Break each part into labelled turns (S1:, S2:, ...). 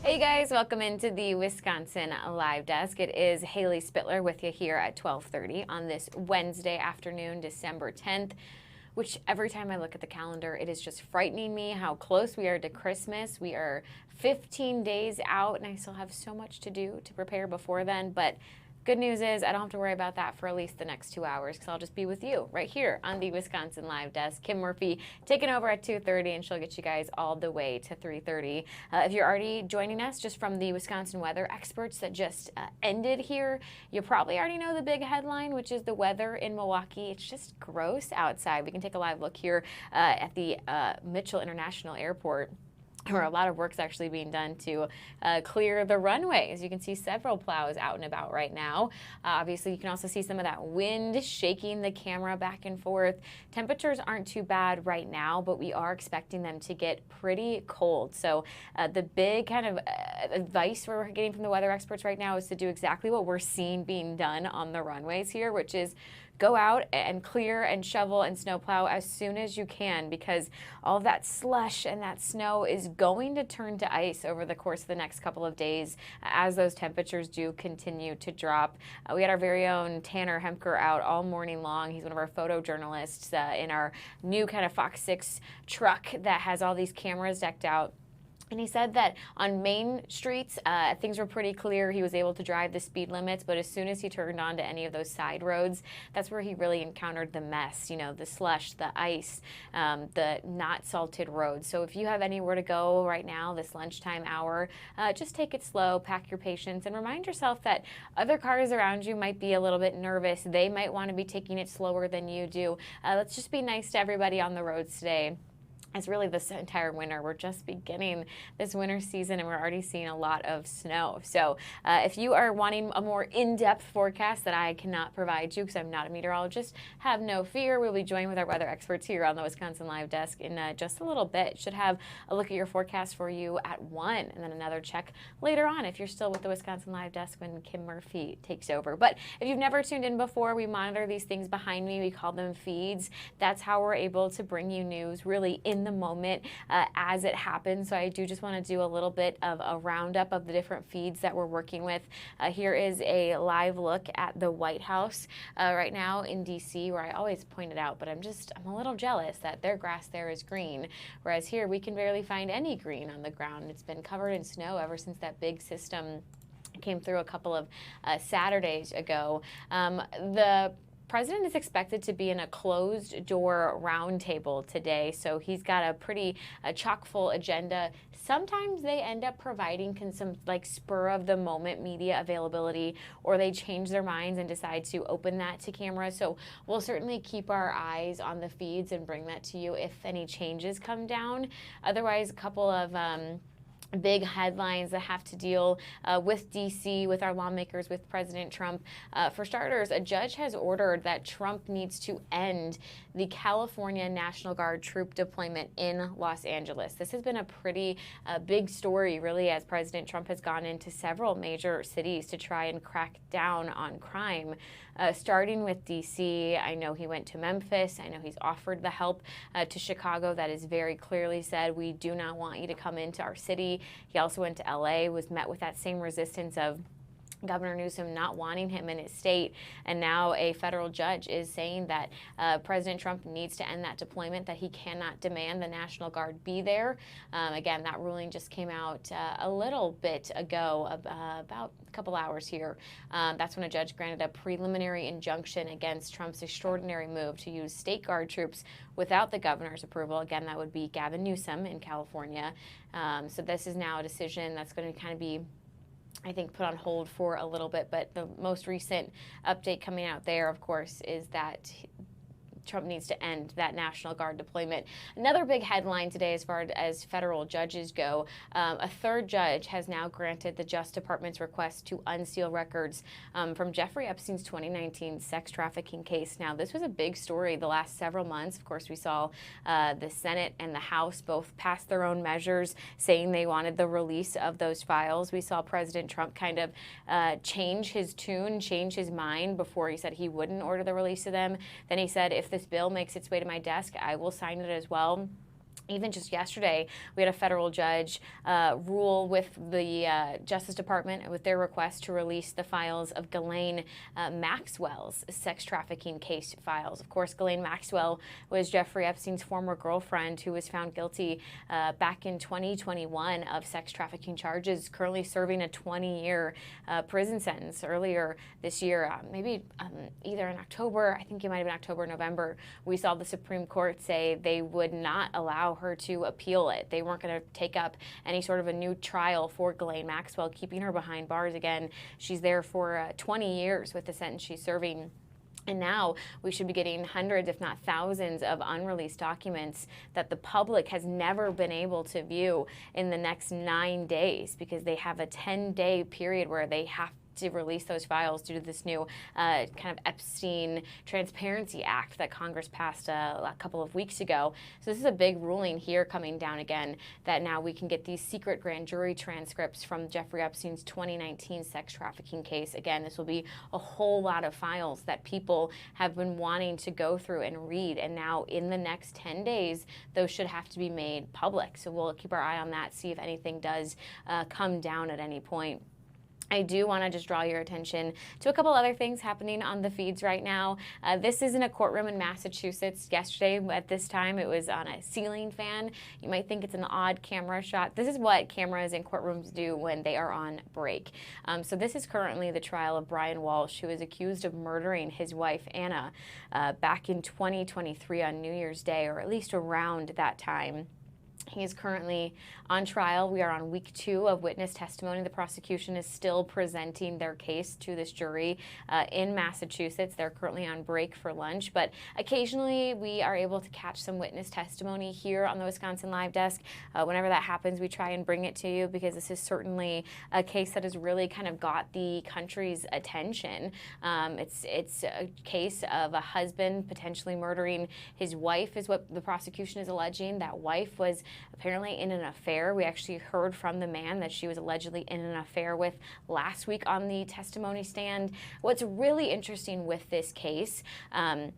S1: Hey guys, welcome into the Wisconsin Live Desk. It is Haley Spittler with you here at 12:30 on this Wednesday afternoon, December 10th, which every time I look at the calendar, it is just frightening me how close we are to Christmas. We are 15 days out and I still have so much to do to prepare before then, but good news is I don't have to worry about that for at least the next 2 hours because I'll just be with you right here on the Wisconsin Live Desk. Kim Murphy taking over at 2:30 and she'll get you guys all the way to 3:30. If you're already joining us just from the Wisconsin weather experts that just ended here, you probably already know the big headline, which is the weather in Milwaukee. It's just gross outside. We can take a live look here at the Mitchell International Airport, where a lot of work's actually being done to clear the runways. You can see several plows out and about right now. Obviously, you can also see some of that wind shaking the camera back and forth. Temperatures aren't too bad right now, but we are expecting them to get pretty cold. So the big kind of advice we're getting from the weather experts right now is to do exactly what we're seeing being done on the runways here, which is go out and clear and shovel and snowplow as soon as you can, because all of that slush and that snow is going to turn to ice over the course of the next couple of days as those temperatures do continue to drop. We had our very own Tanner Hemker out all morning long. He's one of our photojournalists in our new kind of FOX6 truck that has all these cameras decked out. And he said that on main streets, things were pretty clear. He was able to drive the speed limits, but as soon as he turned onto any of those side roads, that's where he really encountered the mess, you know, the slush, the ice, the not salted roads. So if you have anywhere to go right now, this lunchtime hour, just take it slow, pack your patience, and remind yourself that other cars around you might be a little bit nervous. They might want to be taking it slower than you do. Let's just be nice to everybody on the roads today. It's really this entire winter. We're just beginning this winter season and we're already seeing a lot of snow. So if you are wanting a more in-depth forecast that I cannot provide you because I'm not a meteorologist, have no fear. We'll be joined with our weather experts here on the Wisconsin Live Desk in just a little bit. Should have a look at your forecast for you at 1 and then another check later on if you're still with the Wisconsin Live Desk when Kim Murphy takes over. But if you've never tuned in before, we monitor these things behind me. We call them feeds. That's how we're able to bring you news really in the moment as it happens. So I do just want to do a little bit of a roundup of the different feeds that we're working with. Here is a live look at the White House right now in DC, where I always point it out, but I'm a little jealous that their grass there is green, whereas here we can barely find any green on the ground. It's been covered in snow ever since that big system came through a couple of Saturdays ago. The President is expected to be in a closed-door roundtable today, so he's got a pretty chock-full agenda. Sometimes they end up providing some like spur-of-the-moment media availability, or they change their minds and decide to open that to camera. So we'll certainly keep our eyes on the feeds and bring that to you if any changes come down. Otherwise, a couple of big headlines that have to deal with D.C., with our lawmakers, with President Trump. For starters, a judge has ordered that Trump needs to end the California National Guard troop deployment in Los Angeles. This has been a pretty big story, really, as President Trump has gone into several major cities to try and crack down on crime. Starting with D.C., I know he went to Memphis. I know he's offered the help to Chicago. That is very clearly said, we do not want you to come into our city. He also went to L.A., was met with that same resistance of Governor Newsom not wanting him in his state, and now a federal judge is saying that President Trump needs to end that deployment, that he cannot demand the National Guard be there. Again, that ruling just came out a little bit ago, about a couple hours here. That's when a judge granted a preliminary injunction against Trump's extraordinary move to use state guard troops without the governor's approval. Again, that would be Gavin Newsom in California. So this is now a decision that's going to kind of be, I think, put on hold for a little bit, but the most recent update coming out there, of course, is that Trump needs to end that National Guard deployment. Another big headline today as far as federal judges go, a third judge has now granted the Justice Department's request to unseal records from Jeffrey Epstein's 2019 sex trafficking case. Now, this was a big story the last several months. Of course, we saw the Senate and the House both pass their own measures saying they wanted the release of those files. We saw President Trump kind of change his tune, change his mind before he said he wouldn't order the release of them. Then he said, if this bill makes its way to my desk, I will sign it as well. Even just yesterday, we had a federal judge rule with the Justice Department with their request to release the files of Ghislaine Maxwell's sex trafficking case files. Of course, Ghislaine Maxwell was Jeffrey Epstein's former girlfriend who was found guilty back in 2021 of sex trafficking charges, currently serving a 20-year prison sentence. Earlier this year, maybe either in October, I think it might have been October, November, we saw the Supreme Court say they would not allow her to appeal it. They weren't going to take up any sort of a new trial for Ghislaine Maxwell, keeping her behind bars again. She's there for 20 years with the sentence she's serving. And now we should be getting hundreds, if not thousands, of unreleased documents that the public has never been able to view in the next 9 days, because they have a 10-day period where they have to release those files due to this new kind of Epstein Transparency Act that Congress passed a couple of weeks ago. So this is a big ruling here coming down again, that now we can get these secret grand jury transcripts from Jeffrey Epstein's 2019 sex trafficking case. Again, this will be a whole lot of files that people have been wanting to go through and read, and now in the next 10 days, those should have to be made public. So we'll keep our eye on that, see if anything does come down at any point. I do want to just draw your attention to a couple other things happening on the feeds right now. This is in a courtroom in Massachusetts. Yesterday at this time, it was on a ceiling fan. You might think it's an odd camera shot. This is what cameras in courtrooms do when they are on break. So this is currently the trial of Brian Walsh, who is accused of murdering his wife, Anna, back in 2023 on New Year's Day, or at least around that time. He is currently on trial. We are on week 2 of witness testimony. The prosecution is still presenting their case to this jury in Massachusetts. They're currently on break for lunch, but occasionally we are able to catch some witness testimony here on the Wisconsin Live Desk. Whenever that happens, we try and bring it to you, because this is certainly a case that has really kind of got the country's attention. It's a case of a husband potentially murdering his wife, is what the prosecution is alleging. That wife was apparently in an affair. We actually heard from the man that she was allegedly in an affair with last week on the testimony stand. What's really interesting with this case, and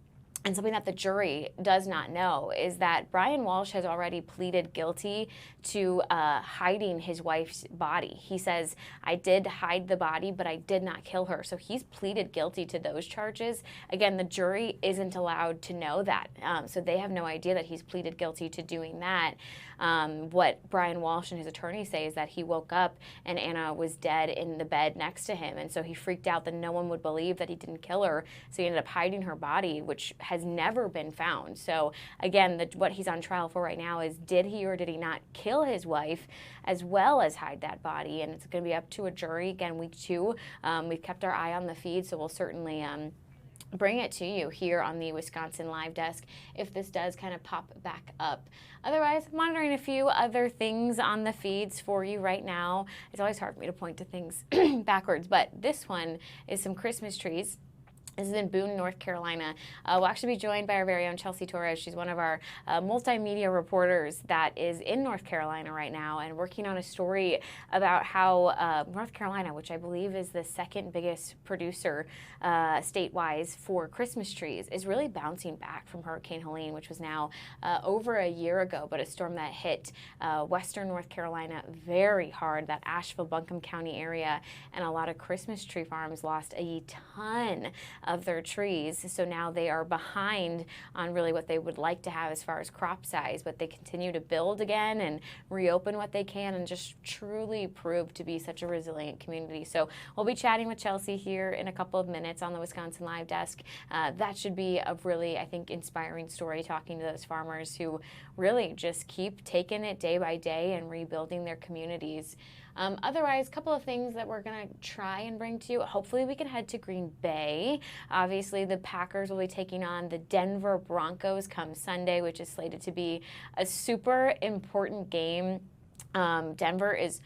S1: something that the jury does not know, is that Brian Walsh has already pleaded guilty to hiding his wife's body. He says, I did hide the body, but I did not kill her. So he's pleaded guilty to those charges. Again, the jury isn't allowed to know that. So they have no idea that he's pleaded guilty to doing that. What Brian Walsh and his attorney say is that he woke up and Anna was dead in the bed next to him. And so he freaked out that no one would believe that he didn't kill her. So he ended up hiding her body, which has never been found. So again, what he's on trial for right now is, did he or did he not kill his wife, as well as hide that body? And it's going to be up to a jury. Again, week 2. We've kept our eye on the feed, so we'll certainly bring it to you here on the Wisconsin Live Desk if this does kind of pop back up. Otherwise, monitoring a few other things on the feeds for you right now. It's always hard for me to point to things backwards, but this one is some Christmas trees. This is in Boone, North Carolina. We'll actually be joined by our very own Chelsea Torres. She's one of our multimedia reporters that is in North Carolina right now and working on a story about how North Carolina, which I believe is the second biggest producer state-wise for Christmas trees, is really bouncing back from Hurricane Helene, which was now over a year ago, but a storm that hit western North Carolina very hard, that Asheville-Buncombe County area, and a lot of Christmas tree farms lost a ton of their trees. So now they are behind on really what they would like to have as far as crop size, but they continue to build again and reopen what they can and just truly prove to be such a resilient community. So we'll be chatting with Chelsea here in a couple of minutes on the Wisconsin Live Desk. That should be a really, I think, inspiring story, talking to those farmers who really just keep taking it day by day and rebuilding their communities. Otherwise, a couple of things that we're going to try and bring to you. Hopefully we can head to Green Bay. Obviously, the Packers will be taking on the Denver Broncos come Sunday, which is slated to be a super important game. Denver is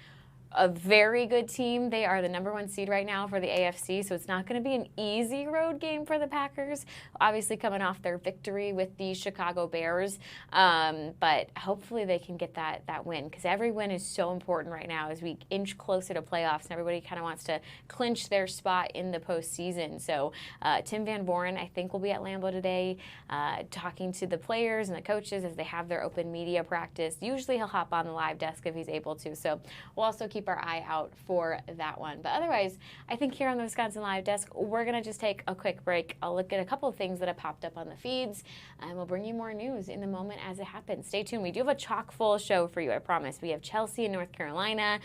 S1: a very good team. They are the #1 seed right now for the AFC, so it's not going to be an easy road game for the Packers, obviously coming off their victory with the Chicago Bears. But hopefully they can get that win, because every win is so important right now as we inch closer to playoffs and everybody kind of wants to clinch their spot in the postseason. So Tim Van Boren, I think, will be at Lambeau today talking to the players and the coaches as they have their open media practice. Usually he'll hop on the live desk if he's able to. So we'll also keep our eye out for that one. But otherwise, I think here on the Wisconsin Live Desk, we're going to just take a quick break. I'll look at a couple of things that have popped up on the feeds, and we'll bring you more news in the moment as it happens. Stay tuned. We do have a chock full show for you, I promise. We have Chelsea in North Carolina.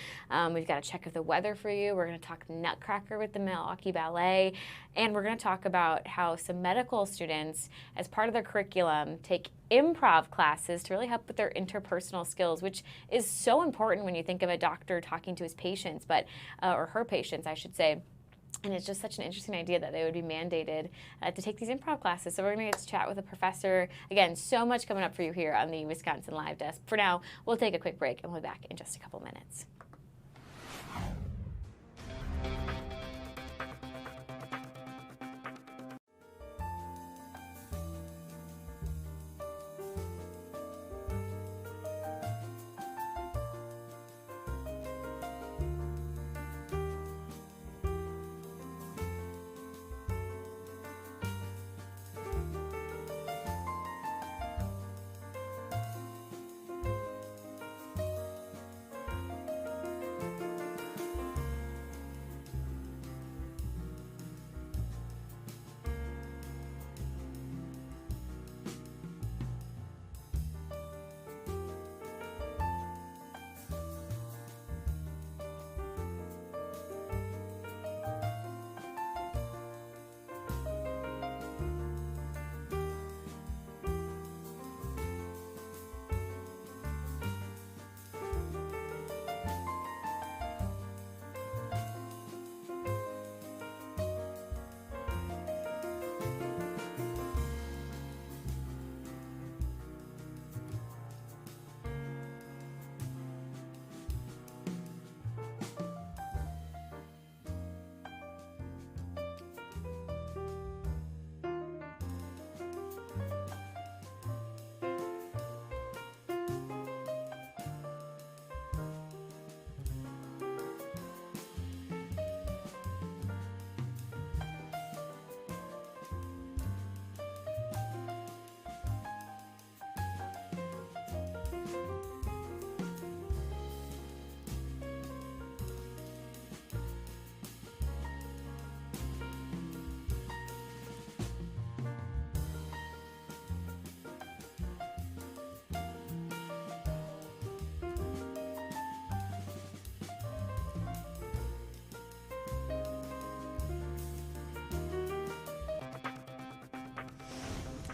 S1: We've got a check of the weather for you. We're going to talk Nutcracker with the Milwaukee Ballet, and we're going to talk about how some medical students, as part of their curriculum, take improv classes to really help with their interpersonal skills, which is so important when you think of a doctor talking to his patients, or her patients, I should say. And it's just such an interesting idea that they would be mandated to take these improv classes. So we're going to get to chat with a professor. Again, so much coming up for you here on the Wisconsin Live Desk. For now, we'll take a quick break, and we'll be back in just a couple minutes.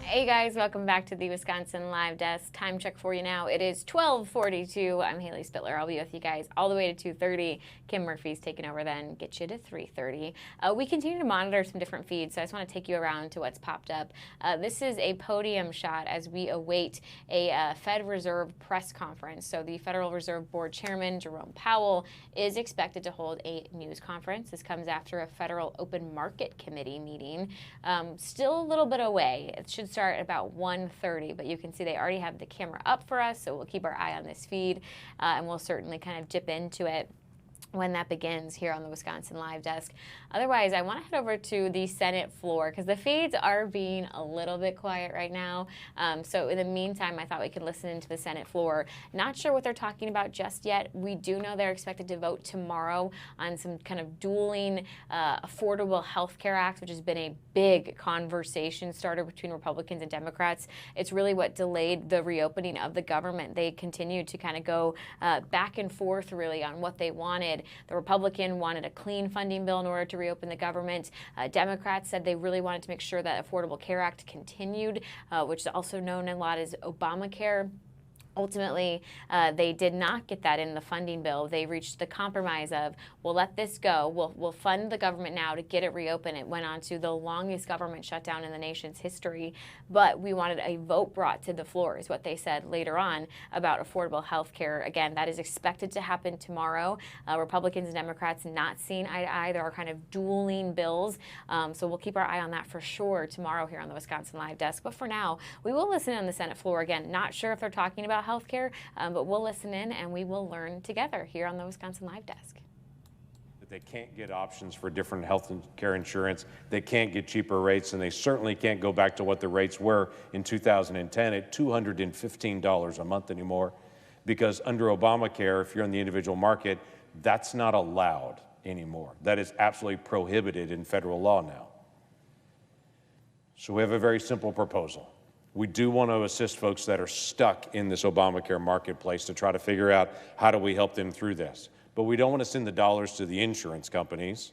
S1: Hey guys, welcome back to the Wisconsin Live Desk. Time check for you now. It is 12:42. I'm Haley Spittler. I'll be with you guys all the way to 2:30. Kim Murphy's taking over then, get you to 3:30. We continue to monitor some different feeds, so I just want to take you around to what's popped up. This is a podium shot as we await a Fed Reserve press conference. So the Federal Reserve Board Chairman, Jerome Powell, is expected to hold a news conference. This comes after a Federal Open Market Committee meeting. Still a little bit away. It should start at about 1:30, but you can see they already have the camera up for us, so we'll keep our eye on this feed, and we'll certainly kind of dip into it when that begins here on the Wisconsin Live Desk. Otherwise, I want to head over to the Senate floor because the feeds are being a little bit quiet right now. So in the meantime, I thought we could listen into the Senate floor. Not sure what they're talking about just yet. We do know they're expected to vote tomorrow on some kind of dueling Affordable Health Care Act, which has been a big conversation starter between Republicans and Democrats. It's really what delayed the reopening of the government. They continued to kind of go back and forth really on what they wanted. The Republican wanted a clean funding bill in order to reopen the government. Democrats said they really wanted to make sure that Affordable Care Act continued, which is also known a lot as Obamacare. Ultimately, they did not get that in the funding bill. They reached the compromise of, we'll let this go. We'll fund the government now to get it reopened. It went on to the longest government shutdown in the nation's history. But we wanted a vote brought to the floor, is what they said later on about affordable health care. Again, that is expected to happen tomorrow. Republicans and Democrats not seeing eye to eye. There are kind of dueling bills. So we'll keep our eye on that for sure tomorrow here on the Wisconsin Live Desk. But for now, we will listen on the Senate floor. Again, not sure if they're talking about healthcare, but we'll listen in and we will learn together here on the Wisconsin Live Desk.
S2: They can't get options for different health care insurance. They can't get cheaper rates, and they certainly can't go back to what the rates were in 2010 at $215 a month anymore, because under Obamacare, if you're in the individual market, that's not allowed anymore. That is absolutely prohibited in federal law now. So we have a very simple proposal. We do want to assist folks that are stuck in this Obamacare marketplace to try to figure out how do we help them through this. But we don't want to send the dollars to the insurance companies.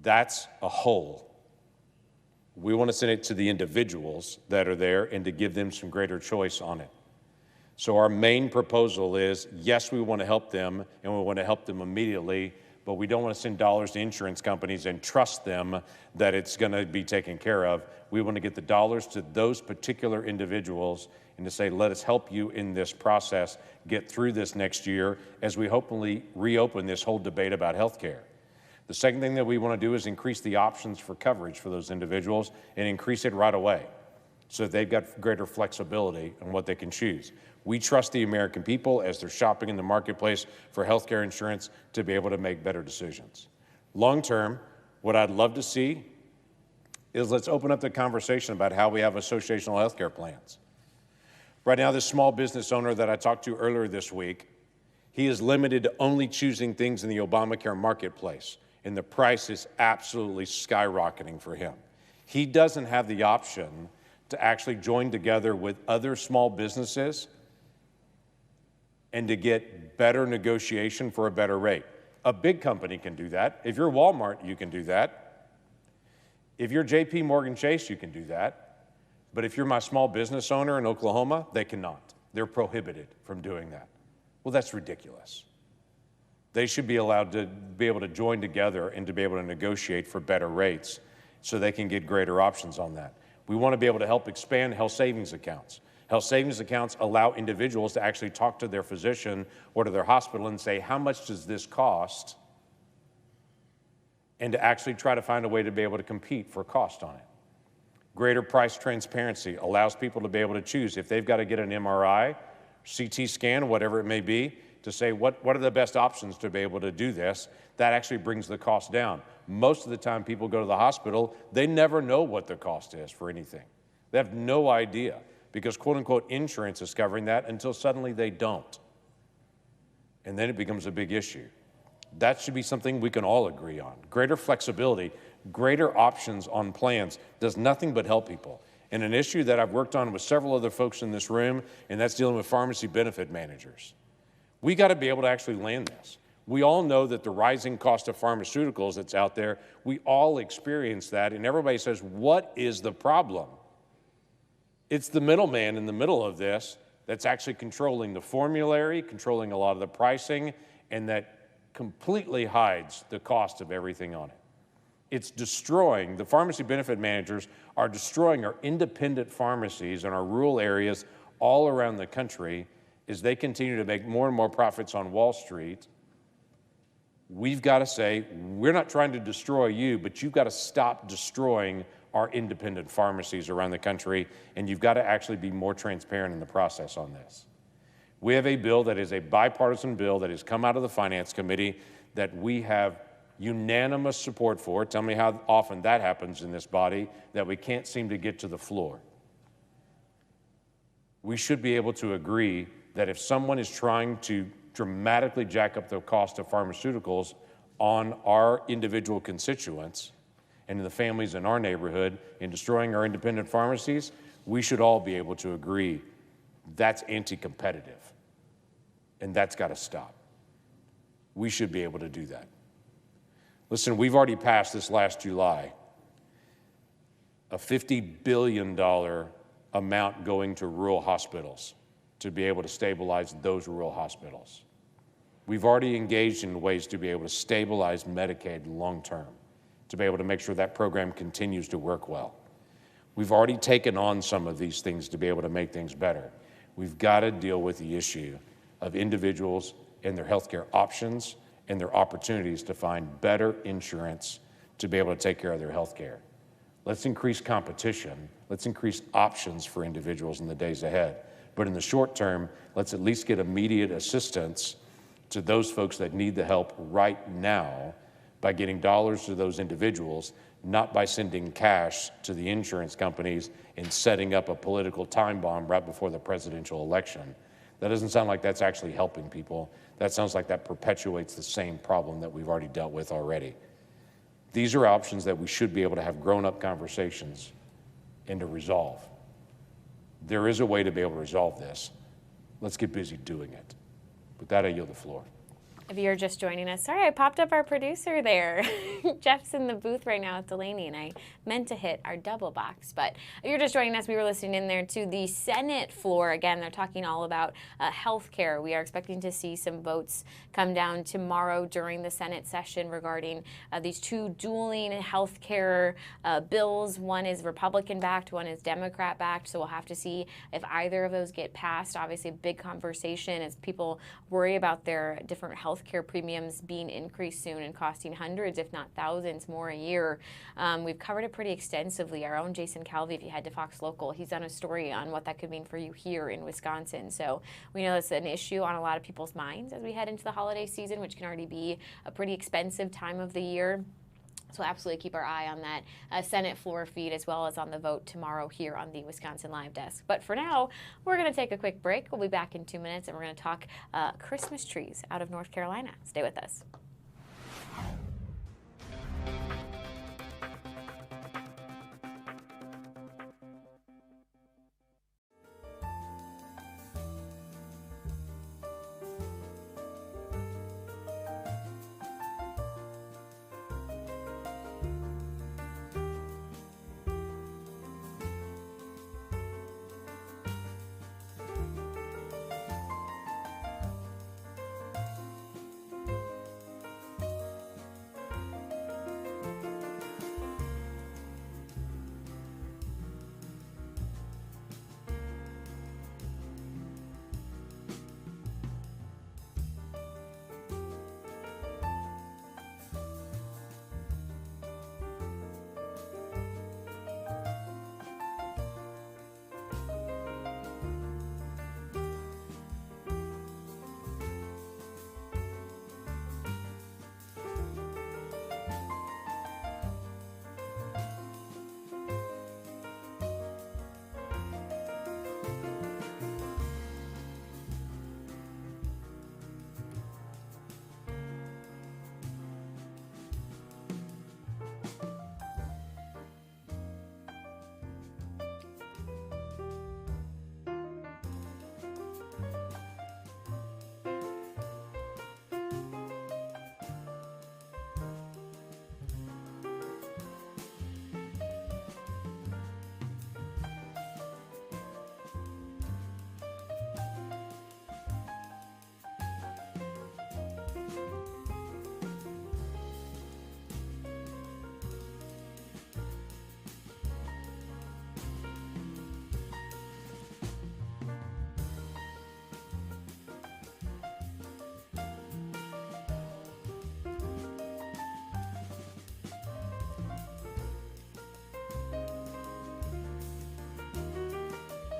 S2: That's a hole. We want to send it to the individuals that are there and to give them some greater choice on it. So our main proposal is, yes, we want to help them, and we want to help them immediately, but we don't want to send dollars to insurance companies and trust them that it's going to be taken care of. We want to get the dollars to those particular individuals and to say, let us help you in this process, get through this next year as we hopefully reopen this whole debate about health care. The second thing that we want to do is increase the options for coverage for those individuals and increase it right away so that they've got greater flexibility on what they can choose. We trust the American people as they're shopping in the marketplace for health care insurance to be able to make better decisions. Long term, what I'd love to see is let's open up the conversation about how we have associational health care plans. Right now, this small business owner that I talked to earlier this week, he is limited to only choosing things in the Obamacare marketplace, and the price is absolutely skyrocketing for him. He doesn't have the option to actually join together with other small businesses and to get better negotiation for a better rate. A big company can do that. If you're Walmart, you can do that. If you're JP Morgan Chase, you can do that. But if you're my small business owner in Oklahoma, they cannot. They're prohibited from doing that. Well, that's ridiculous. They should be allowed to be able to join together and to be able to negotiate for better rates so they can get greater options on that. We want to be able to help expand health savings accounts. Health savings accounts allow individuals to actually talk to their physician or to their hospital and say, how much does this cost? And to actually try to find a way to be able to compete for cost on it. Greater price transparency allows people to be able to choose if they've got to get an MRI, CT scan, whatever it may be, to say what are the best options to be able to do this. That actually brings the cost down. Most of the time people go to the hospital, they never know what the cost is for anything. They have no idea because quote unquote insurance is covering that until suddenly they don't. And then it becomes a big issue. That should be something we can all agree on. Greater flexibility, greater options on plans does nothing but help people. And an issue that I've worked on with several other folks in this room, and that's dealing with pharmacy benefit managers. We got to be able to actually land this. We all know that the rising cost of pharmaceuticals that's out there, we all experience that, and everybody says, what is the problem? It's the middleman in the middle of this that's actually controlling the formulary, controlling a lot of the pricing, and that completely hides the cost of everything on it. It's destroying, the pharmacy benefit managers are destroying our independent pharmacies in our rural areas all around the country as they continue to make more and more profits on Wall Street. We've got to say, we're not trying to destroy you, but you've got to stop destroying our independent pharmacies around the country, and you've got to actually be more transparent in the process on this. We have a bill that is a bipartisan bill that has come out of the Finance Committee that we have unanimous support for. Tell me how often that happens in this body, that we can't seem to get to the floor. We should be able to agree that if someone is trying to dramatically jack up the cost of pharmaceuticals on our individual constituents and the families in our neighborhood and destroying our independent pharmacies, we should all be able to agree that's anti-competitive, and that's got to stop. We should be able to do that. Listen, we've already passed this last July a $50 billion amount going to rural hospitals. to be able to stabilize those rural hospitals. We've already engaged in ways to be able to stabilize Medicaid long-term, to be able to make sure that program continues to work well. We've already taken on some of these things to be able to make things better. We've got to deal with the issue of individuals and their healthcare options and their opportunities to find better insurance to be able to take care of their healthcare. Let's increase competition. Let's increase options for individuals in the days ahead. But in the short term, let's at least get immediate assistance to those folks that need the help right now by getting dollars to those individuals, not by sending cash to the insurance companies and setting up a political time bomb right before the presidential election. That doesn't sound like that's actually helping people. That sounds like that perpetuates the same problem that we've already dealt with already. These are options that we should be able to have grown-up conversations and to resolve. There is a way to be able to resolve this. Let's get busy doing it. With that, I yield the floor.
S1: If you're just joining us, sorry, I popped up our producer there. Jeff's in the booth right now with Delaney, and I meant to hit our double box. But if you're just joining us, we were listening in there to the Senate floor. Again, they're talking all about health care. We are expecting to see some votes come down tomorrow during the Senate session regarding these two dueling health care bills. One is Republican-backed, one is Democrat-backed, so we'll have to see if either of those get passed. Obviously, a big conversation as people worry about their different health care premiums being increased soon and costing hundreds, if not thousands, more a year. We've covered it pretty extensively. Our own Jason Calvi, if you head to Fox Local, he's done a story on what that could mean for you here in Wisconsin. So we know it's an issue on a lot of people's minds as we head into the holiday season, which can already be a pretty expensive time of the year. So absolutely keep our eye on that Senate floor feed as well as on the vote tomorrow here on the Wisconsin Live Desk. But for now, we're going to take a quick break. We'll be back in 2 minutes, and we're going to talk Christmas trees out of North Carolina. Stay with us.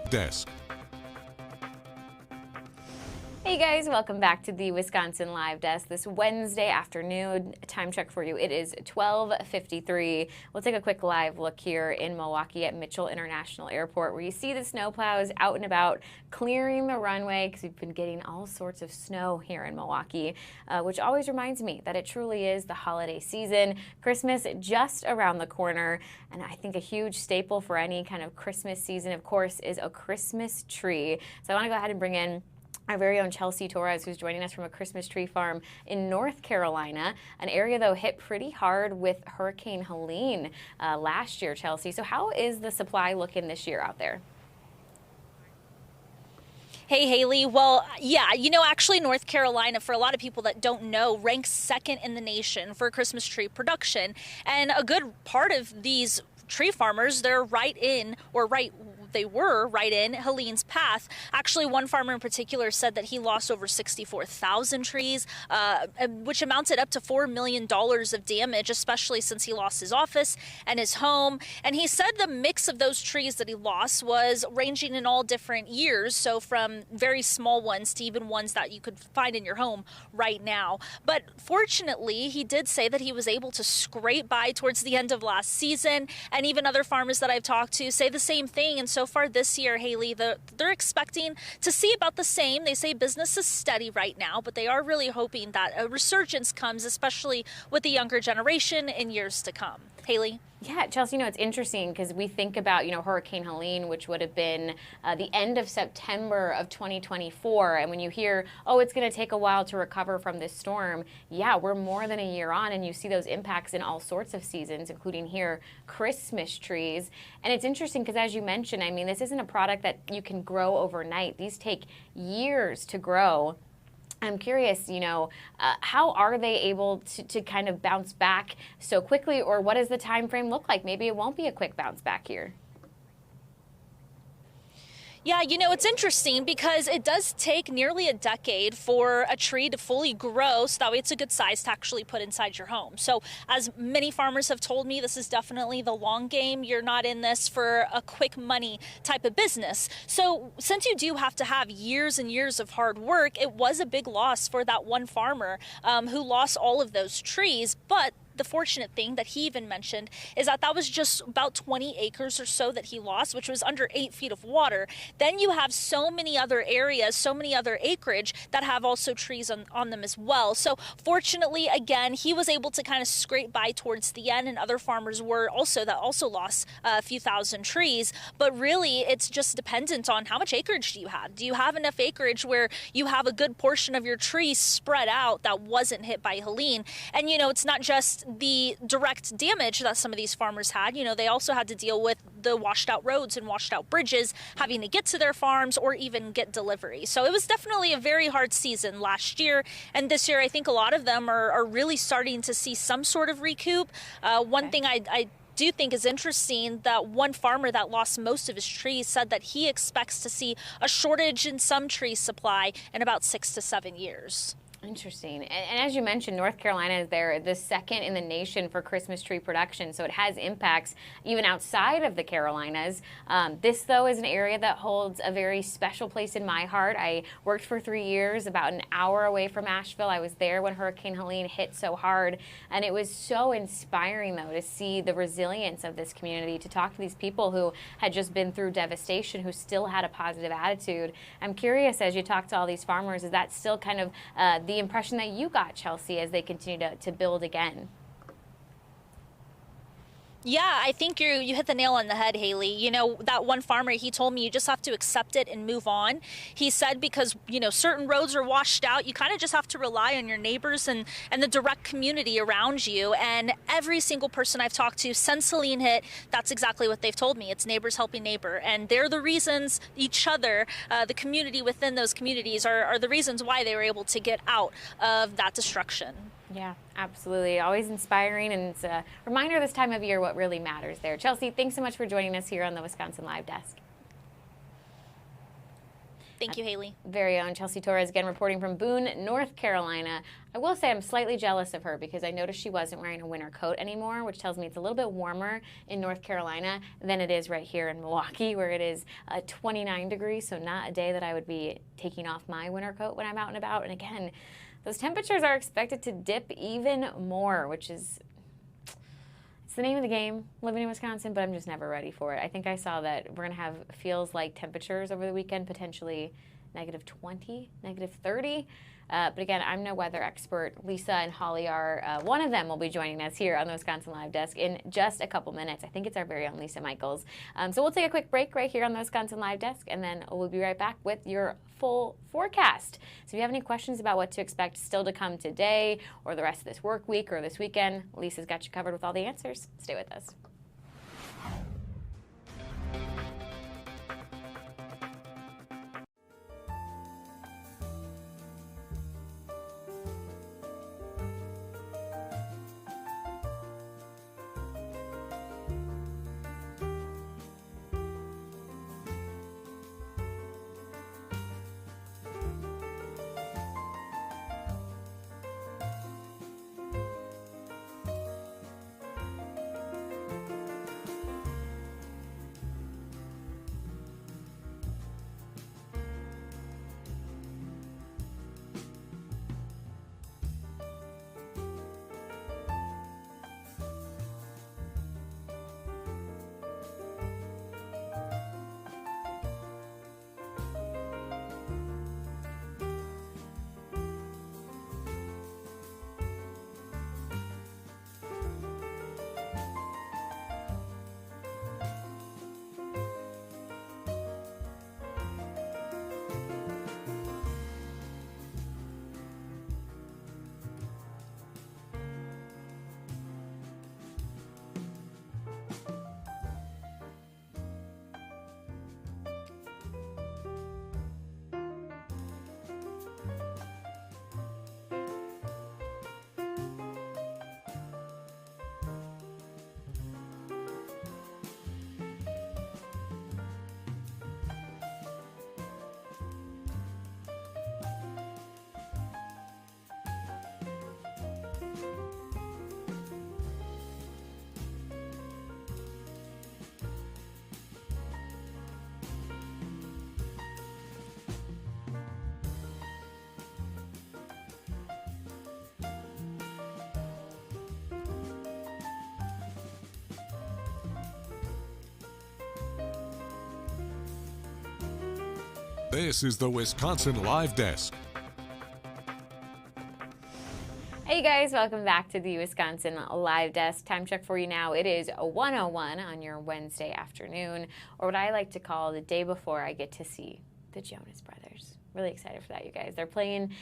S3: Desk.
S1: Hey guys, welcome back to the Wisconsin Live Desk this Wednesday afternoon. Time check for you. It is 12:53. We'll take a quick live look here in Milwaukee at Mitchell International Airport where you see the snowplows out and about clearing the runway because we've been getting all sorts of snow here in Milwaukee, which always reminds me that it truly is the holiday season. Christmas just around the corner, and I think a huge staple for any kind of Christmas season, of course, is a Christmas tree. So I want to go ahead and bring in our very own Chelsea Torres, who's joining us from a Christmas tree farm in North Carolina, an area, though, hit pretty hard with Hurricane Helene last year, Chelsea. So how is the supply looking this year out there?
S3: Hey, Haley. Well, yeah, actually North Carolina, for a lot of people that don't know, ranks second in the nation for Christmas tree production. And a good part of these tree farmers, they were right in Helene's path. Actually, one farmer in particular said that he lost over 64,000 trees, which amounted up to $4 million of damage, especially since he lost his office and his home. And he said the mix of those trees that he lost was ranging in all different years, so from very small ones to even ones that you could find in your home right now. But fortunately, he did say that he was able to scrape by towards the end of last season, and even other farmers that I've talked to say the same thing. And so far this year, Haley, they're expecting to see about the same. They say business is steady right now, but they are really hoping that a resurgence comes, especially with the younger generation in years to come. Haley?
S1: Yeah, Chelsea, it's interesting because we think about, Hurricane Helene, which would have been the end of September of 2024. And when you hear, oh, it's going to take a while to recover from this storm, yeah, we're more than a year on, and you see those impacts in all sorts of seasons, including here, Christmas trees. And it's interesting because, as you mentioned, this isn't a product that you can grow overnight. These take years to grow. I'm curious, how are they able to kind of bounce back so quickly, or what does the time frame look like? Maybe it won't be a quick bounce back here.
S3: Yeah, it's interesting because it does take nearly a decade for a tree to fully grow, so that way it's a good size to actually put inside your home. So as many farmers have told me, this is definitely the long game. You're not in this for a quick money type of business. So since you do have to have years and years of hard work, it was a big loss for that one farmer who lost all of those trees. But the fortunate thing that he even mentioned is that was just about 20 acres or so that he lost, which was under 8 feet of water. Then you have so many other areas, so many other acreage that have also trees on them as well. So fortunately, again, he was able to kind of scrape by towards the end, and other farmers were also lost a few thousand trees. But really, it's just dependent on how much acreage do you have. Do you have enough acreage where you have a good portion of your trees spread out that wasn't hit by Helene? And, it's not just the direct damage that some of these farmers had. They also had to deal with the washed out roads and washed out bridges, having to get to their farms or even get delivery. So it was definitely a very hard season last year. And this year, I think a lot of them are really starting to see some sort of recoup. One thing I do think is interesting, that one farmer that lost most of his trees said that he expects to see a shortage in some tree supply in about 6 to 7 years.
S1: Interesting. And as you mentioned, North Carolina is the second in the nation for Christmas tree production, so it has impacts even outside of the Carolinas. This, though, is an area that holds a very special place in my heart. I worked for 3 years, about an hour away from Asheville. I was there when Hurricane Helene hit so hard, and it was so inspiring, though, to see the resilience of this community, to talk to these people who had just been through devastation, who still had a positive attitude. I'm curious, as you talk to all these farmers, is that still kind of the impression that you got, Chelsea, as they continue to build again?
S3: Yeah, I think you hit the nail on the head, Haley. That one farmer, he told me you just have to accept it and move on. He said because, certain roads are washed out, you kind of just have to rely on your neighbors and the direct community around you. And every single person I've talked to since Helene hit, that's exactly what they've told me. It's neighbors helping neighbor. And they're the reasons each other, the community within those communities are the reasons why they were able to get out of that destruction.
S1: Yeah, absolutely. Always inspiring, and it's a reminder this time of year what really matters there. Chelsea, thanks so much for joining us here on the Wisconsin Live Desk.
S3: Thank you, Haley.
S1: Very own Chelsea Torres again reporting from Boone, North Carolina. I will say I'm slightly jealous of her because I noticed she wasn't wearing a winter coat anymore, which tells me it's a little bit warmer in North Carolina than it is right here in Milwaukee, where it is 29 degrees, so not a day that I would be taking off my winter coat when I'm out and about. And again, those temperatures are expected to dip even more, which is, it's the name of the game, living in Wisconsin, but I'm just never ready for it. I think I saw that we're going to have feels like temperatures over the weekend, potentially -20, -30. But again, I'm no weather expert. Lisa and Holly are. One of them will be joining us here on the Wisconsin Live Desk in just a couple minutes. I think it's our very own Lisa Michaels. So we'll take a quick break right here on the Wisconsin Live Desk, and then we'll be right back with your full forecast. So if you have any questions about what to expect still to come today or the rest of this work week or this weekend, Lisa's got you covered with all the answers. Stay with us.
S4: This is the Wisconsin Live Desk.
S1: Hey guys, welcome back to the Wisconsin Live Desk. Time check for you now. It is 1:01 on your Wednesday afternoon, or what I like to call the day before I get to see the Jonas Brothers. Really excited for that, you guys. They're playing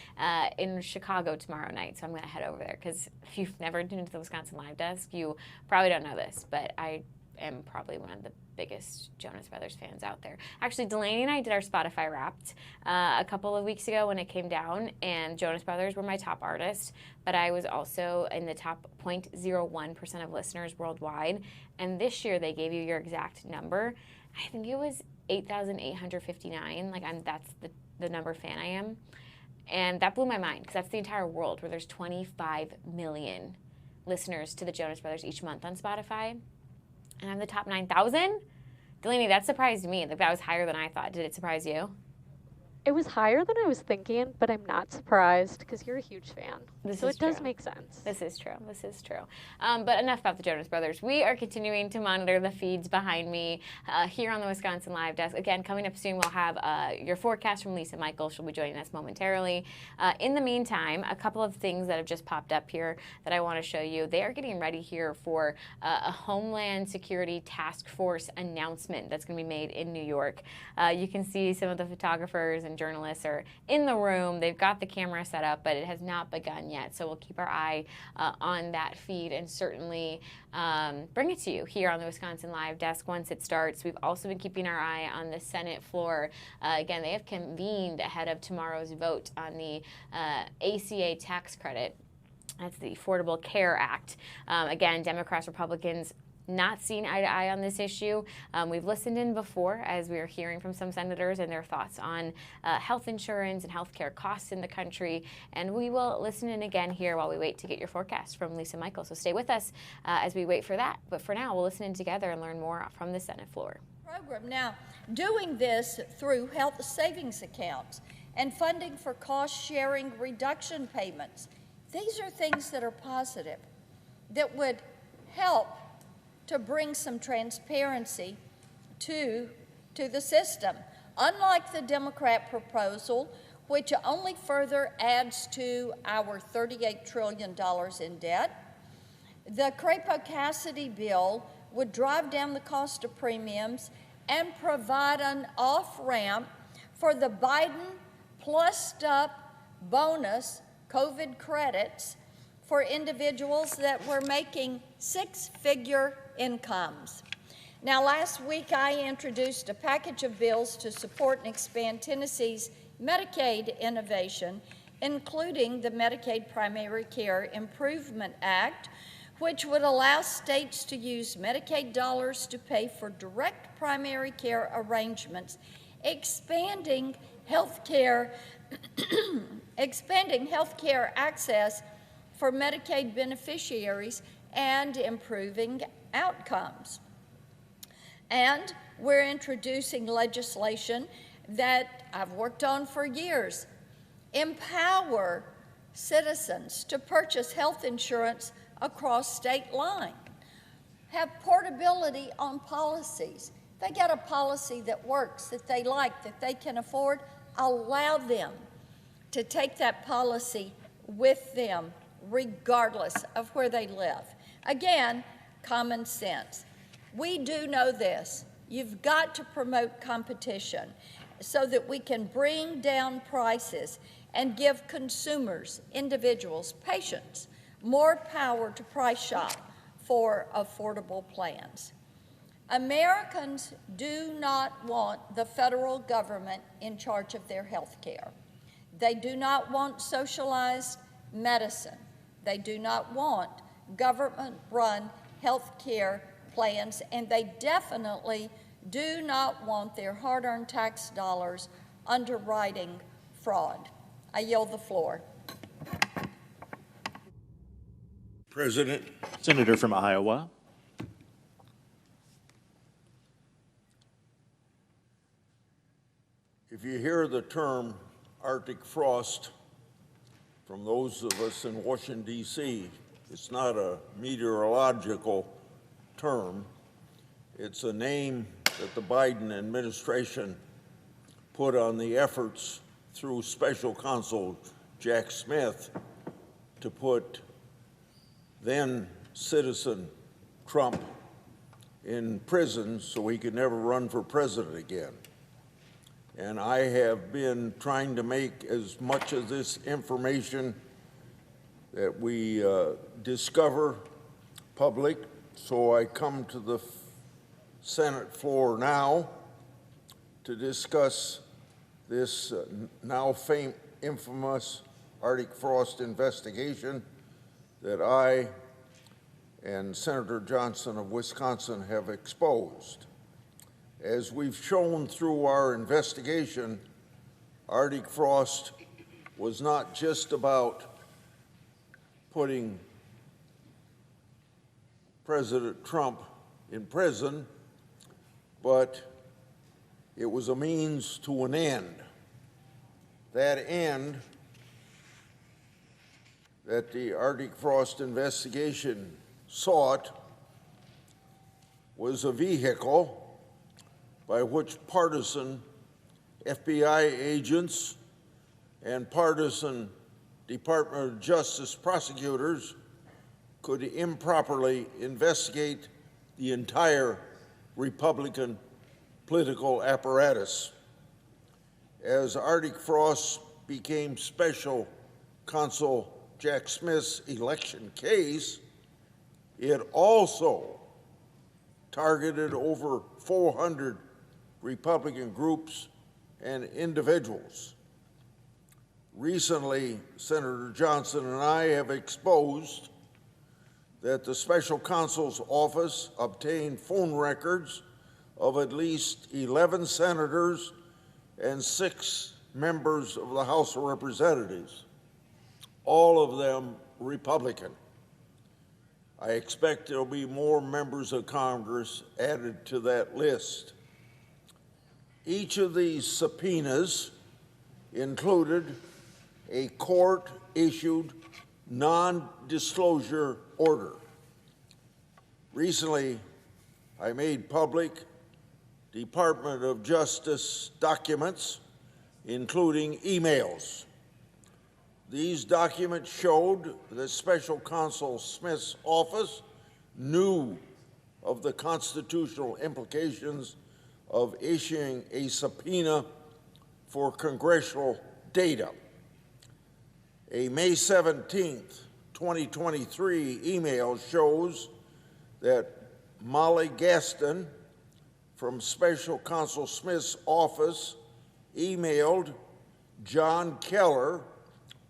S1: in Chicago tomorrow night, so I'm going to head over there because if you've never tuned to the Wisconsin Live Desk, you probably don't know this, but I am probably one of the biggest Jonas Brothers fans out there. Actually, Delaney and I did our Spotify Wrapped a couple of weeks ago when it came down, and Jonas Brothers were my top artist, but I was also in the top 0.01% of listeners worldwide, and this year they gave you your exact number. I think it was 8,859. That's the number fan I am. And that blew my mind because that's the entire world where there's 25 million listeners to the Jonas Brothers each month on Spotify. And I'm the top 9,000? Delaney, that surprised me. That was higher than I thought. Did it surprise you?
S5: It was higher than I was thinking, but I'm not surprised because you're a huge fan. So it does make sense.
S1: This is true. This is true. But enough about the Jonas Brothers. We are continuing to monitor the feeds behind me here on the Wisconsin Live Desk. Again, coming up soon, we'll have your forecast from Lisa Michael. She'll be joining us momentarily. In the meantime, a couple of things that have just popped up here that I want to show you. They are getting ready here for a Homeland Security Task Force announcement that's going to be made in New York. You can see some of the photographers and journalists are in the room. They've got the camera set up, but it has not begun yet. So we'll keep our eye on that feed and certainly bring it to you here on the Wisconsin Live Desk once it starts. We've also been keeping our eye on the Senate floor. Again, they have convened ahead of tomorrow's vote on the ACA tax credit. That's the Affordable Care Act. Again, Democrats, Republicans, not seeing eye to eye on this issue. We've listened in before as we were hearing from some senators and their thoughts on health insurance and health care costs in the country. And we will listen in again here while we wait to get your forecast from Lisa Michael. So stay with us as we wait for that. But for now, we'll listen in together and learn more from the Senate floor.
S6: Program. Now, doing this through health savings accounts and funding for cost-sharing reduction payments, these are things that are positive, that would help to bring some transparency to the system. Unlike the Democrat proposal, which only further adds to our $38 trillion in debt, the Crapo-Cassidy bill would drive down the cost of premiums and provide an off-ramp for the Biden plussed-up bonus COVID credits for individuals that were making six-figure incomes. Now, last week I introduced a package of bills to support and expand Tennessee's Medicaid innovation, including the Medicaid Primary Care Improvement Act, which would allow states to use Medicaid dollars to pay for direct primary care arrangements, expanding health care access for Medicaid beneficiaries and improving outcomes. And we're introducing legislation that I've worked on for years. Empower citizens to purchase health insurance across state line. Have portability on policies. If they get a policy that works, that they like, that they can afford, allow them to take that policy with them regardless of where they live. Again, common sense. We do know this. You've got to promote competition so that we can bring down prices and give consumers, individuals, patients, more power to price shop for affordable plans. Americans do not want the federal government in charge of their health care. They do not want socialized medicine. They do not want government-run health care plans, and they definitely do not want their hard-earned tax dollars underwriting fraud. I yield the floor.
S7: President.
S8: Senator from Iowa.
S7: If you hear the term Arctic frost from those of us in Washington, D.C., it's not a meteorological term. It's a name that the Biden administration put on the efforts through Special Counsel Jack Smith to put then citizen Trump in prison so he could never run for president again. And I have been trying to make as much of this information that we discover public. So I come to the Senate floor now to discuss this now infamous Arctic frost investigation that I and Senator Johnson of Wisconsin have exposed. As we've shown through our investigation, Arctic frost was not just about putting President Trump in prison, but it was a means to an end. That end that the Arctic frost investigation sought was a vehicle by which partisan FBI agents and partisan Department of Justice prosecutors could improperly investigate the entire Republican political apparatus. As Arctic frost became Special Counsel Jack Smith's election case, it also targeted over 400 Republican groups and individuals. Recently, Senator Johnson and I have exposed that the Special Counsel's office obtained phone records of at least 11 senators and 6 members of the House of Representatives, all of them Republican. I expect there will be more members of Congress added to that list. Each of these subpoenas included a court-issued non-disclosure order. Recently, I made public Department of Justice documents, including emails. These documents showed that Special Counsel Smith's office knew of the constitutional implications of issuing a subpoena for congressional data. A May 17th, 2023 email shows that Molly Gaston from Special Counsel Smith's office emailed John Keller,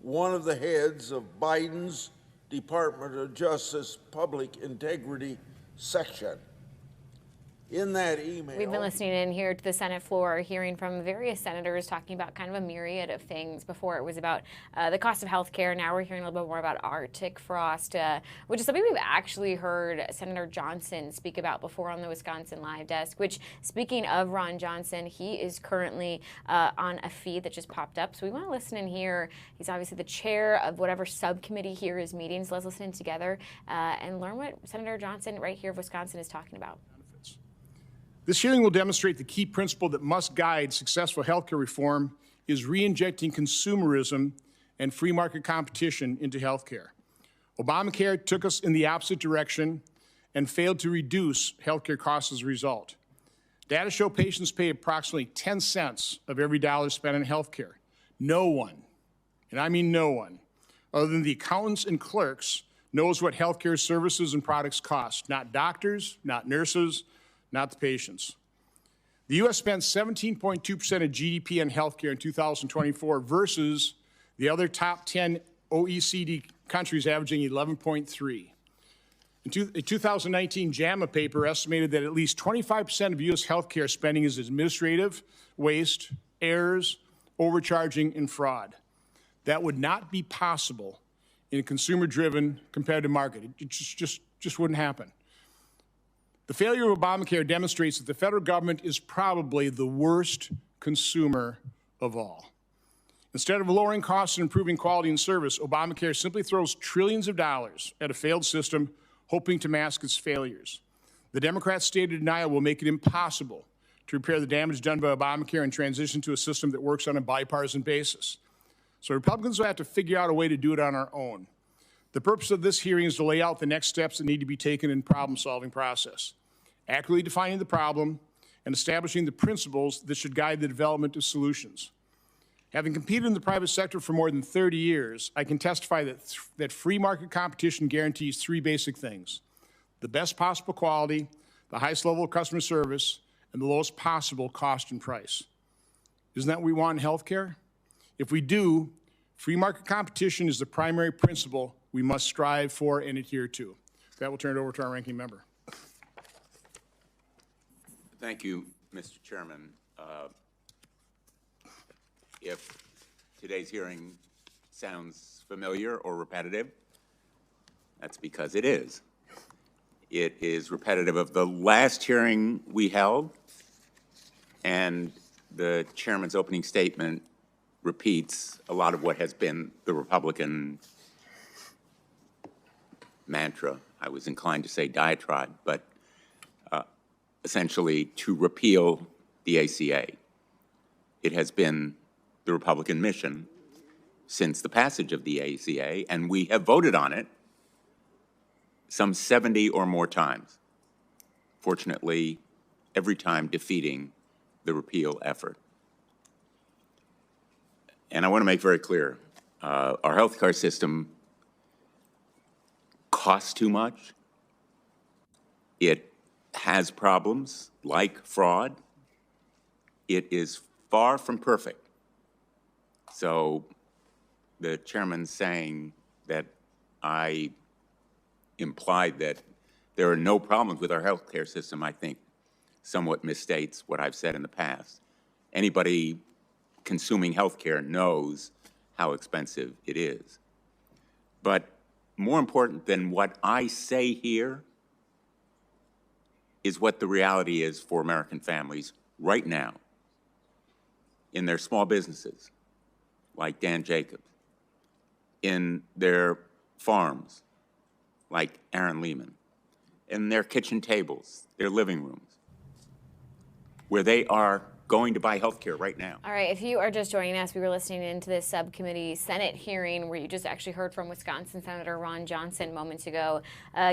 S7: one of the heads of Biden's Department of Justice Public Integrity section. In that email,
S1: we've been listening in here to the Senate floor, hearing from various senators talking about kind of a myriad of things. Before it was about the cost of health care. Now we're hearing a little bit more about Arctic frost, which is something we've actually heard Senator Johnson speak about before on the Wisconsin Live Desk, which, speaking of Ron Johnson, he is currently on a feed that just popped up. So we want to listen in here. He's obviously the chair of whatever subcommittee here is meeting. So let's listen in together and learn what Senator Johnson right here of Wisconsin is talking about.
S9: This hearing will demonstrate the key principle that must guide successful healthcare reform is re-injecting consumerism and free market competition into healthcare. Obamacare took us in the opposite direction and failed to reduce healthcare costs as a result. Data show patients pay approximately 10 cents of every dollar spent on healthcare. No one, and I mean no one, other than the accountants and clerks, knows what healthcare services and products cost. Not doctors, not nurses, not the patients. The U.S. spent 17.2% of GDP on healthcare in 2024 versus the other top 10 OECD countries averaging 11.3%. A 2019 JAMA paper estimated that at least 25% of U.S. healthcare spending is administrative, waste, errors, overcharging, and fraud. That would not be possible in a consumer-driven competitive market. It just wouldn't happen. The failure of Obamacare demonstrates that the federal government is probably the worst consumer of all. Instead of lowering costs and improving quality and service, Obamacare simply throws trillions of dollars at a failed system, hoping to mask its failures. The Democrats' stated denial will make it impossible to repair the damage done by Obamacare and transition to a system that works on a bipartisan basis. So Republicans will have to figure out a way to do it on our own. The purpose of this hearing is to lay out the next steps that need to be taken in the problem-solving process, accurately defining the problem and establishing the principles that should guide the development of solutions. Having competed in the private sector for more than 30 years, I can testify that free market competition guarantees three basic things: the best possible quality, the highest level of customer service, and the lowest possible cost and price. Isn't that what we want in healthcare? If we do, free market competition is the primary principle we must strive for and adhere to. With that, we'll turn it over to our ranking member.
S10: Thank you, Mr. Chairman. If today's hearing sounds familiar or repetitive, that's because it is. It is repetitive of the last hearing we held, and the chairman's opening statement repeats a lot of what has been the Republican mantra. I was inclined to say diatribe, but essentially to repeal the ACA. It has been the Republican mission since the passage of the ACA, and we have voted on it some 70 or more times. Fortunately, every time defeating the repeal effort. And I want to make very clear, our healthcare system costs too much. It has problems like fraud. It is far from perfect. So the chairman saying that I implied that there are no problems with our healthcare system, I think somewhat misstates what I've said in the past. Anybody consuming healthcare knows how expensive it is. But more important than what I say here is what the reality is for American families right now in their small businesses, like Dan Jacobs, in their farms, like Aaron Lehman, in their kitchen tables, their living rooms, where they are going to buy health care right now.
S1: All right, if you are just joining us, we were listening into this subcommittee Senate hearing where you just actually heard from Wisconsin Senator Ron Johnson moments ago,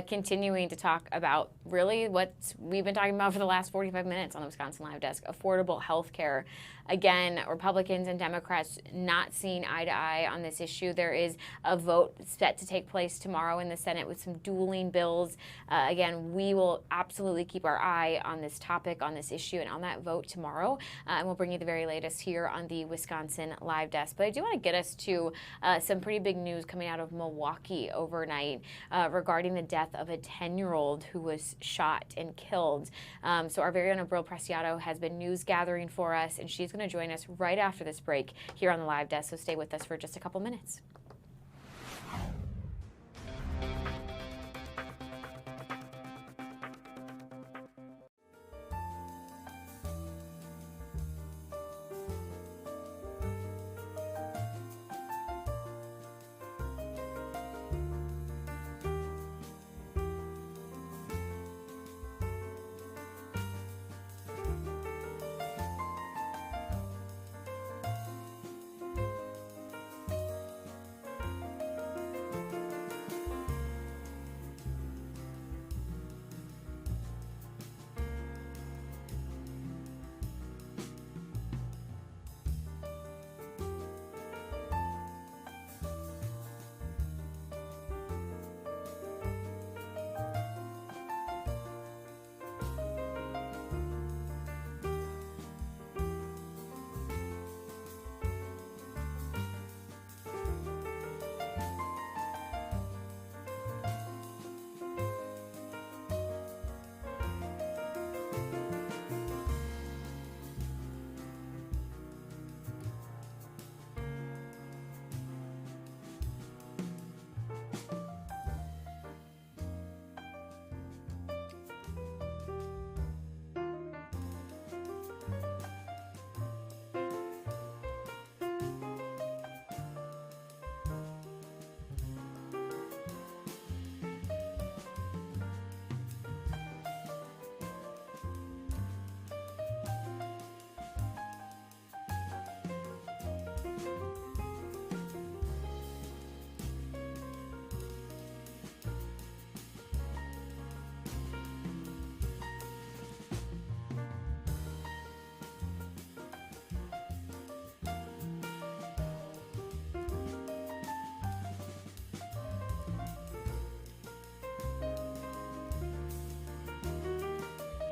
S1: continuing to talk about really what we've been talking about for the last 45 minutes on the Wisconsin Live Desk, affordable health care. Again, Republicans and Democrats not seeing eye to eye on this issue. There is a vote set to take place tomorrow in the Senate with some dueling bills. Again, we will absolutely keep our eye on this topic, on this issue, and on that vote tomorrow. And we'll bring you the very latest here on the Wisconsin Live Desk. But I do want to get us to some pretty big news coming out of Milwaukee overnight regarding the death of a 10-year-old who was shot and killed. So our very own Abril Preciado has been news gathering for us, and she's going to join us right after this break here on the Live Desk. So stay with us for just a couple minutes.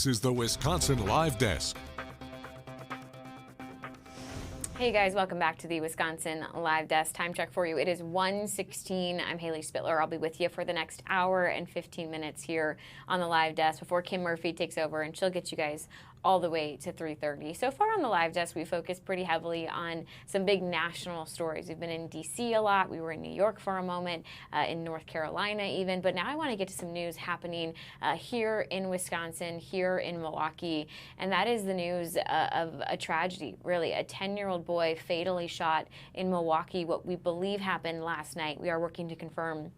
S4: This is the Wisconsin Live Desk.
S1: Hey guys, welcome back to the Wisconsin Live Desk. Time check for you. It is 1:16. I'm Haley Spittler. I'll be with you for the next hour and 15 minutes here on the Live Desk before Kim Murphy takes over, and she'll get you guys all the way to 3:30. So far on the Live Desk, we focused pretty heavily on some big national stories. We've been in D.C. a lot. We were in New York for a moment, in North Carolina even. But now I want to get to some news happening here in Wisconsin, here in Milwaukee. And that is the news of a tragedy, really. A 10-year-old boy fatally shot in Milwaukee, what we believe happened last night. We are working to confirm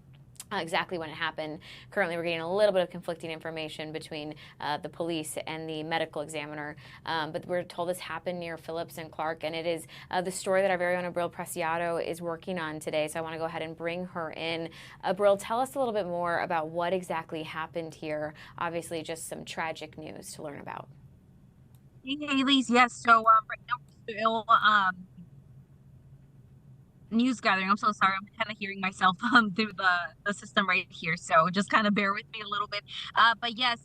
S1: exactly when it happened. Currently, we're getting a little bit of conflicting information between the police and the medical examiner, but we're told this happened near Phillips and Clark, and it is the story that our very own Abril Preciado is working on today, so I want to go ahead and bring her in. Abril, tell us a little bit more about what exactly happened here. Obviously, just some tragic news to learn about.
S11: Hey, Haley's, yes, so right now we're still news gathering. I'm so sorry. I'm kind of hearing myself through the system right here. So just kind of bear with me a little bit. But yes,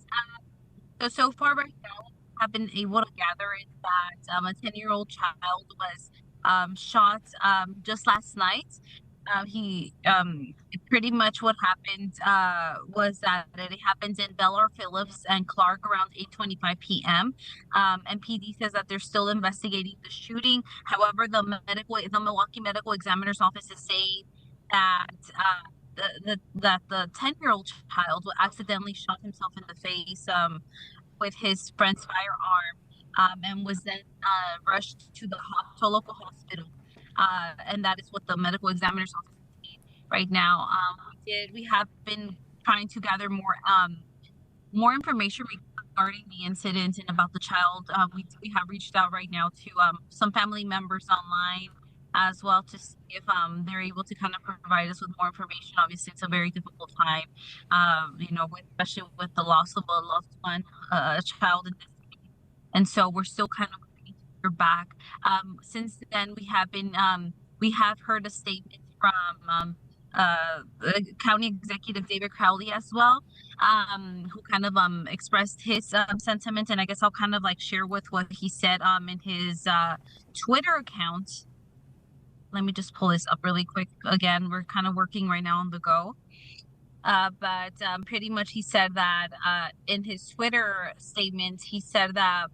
S11: so far right now, I've been able to gather is that a 10-year-old child was shot just last night. He pretty much what happened was that it happened in Bel Phillips and Clark around 8:25 p.m. And PD says that they're still investigating the shooting. However, the Milwaukee Medical Examiner's Office is saying that the 10-year-old child accidentally shot himself in the face with his friend's firearm, and was then rushed to the local hospital. And that is what the medical examiner's office is saying right now. We have been trying to gather more information regarding the incident and about the child. We have reached out right now to some family members online as well to see if they're able to kind of provide us with more information. Obviously, it's a very difficult time, especially with the loss of a loved one, a child in this case. And so we're still kind of back. Since then, we have heard a statement from County Executive David Crowley as well, who kind of expressed his sentiment, and I guess I'll kind of like share with what he said in his Twitter account. Let me just pull this up really quick. Again, we're kind of working right now on the go. But pretty much he said that in his Twitter statement, he said that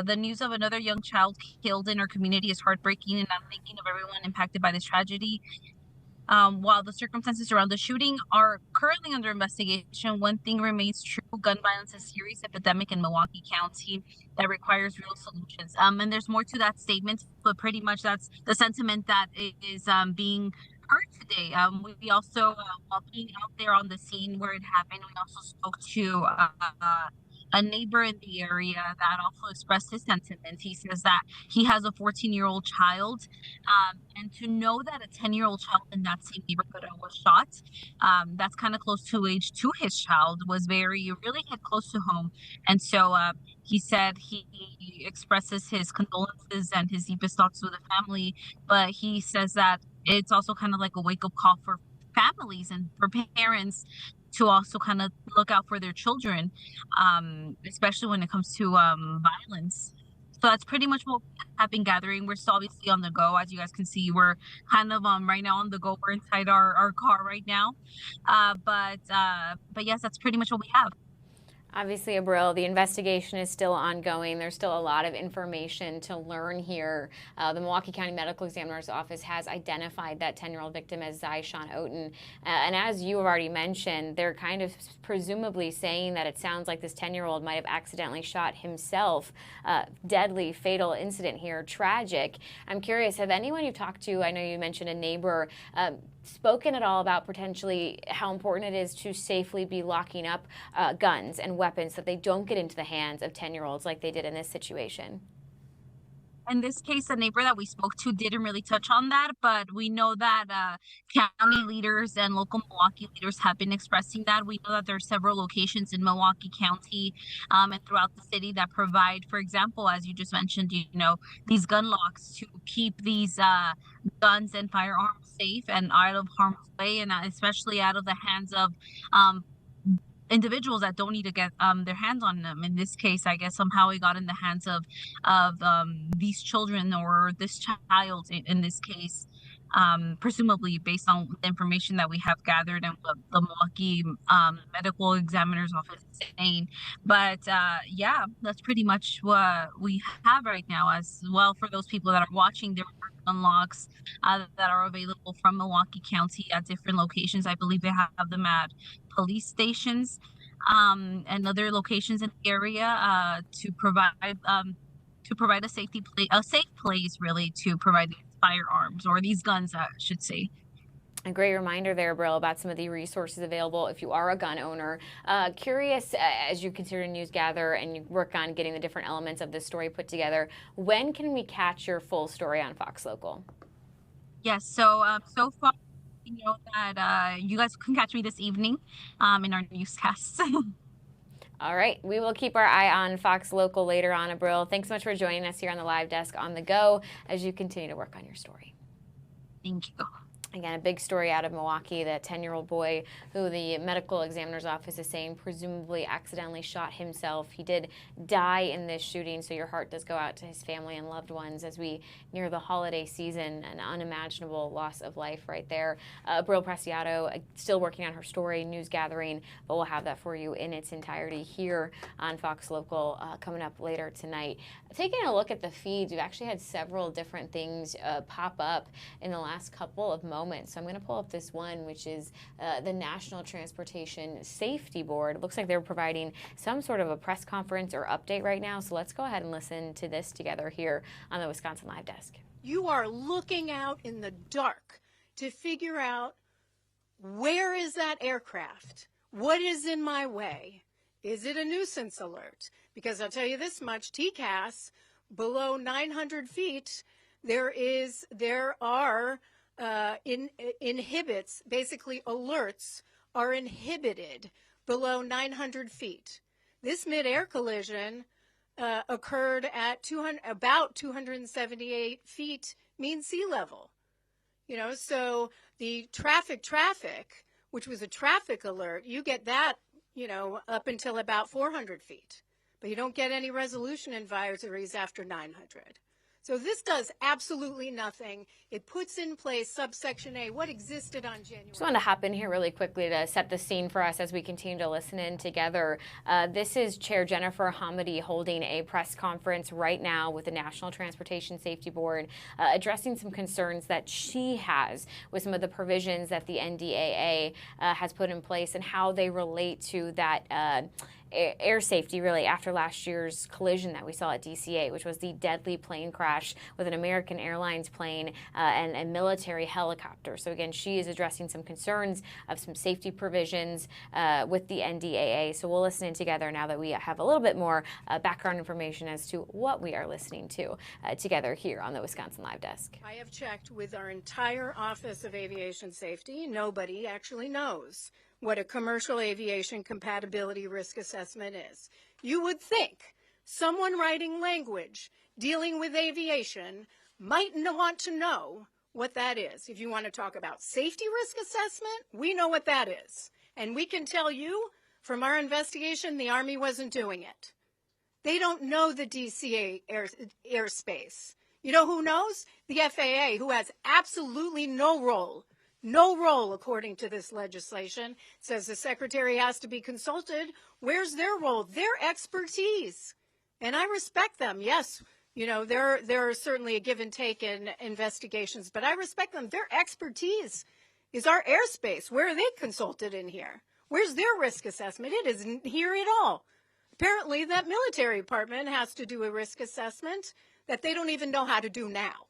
S11: the news of another young child killed in our community is heartbreaking, and I'm thinking of everyone impacted by this tragedy. While the circumstances around the shooting are currently under investigation, one thing remains true: gun violence is a serious epidemic in Milwaukee County that requires real solutions. And there's more to that statement, but pretty much that's the sentiment that is being heard today. We also, while being out there on the scene where it happened, we also spoke to a neighbor in the area that also expressed his sentiments. He says that he has a 14-year-old child, and to know that a 10-year-old child in that same neighborhood was shot, that's kind of close to age to his child, was really hit close to home. And so he said he expresses his condolences and his deepest thoughts with the family, but he says that it's also kind of like a wake-up call for families and for parents to also kind of look out for their children, especially when it comes to violence. So that's pretty much what we have been gathering. We're still obviously on the go. As you guys can see, we're kind of right now on the go. We're inside our car right now. But yes, that's pretty much what we have.
S1: Obviously, Abril, the investigation is still ongoing. There's still a lot of information to learn here. The Milwaukee County Medical Examiner's Office has identified that 10-year-old victim as Zyshawn Oten. And as you have already mentioned, they're kind of presumably saying that it sounds like this 10-year-old might have accidentally shot himself. Deadly, fatal incident here, tragic. I'm curious, have anyone you've talked to, I know you mentioned a neighbor, spoken at all about potentially how important it is to safely be locking up guns and weapons so that they don't get into the hands of 10-year-olds like they did in this situation?
S11: In this case, the neighbor that we spoke to didn't really touch on that, but we know that county leaders and local Milwaukee leaders have been expressing that. We know that there are several locations in Milwaukee County and throughout the city that provide, for example, as you just mentioned, these gun locks to keep these guns and firearms safe and out of harm's way, and especially out of the hands of individuals that don't need to get their hands on them. In this case, I guess somehow it got in the hands of these children or this child in this case, presumably based on the information that we have gathered and what the Milwaukee medical examiner's office is saying. But yeah, that's pretty much what we have right now. As well, for those people that are watching, there are unlocks that are available from Milwaukee County at different locations. I believe they have them at police stations and other locations in the area to provide a safe place really to provide these firearms, or these guns, I should say.
S1: A great reminder there, Brill, about some of the resources available if you are a gun owner. Curious, as you consider news gather and you work on getting the different elements of this story put together, when can we catch your full story on Fox Local?
S11: Yes, so so far, you know that you guys can catch me this evening in our newscasts.
S1: All right, we will keep our eye on Fox Local later on, Abril. Thanks so much for joining us here on the live desk on the go as you continue to work on your story.
S11: Thank you.
S1: Again, a big story out of Milwaukee, that 10-year-old boy who the medical examiner's office is saying presumably accidentally shot himself. He did die in this shooting, so your heart does go out to his family and loved ones as we near the holiday season. An unimaginable loss of life right there. Brill Preciado still working on her story, news gathering, but we'll have that for you in its entirety here on Fox Local coming up later tonight. Taking a look at the feeds, we've actually had several different things pop up in the last couple of moments. So I'm going to pull up this one, which is the National Transportation Safety Board. It looks like they're providing some sort of a press conference or update right now. So let's go ahead and listen to this together here on the Wisconsin Live Desk.
S12: You are looking out in the dark to figure out, where is that aircraft? What is in my way? Is it a nuisance alert? Because I'll tell you this much, TCAS, below 900 feet, there are inhibits, basically alerts are inhibited below 900 feet. This mid-air collision occurred at about 278 feet mean sea level. You know, so the traffic, which was a traffic alert, you get that, you know, up until about 400 feet. But you don't get any resolution advisories after 900. So this does absolutely nothing. It puts in place subsection A, what existed on January.
S1: Just wanted to hop in here really quickly to set the scene for us as we continue to listen in together. This is Chair Jennifer Hamady holding a press conference right now with the National Transportation Safety Board, addressing some concerns that she has with some of the provisions that the NDAA has put in place and how they relate to that air safety, really, after last year's collision that we saw at DCA, which was the deadly plane crash with an American Airlines plane and a military helicopter. So again, she is addressing some concerns of some safety provisions with the NDAA. So we'll listen in together now that we have a little bit more background information as to what we are listening to together here on the Wisconsin Live Desk.
S12: I have checked with our entire Office of Aviation Safety. Nobody actually knows what a commercial aviation compatibility risk assessment is. You would think someone writing language dealing with aviation might want to know what that is. If you want to talk about safety risk assessment, we know what that is. And we can tell you from our investigation, the Army wasn't doing it. They don't know the DCA airspace. You know who knows? The FAA, who has absolutely no role, according to this legislation. It says the secretary has to be consulted. Where's their role? Their expertise. And I respect them. Yes, you know, there are certainly a give and take in investigations, but I respect them. Their expertise is our airspace. Where are they consulted in here? Where's their risk assessment? It isn't here at all. Apparently, that military department has to do a risk assessment that they don't even know how to do now.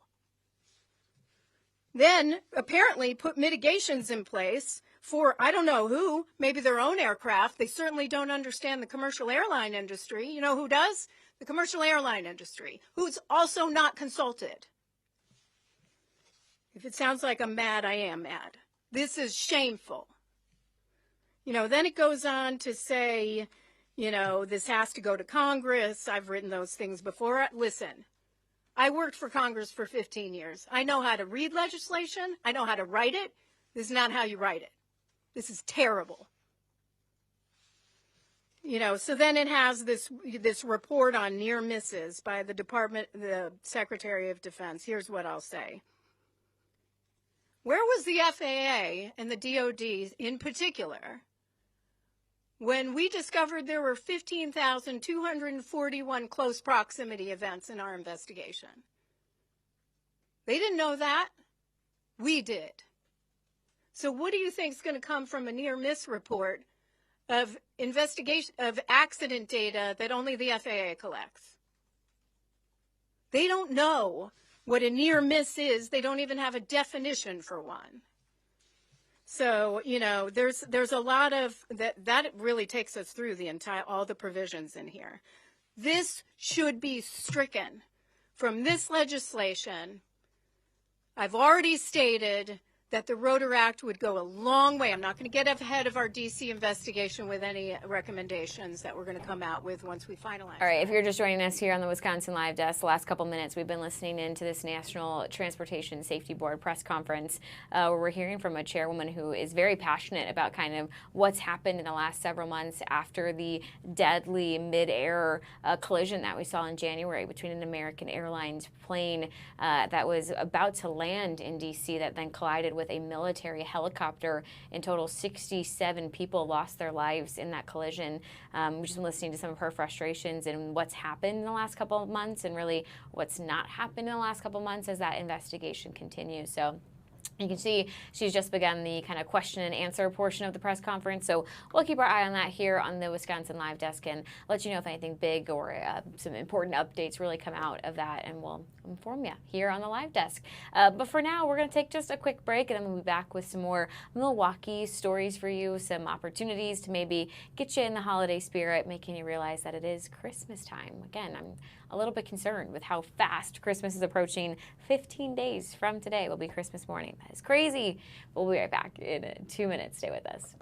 S12: Then apparently put mitigations in place for, I don't know who, maybe their own aircraft. They certainly don't understand the commercial airline industry. You know who does? The commercial airline industry, who's also not consulted. If it sounds like I'm mad, I am mad. This is shameful. You know, then it goes on to say, you know, this has to go to Congress. I've written those things before. Listen. I worked for Congress for 15 years. I know how to read legislation. I know how to write it. This is not how you write it. This is terrible. So then it has this report on near misses by the Secretary of Defense. Here's what I'll say. Where was the FAA and the DOD in particular when we discovered there were 15,241 close proximity events in our investigation? They didn't know that. We did. So what do you think is going to come from a near miss report of investigation of accident data that only the FAA collects? They don't know what a near miss is. They don't even have a definition for one. So, there's a lot of that really takes us through all the provisions in here. This should be stricken from this legislation. I've already stated that the Rotor Act would go a long way. I'm not going to get ahead of our D.C. investigation with any recommendations that we're going to come out with once we finalize.
S1: All right, if you're just joining us here on the Wisconsin Live Desk, the last couple minutes we've been listening into this National Transportation Safety Board press conference where we're hearing from a chairwoman who is very passionate about kind of what's happened in the last several months after the deadly mid-air collision that we saw in January between an American Airlines plane that was about to land in D.C. that then collided with a military helicopter. In total, 67 people lost their lives in that collision. We've just been listening to some of her frustrations and what's happened in the last couple of months and really what's not happened in the last couple of months as that investigation continues. So you can see she's just begun the kind of question and answer portion of the press conference. So we'll keep our eye on that here on the Wisconsin Live Desk and let you know if anything big or some important updates really come out of that, and we'll inform you here on the Live Desk. But for now, we're going to take just a quick break, and then we'll be back with some more Milwaukee stories for you, some opportunities to maybe get you in the holiday spirit, making you realize that it is Christmas time. Again, I'm a little bit concerned with how fast Christmas is approaching. 15 days from today will be Christmas morning. That is crazy. We'll be right back in 2 minutes. Stay with us.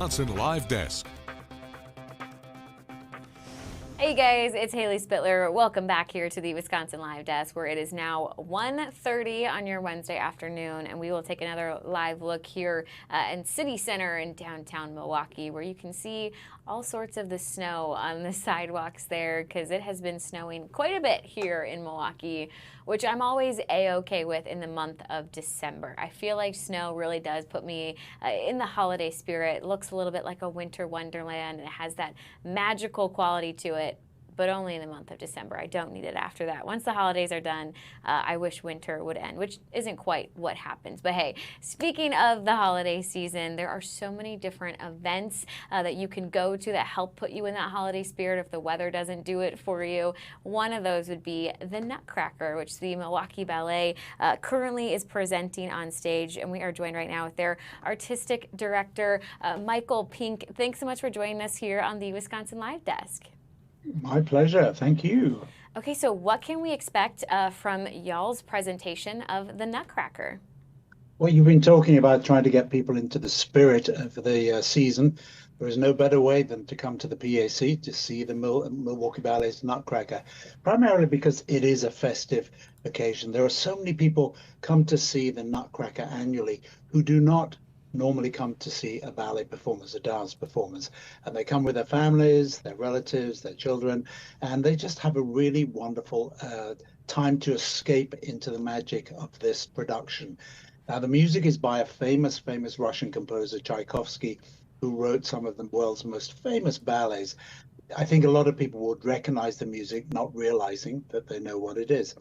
S4: Wisconsin Live Desk.
S1: Hey guys, it's Haley Spittler. Welcome back here to the Wisconsin Live Desk, where it is now 1:30 on your Wednesday afternoon, and we will take another live look here in City Center in downtown Milwaukee, where you can see all sorts of the snow on the sidewalks there, because it has been snowing quite a bit here in Milwaukee, which I'm always A-okay with in the month of December. I feel like snow really does put me in the holiday spirit. It looks a little bit like a winter wonderland. It has that magical quality to it. but only in the month of December. I don't need it after that. Once the holidays are done, I wish winter would end, which isn't quite what happens. But hey, speaking of the holiday season, there are so many different events that you can go to that help put you in that holiday spirit if the weather doesn't do it for you. One of those would be the Nutcracker, which the Milwaukee Ballet currently is presenting on stage. And we are joined right now with their artistic director, Michael Pink. Thanks so much for joining us here on the Wisconsin Live Desk.
S13: My pleasure. Thank you.
S1: Okay, so what can we expect from y'all's presentation of the Nutcracker?
S13: Well, you've been talking about trying to get people into the spirit of the season. There is no better way than to come to the PAC to see the Milwaukee Ballet's Nutcracker, primarily because it is a festive occasion. There are so many people come to see the Nutcracker annually who do not normally come to see a ballet performance, a dance performance. And they come with their families, their relatives, their children, and they just have a really wonderful time to escape into the magic of this production. Now, the music is by a famous Russian composer, Tchaikovsky, who wrote some of the world's most famous ballets. I think a lot of people would recognize the music, not realizing that they know what it is.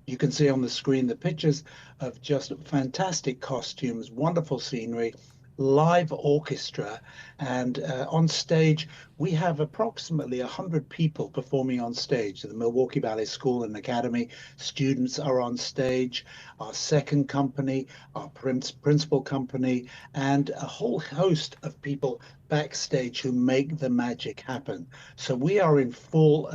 S13: You can see on the screen the pictures of just fantastic costumes, wonderful scenery, live orchestra, and on stage we have approximately 100 people performing on stage. The Milwaukee Ballet School and Academy students are on stage, our second company, our principal company, and a whole host of people backstage who make the magic happen. So we are in full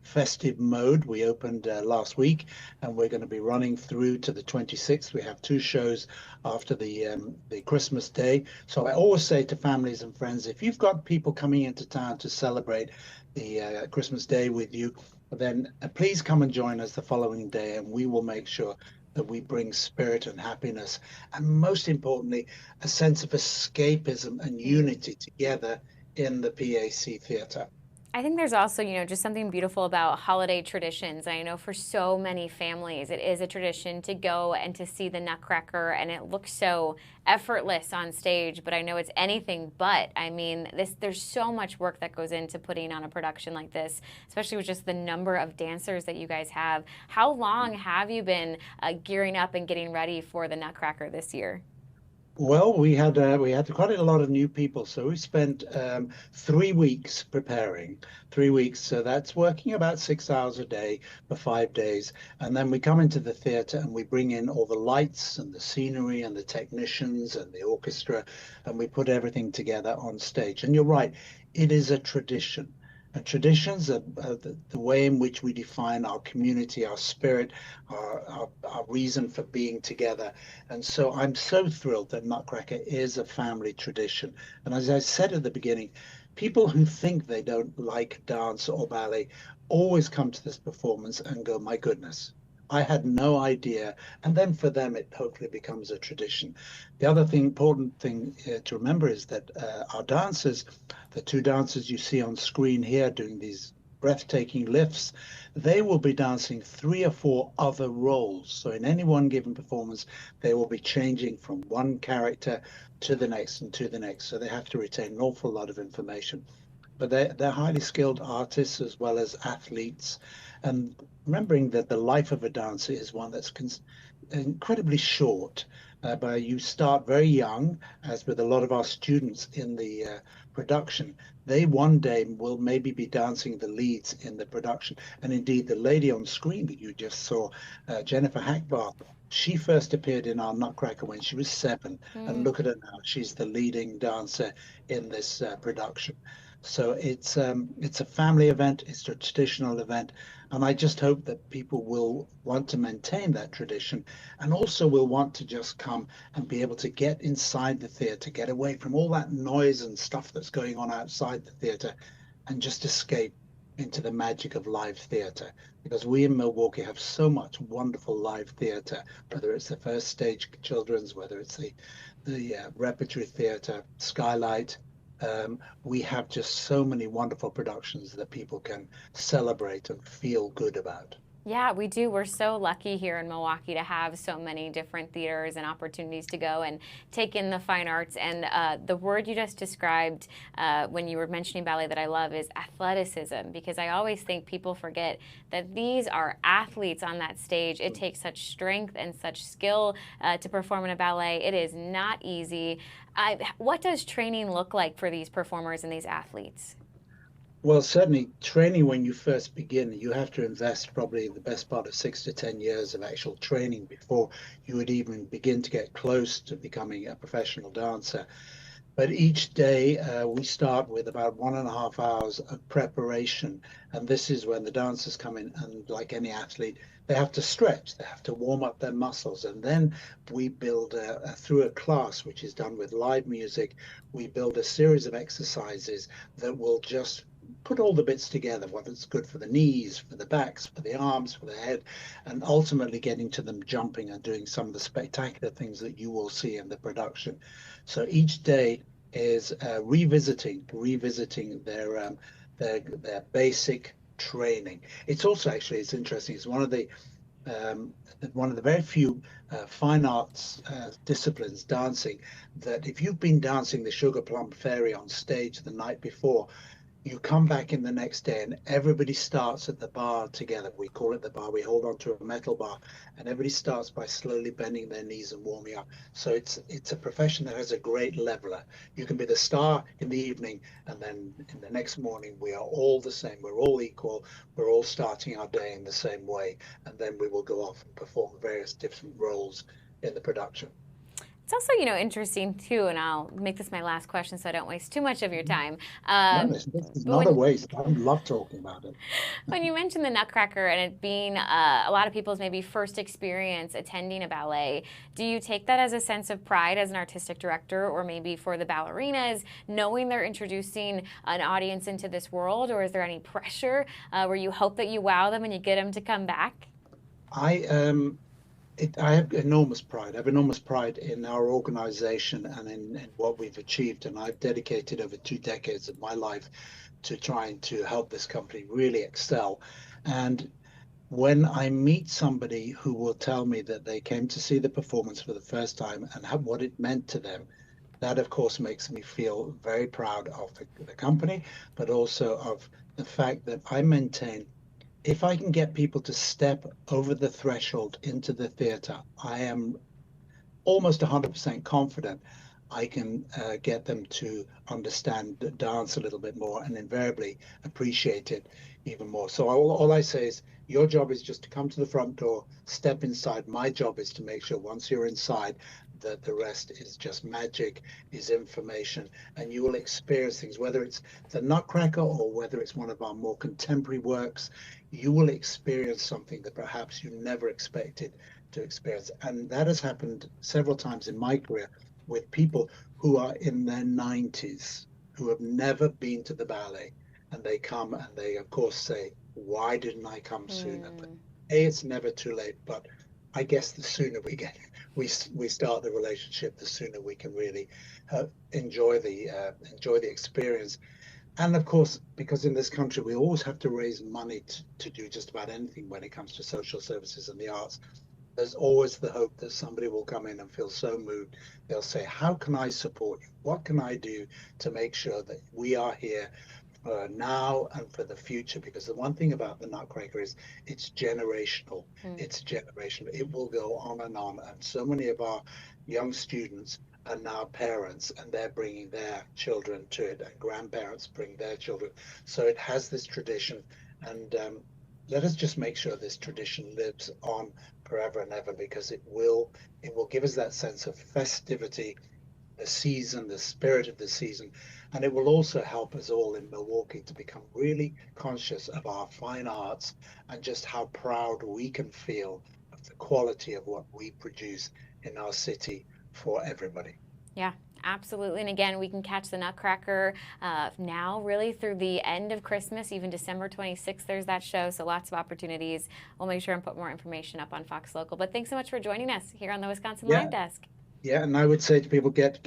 S13: festive mode. We opened last week, and we're going to be running through to the 26th. We have 2 shows after the Christmas day. So I always say to families and friends, if you've got people coming into town to celebrate the Christmas day with you, then please come and join us the following day, and we will make sure that we bring spirit and happiness, and most importantly, a sense of escapism and unity together in the PAC Theatre.
S1: I think there's also, just something beautiful about holiday traditions. I know for so many families, it is a tradition to go and to see the Nutcracker, and it looks so effortless on stage, but I know it's anything but. I mean, there's so much work that goes into putting on a production like this, especially with just the number of dancers that you guys have. How long have you been gearing up and getting ready for the Nutcracker this year?
S13: Well, we had quite a lot of new people, so we spent 3 weeks preparing. 3 weeks, so that's working about 6 hours a day for 5 days, and then we come into the theatre and we bring in all the lights and the scenery and the technicians and the orchestra, and we put everything together on stage. And you're right, it is a tradition. And traditions are the way in which we define our community, our spirit, our reason for being together. And so I'm so thrilled that Nutcracker is a family tradition. And as I said at the beginning, people who think they don't like dance or ballet always come to this performance and go, my goodness, I had no idea. And then for them, it hopefully becomes a tradition. The other important thing to remember is that our dancers, the 2 dancers you see on screen here doing these breathtaking lifts, they will be dancing 3 or 4 other roles. So in any one given performance, they will be changing from one character to the next and to the next. So they have to retain an awful lot of information. But they're highly skilled artists as well as athletes. And remembering that the life of a dancer is one that's incredibly short. But you start very young, as with a lot of our students in the production. They one day will maybe be dancing the leads in the production. And indeed, the lady on screen that you just saw, Jennifer Hackbar, she first appeared in our Nutcracker when she was 7. And look at her now, she's the leading dancer in this production. So it's a family event, it's a traditional event, and I just hope that people will want to maintain that tradition, and also will want to just come and be able to get inside the theatre, get away from all that noise and stuff that's going on outside the theatre, and just escape into the magic of live theatre. Because we in Milwaukee have so much wonderful live theatre, whether it's the First Stage Children's, whether it's the Repertory Theatre, Skylight. We have just so many wonderful productions that people can celebrate and feel good about.
S1: Yeah, we do. We're so lucky here in Milwaukee to have so many different theaters and opportunities to go and take in the fine arts. And the word you just described when you were mentioning ballet that I love is athleticism, because I always think people forget that these are athletes on that stage. It takes such strength and such skill to perform in a ballet. It is not easy. What does training look like for these performers and these athletes?
S13: Well, certainly training when you first begin, you have to invest probably the best part of 6 to 10 years of actual training before you would even begin to get close to becoming a professional dancer. But each day we start with about 1.5 hours of preparation. And this is when the dancers come in and, like any athlete, they have to stretch, they have to warm up their muscles. And then we build, through a class, which is done with live music, we build a series of exercises that will just put all the bits together, whether it's good for the knees, for the backs, for the arms, for the head, and ultimately getting to them jumping and doing some of the spectacular things that you will see in the production. So each day is revisiting their basic training. It's also actually, it's interesting. It's one of the very few fine arts disciplines, dancing, that if you've been dancing the Sugar Plum Fairy on stage the night before, you come back in the next day and everybody starts at the bar together. We call it the bar. We hold on to a metal bar, and everybody starts by slowly bending their knees and warming up. So it's a profession that has a great leveler. You can be the star in the evening, and then in the next morning we are all the same. We're all equal. We're all starting our day in the same way, and then we will go off and perform various different roles in the production.
S1: It's also, interesting too, and I'll make this my last question so I don't waste too much of your time.
S13: No, it's not a waste. I love talking about it.
S1: When you mentioned the Nutcracker and it being a lot of people's maybe first experience attending a ballet, do you take that as a sense of pride as an artistic director, or maybe for the ballerinas, knowing they're introducing an audience into this world, or is there any pressure where you hope that you wow them and you get them to come back?
S13: I have enormous pride. I have enormous pride in our organization and in what we've achieved. And I've dedicated over 2 decades of my life to trying to help this company really excel. And when I meet somebody who will tell me that they came to see the performance for the first time and what it meant to them, that of course makes me feel very proud of the company, but also of the fact that I maintain, if I can get people to step over the threshold into the theater, I am almost 100% confident I can get them to understand the dance a little bit more and invariably appreciate it even more. So all I say is, your job is just to come to the front door, step inside. My job is to make sure once you're inside that the rest is just magic, is information, and you will experience things, whether it's the Nutcracker or whether it's one of our more contemporary works. You will experience something that perhaps you never expected to experience. And that has happened several times in my career with people who are in their 90s, who have never been to the ballet, and they come and they of course say, why didn't I come sooner? But it's never too late, but I guess the sooner we start the relationship, the sooner we can really enjoy the experience. And of course, because in this country we always have to raise money to do just about anything when it comes to social services and the arts, there's always the hope that somebody will come in and feel so moved. They'll say, how can I support you? What can I do to make sure that we are here for now and for the future? Because the one thing about the Nutcracker is it's generational. It's generational. It will go on. And so many of our young students are now parents, and they're bringing their children to it, and grandparents bring their children. So it has this tradition, and let us just make sure this tradition lives on forever and ever, because it will give us that sense of festivity, the season, the spirit of the season, and it will also help us all in Milwaukee to become really conscious of our fine arts and just how proud we can feel of the quality of what we produce in our city for everybody.
S1: Yeah, absolutely. And again, we can catch the Nutcracker now really through the end of Christmas, even December 26th, there's that show. So lots of opportunities. We'll make sure and put more information up on Fox Local. But thanks so much for joining us here on the Wisconsin Live Desk.
S13: Yeah, and I would say to people, get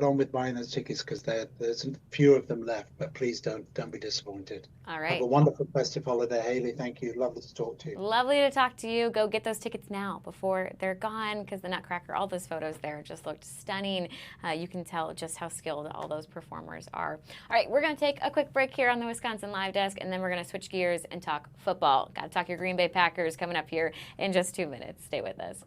S13: on with buying those tickets because there's a few of them left. But please don't be disappointed.
S1: All
S13: Have
S1: right.
S13: a wonderful festive holiday, Haley. Thank you. Lovely to talk to you.
S1: Lovely to talk to you. Go get those tickets now before they're gone, because the Nutcracker, all those photos there just looked stunning. You can tell just how skilled all those performers are. All right, we're going to take a quick break here on the Wisconsin Live Desk, and then we're going to switch gears and talk football. Got to talk your Green Bay Packers coming up here in just 2 minutes. Stay with us.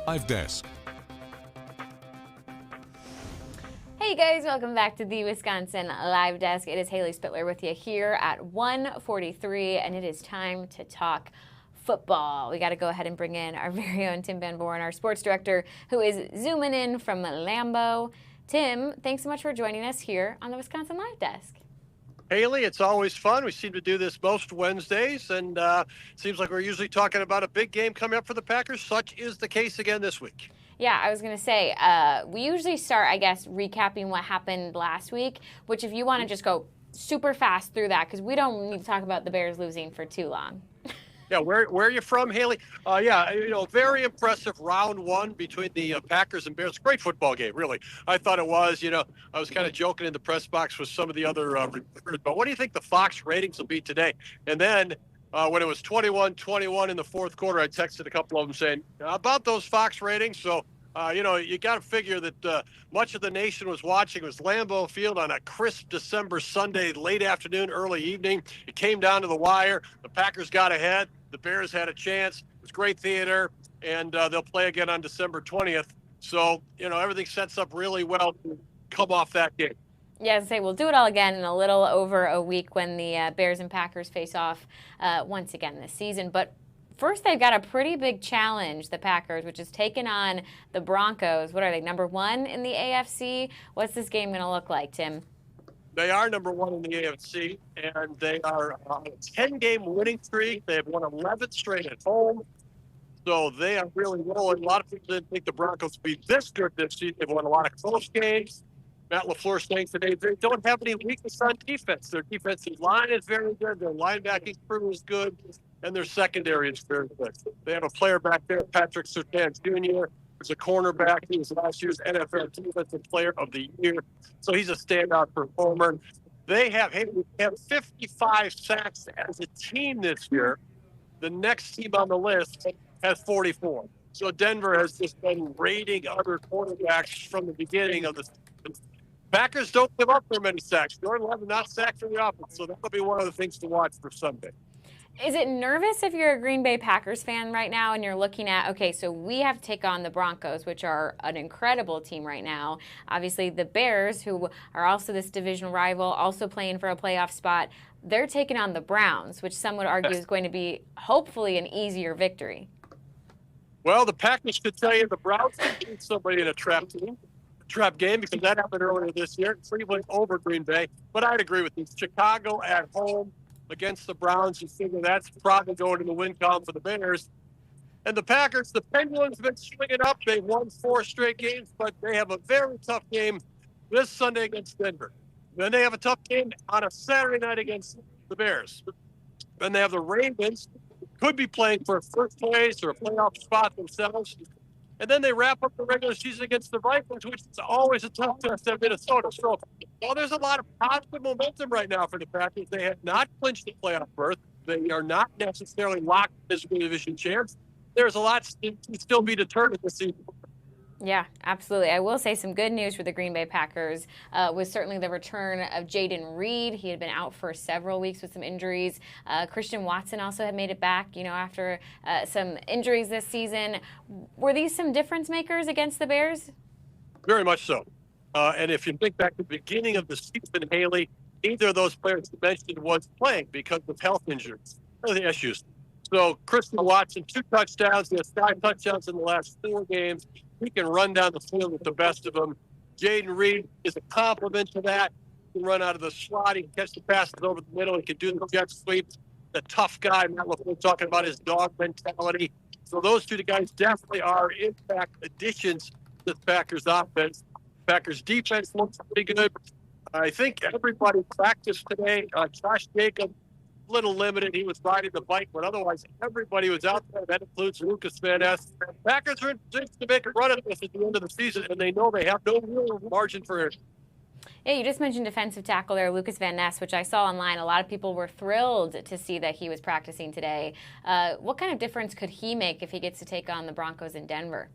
S4: Live Desk.
S1: Hey guys, welcome back to the Wisconsin Live Desk. It is Haley Spittler with you here at 1:43, and it is time to talk football. We got to go ahead and bring in our very own Tim Van Born, our sports director, who is zooming in from Lambeau. Tim, thanks so much for joining us here on the Wisconsin Live Desk.
S14: Haley, it's always fun. We seem to do this most Wednesdays, and it seems like we're usually talking about a big game coming up for the Packers. Such is the case again this week.
S1: Yeah, I was going to say, we usually start, I guess, recapping what happened last week, which if you want to just go super fast through that, because we don't need to talk about the Bears losing for too long.
S14: Yeah, where are you from, Haley? Very impressive round one between the Packers and Bears. Great football game, really. I thought it was. I was kind of joking in the press box with some of the other reporters, but what do you think the Fox ratings will be today? And then when it was 21-21 in the fourth quarter, I texted a couple of them saying about those Fox ratings. So, you got to figure that much of the nation was watching. It was Lambeau Field on a crisp December Sunday, late afternoon, early evening. It came down to the wire. The Packers got ahead. The Bears had a chance. It was great theater, and they'll play again on December 20th. So, everything sets up really well to come off that game.
S1: Yeah, as I say, we'll do it all again in a little over a week when the Bears and Packers face off once again this season. But first, they've got a pretty big challenge, the Packers, which is taking on the Broncos. What are they, number one in the AFC? What's this game going to look like, Tim?
S14: They are number one in the AFC, and they are on a 10-game winning streak. They have won 11 straight at home, so they are really rolling. A lot of people didn't think the Broncos would be this good this season. They've won a lot of close games. Matt LaFleur saying today they don't have any weakness on defense. Their defensive line is very good. Their linebacking crew is good, and their secondary is very good. They have a player back there, Patrick Surtain Jr., who's a cornerback. He was last year's NFL Defensive Player of the Year, so he's a standout performer. They have 55 sacks as a team this year. The next team on the list has 44. So Denver has just been raiding other quarterbacks from the beginning of the season. Packers don't give up very many sacks. Jordan Love not sacked from the offense, so that'll be one of the things to watch for Sunday.
S1: Is it nervous if you're a Green Bay Packers fan right now and you're looking at, okay, so we have to take on the Broncos, which are an incredible team right now. Obviously, the Bears, who are also this division rival, also playing for a playoff spot, they're taking on the Browns, which some would argue is going to be hopefully an easier victory.
S14: Well, the Packers could tell you the Browns beat somebody in a trap game, because that happened earlier this year. Cleveland over Green Bay. But I'd agree with you. Chicago at home against the Browns, you figure that's probably going to the win column for the Bears. And the Packers, the pendulum's been swinging up. They've won 4 straight games, but they have a very tough game this Sunday against Denver. Then they have a tough game on a Saturday night against the Bears. Then they have the Ravens, could be playing for first place or a playoff spot themselves. And then they wrap up the regular season against the Vikings, which is always a tough test at Minnesota. So while there's a lot of positive momentum right now for the Packers, they have not clinched the playoff berth. They are not necessarily locked as a division champs. There's a lot to still be determined this season.
S1: Yeah, absolutely. I will say some good news for the Green Bay Packers was certainly the return of Jayden Reed. He had been out for several weeks with some injuries. Christian Watson also had made it back, after some injuries this season. Were these some difference makers against the Bears?
S14: Very much so. And if you think back to the beginning of the season, Haley, neither of those players you mentioned was playing because of health injuries or the issues. So Christian Watson, 2 touchdowns. He has 5 touchdowns in the last 4 games. He can run down the field with the best of them. Jayden Reed is a complement to that. He can run out of the slot. He can catch the passes over the middle. He can do the jet sweep. The tough guy, Matt LaFleur, talking about his dog mentality. So those 2 guys definitely are impact additions to the Packers offense. Packers defense looks pretty good. I think everybody practiced today. Josh Jacobs, little limited. He was riding the bike, but otherwise everybody was out there. That includes Lucas Van Ness. Packers are in position to make a run at this at the end of the season, and they know they have no real margin for error.
S1: Yeah, you just mentioned defensive tackle there, Lucas Van Ness, which I saw online. A lot of people were thrilled to see that he was practicing today. What kind of difference could he make if he gets to take on the Broncos in Denver?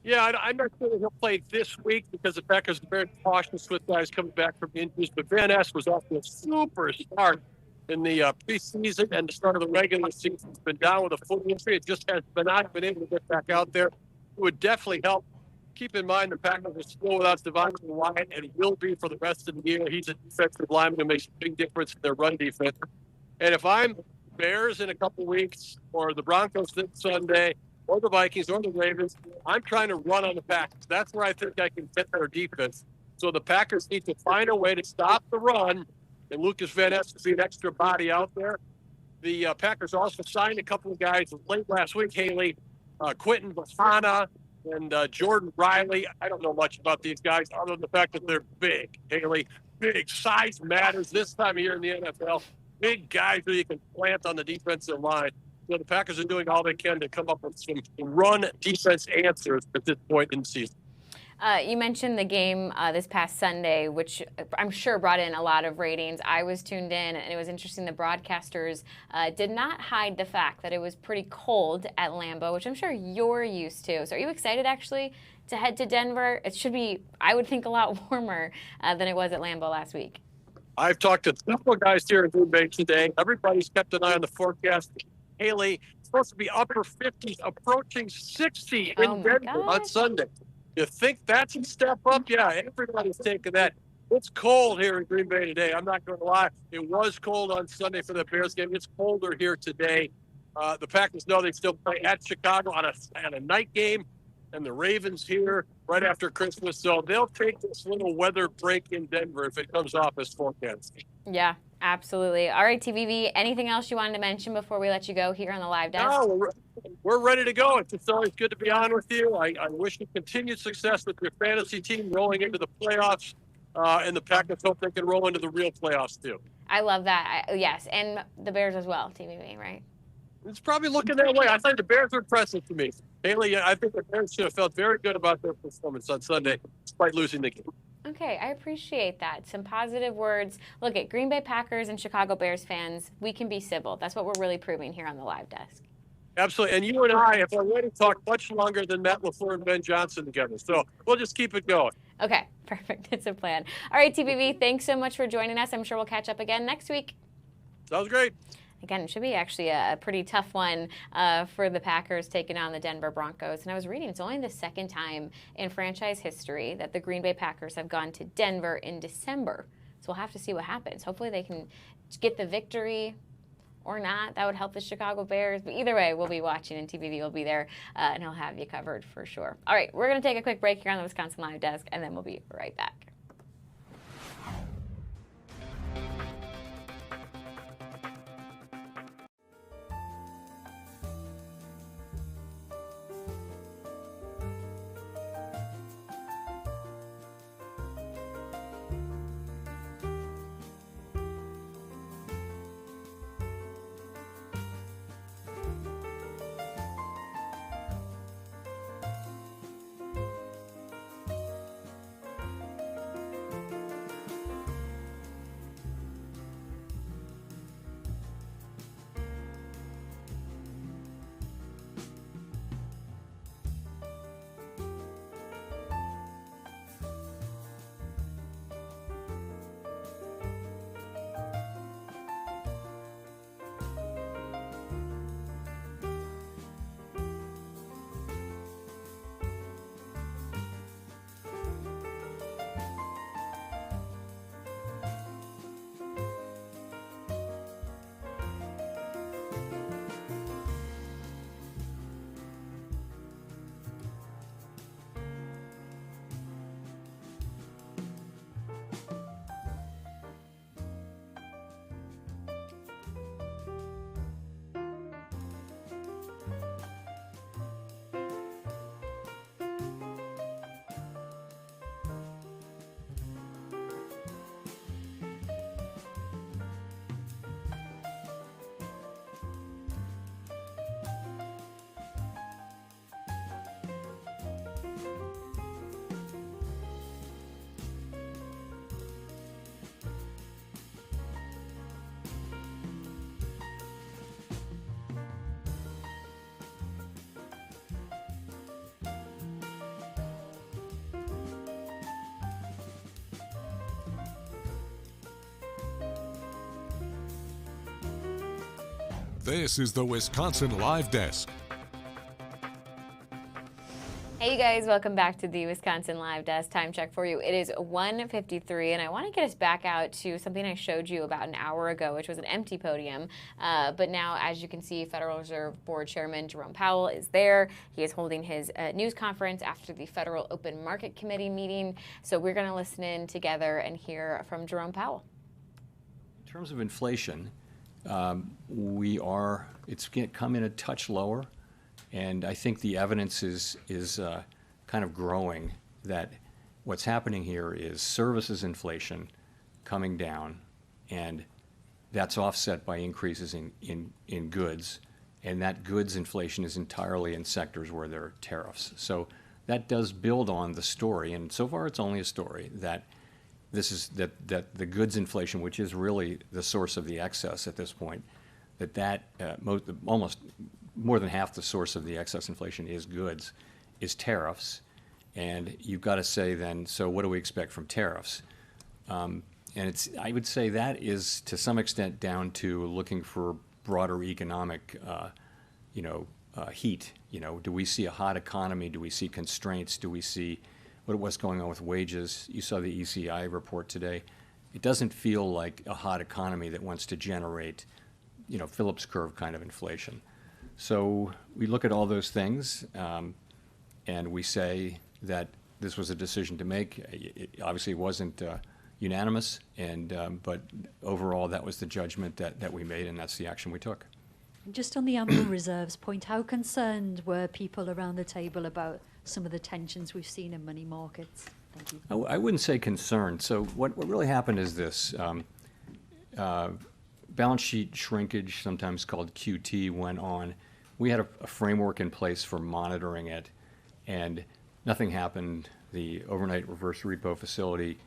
S14: Yeah, I'm not sure he'll play this week because the Packers are very cautious with guys coming back from injuries, but Van Ness was off to a super start in the preseason and the start of the regular season. He's been down with a foot injury. It just has not been able to get back out there. It would definitely help. Keep in mind the Packers are still without Devontae Wyatt and will be for the rest of the year. He's a defensive lineman who makes a big difference in their run defense. And if I'm Bears in a couple weeks, or the Broncos this Sunday, or the Vikings, or the Ravens, I'm trying to run on the Packers. That's where I think I can get their defense. So the Packers need to find a way to stop the run, and Lucas Van Ness to be an extra body out there. The Packers also signed a couple of guys late last week, Haley, Quentin Bahana and Jordan Riley. I don't know much about these guys other than the fact that they're big, Haley. Big size matters this time of year in the NFL. Big guys who you can plant on the defensive line. So the Packers are doing all they can to come up with some run defense answers at this point in the season.
S1: You mentioned the game this past Sunday, which I'm sure brought in a lot of ratings. I was tuned in, and it was interesting. The broadcasters did not hide the fact that it was pretty cold at Lambeau, which I'm sure you're used to. So are you excited, actually, to head to Denver? It should be, I would think, a lot warmer than it was at Lambeau last week.
S14: I've talked to several guys here in Green Bay today. Everybody's kept an eye on the forecast. Haley, it's supposed to be upper 50s, approaching 60 in Denver on Sunday. You think that's a step up? Yeah, everybody's taking that. It's cold here in Green Bay today. I'm not going to lie. It was cold on Sunday for the Bears game. It's colder here today. The Packers know they still play at Chicago on a night game, and the Ravens here right after Christmas. So they'll take this little weather break in Denver if it comes off as forecast.
S1: Yeah, absolutely. All right, TVV, anything else you wanted to mention before we let you go here on the live desk?
S14: No, we're ready to go. It's always good to be on with you. I wish you continued success with your fantasy team rolling into the playoffs, and the Packers hope they can roll into the real playoffs too.
S1: I love that. Yes, and the Bears as well, TVV, right?
S14: It's probably looking that way. I think the Bears are impressive to me. Haley, I think the Bears should have felt very good about their performance on Sunday, despite losing the game.
S1: Okay, I appreciate that. Some positive words. Look, at Green Bay Packers and Chicago Bears fans, we can be civil. That's what we're really proving here on the live desk.
S14: Absolutely. And you and I have already talked much longer than Matt LaFleur and Ben Johnson together. So we'll just keep it going.
S1: Okay, perfect. It's a plan. All right, TVV, thanks so much for joining us. I'm sure we'll catch up again next week.
S14: Sounds great.
S1: Again, it should be actually a pretty tough one for the Packers taking on the Denver Broncos. And I was reading, it's only the second time in franchise history that the Green Bay Packers have gone to Denver in December. So we'll have to see what happens. Hopefully they can get the victory or not. That would help the Chicago Bears. But either way, we'll be watching, and TBV will be there, and he'll have you covered for sure. All right, we're going to take a quick break here on the Wisconsin Live Desk, and then we'll be right back.
S4: This is the Wisconsin Live Desk.
S1: Hey you guys, welcome back to the Wisconsin Live Desk. Time check for you. It is 1:53, and I want to get us back out to something I showed you about an hour ago, which was an empty podium. But now, as you can see, Federal Reserve Board Chairman Jerome Powell is there. He is holding his news conference after the Federal Open Market Committee meeting. So we're going to listen in together and hear from Jerome Powell.
S15: In terms of inflation, it's come in a touch lower. And I think the evidence is kind of growing that what's happening here is services inflation coming down, and that's offset by increases in goods. And that goods inflation is entirely in sectors where there are tariffs. So that does build on the story, and so far it's only a story, that that the goods inflation, which is really the source of the excess at this point, almost more than half the source of the excess inflation is tariffs. And you've got to say then, so what do we expect from tariffs? And I would say that is to some extent down to looking for broader economic, heat. Do we see a hot economy? Do we see constraints? Do we see what's going on with wages? You saw the ECI report today. It doesn't feel like a hot economy that wants to generate, Phillips curve kind of inflation. So we look at all those things, and we say that this was a decision to make. It obviously wasn't unanimous, but overall that was the judgment that we made, and that's the action we took.
S16: Just on the ample reserves point, how concerned were people around the table about some of the tensions we've seen in money markets? Thank you.
S15: I wouldn't say concerned. So what really happened is this. Balance sheet shrinkage, sometimes called QT, went on. We had a framework in place for monitoring it, and nothing happened. The overnight reverse repo facility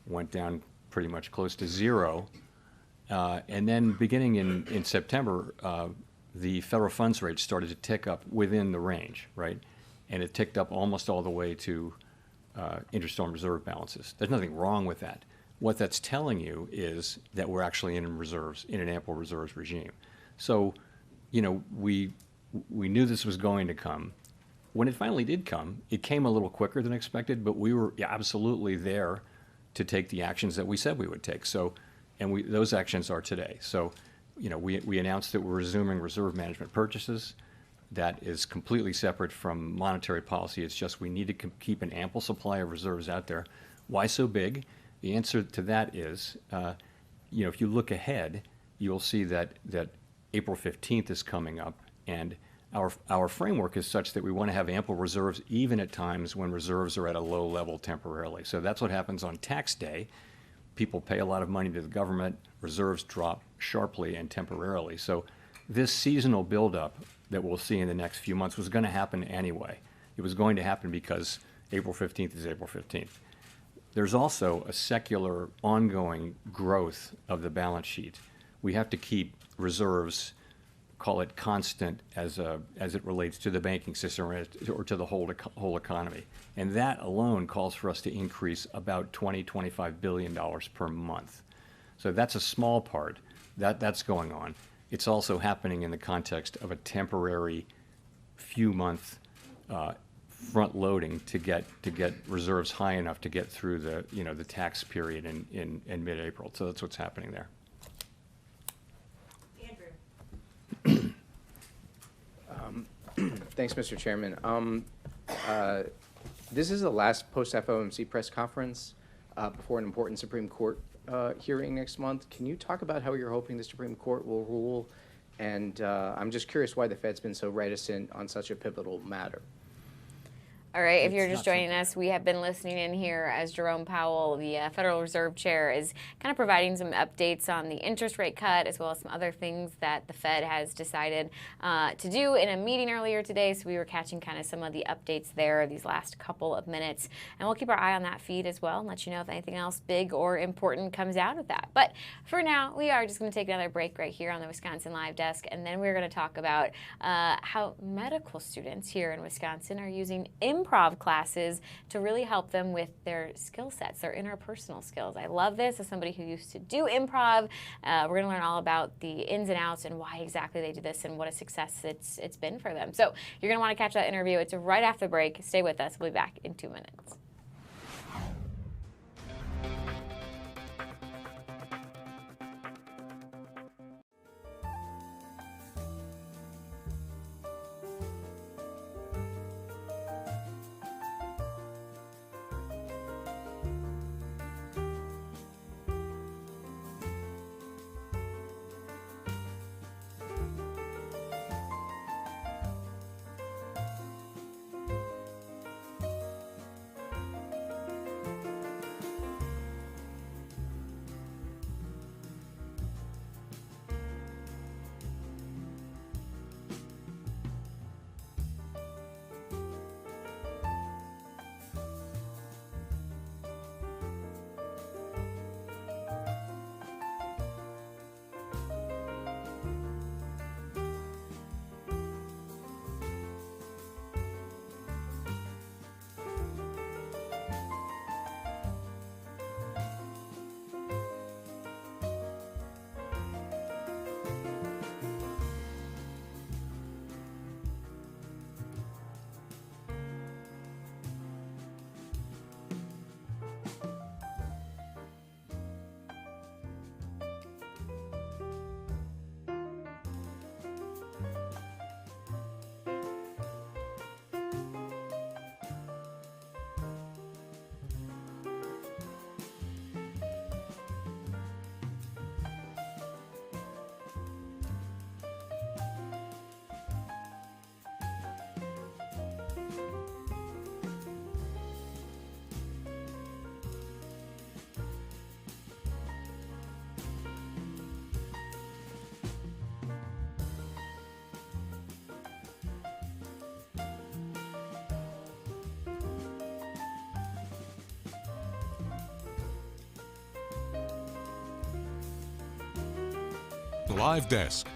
S15: went down pretty much close to zero. And then beginning in September, the federal funds rate started to tick up within the range, right? And it ticked up almost all the way to interest on reserve balances. There's nothing wrong with that. what that's telling you is that we're actually in reserves, in an ample reserves regime. So, you know, we knew this was going to come. When it finally did come, it came a little quicker than expected, but we were absolutely there to take the actions that we said we would take. So, and those actions are today. So, you know, we announced that we're resuming reserve management purchases. That is completely separate from monetary policy. It's just we need to keep an ample supply of reserves out there. Why so big? The answer to that is, you know, if you look ahead, you'll see that April 15th is coming up, and our framework is such that we want to have ample reserves even at times when reserves are at a low level temporarily. So that's what happens on tax day. People pay a lot of money to the government, reserves drop sharply and temporarily. So this seasonal buildup that we'll see in the next few months was going to happen anyway. It was going to happen because April 15th is April 15th. There's also a secular ongoing growth of the balance sheet. We have to keep reserves, call it constant as it relates to the banking system or to the whole economy. And that alone calls for us to increase about $20–25 billion per month. So that's a small part. That's going on. It's also happening in the context of a temporary few-month front loading to get reserves high enough to get through the tax period in mid-April. So that's what's happening there.
S17: Thanks, Mr. Chairman. This is the last post-FOMC press conference before an important Supreme Court hearing next month. Can you talk about how you're hoping the Supreme Court will rule? And I'm just curious why the Fed's been so reticent on such a pivotal matter.
S1: All right, if you're just joining us, we have been listening in here as Jerome Powell, the Federal Reserve Chair, is kind of providing some updates on the interest rate cut as well as some other things that the Fed has decided to do in a meeting earlier today. So we were catching kind of some of the updates there these last couple of minutes. And we'll keep our eye on that feed as well and let you know if anything else big or important comes out of that. But for now, we are just going to take another break right here on the Wisconsin Live Desk. And then we're going to talk about how medical students here in Wisconsin are using improv classes to really help them with their skill sets, their interpersonal skills. I love this as somebody who used to do improv. We're going to learn all about the ins and outs and why exactly they do this and what a success it's been for them. So you're going to want to catch that interview. It's right after the break. Stay with us. We'll be back in 2 minutes.
S4: Live Desk.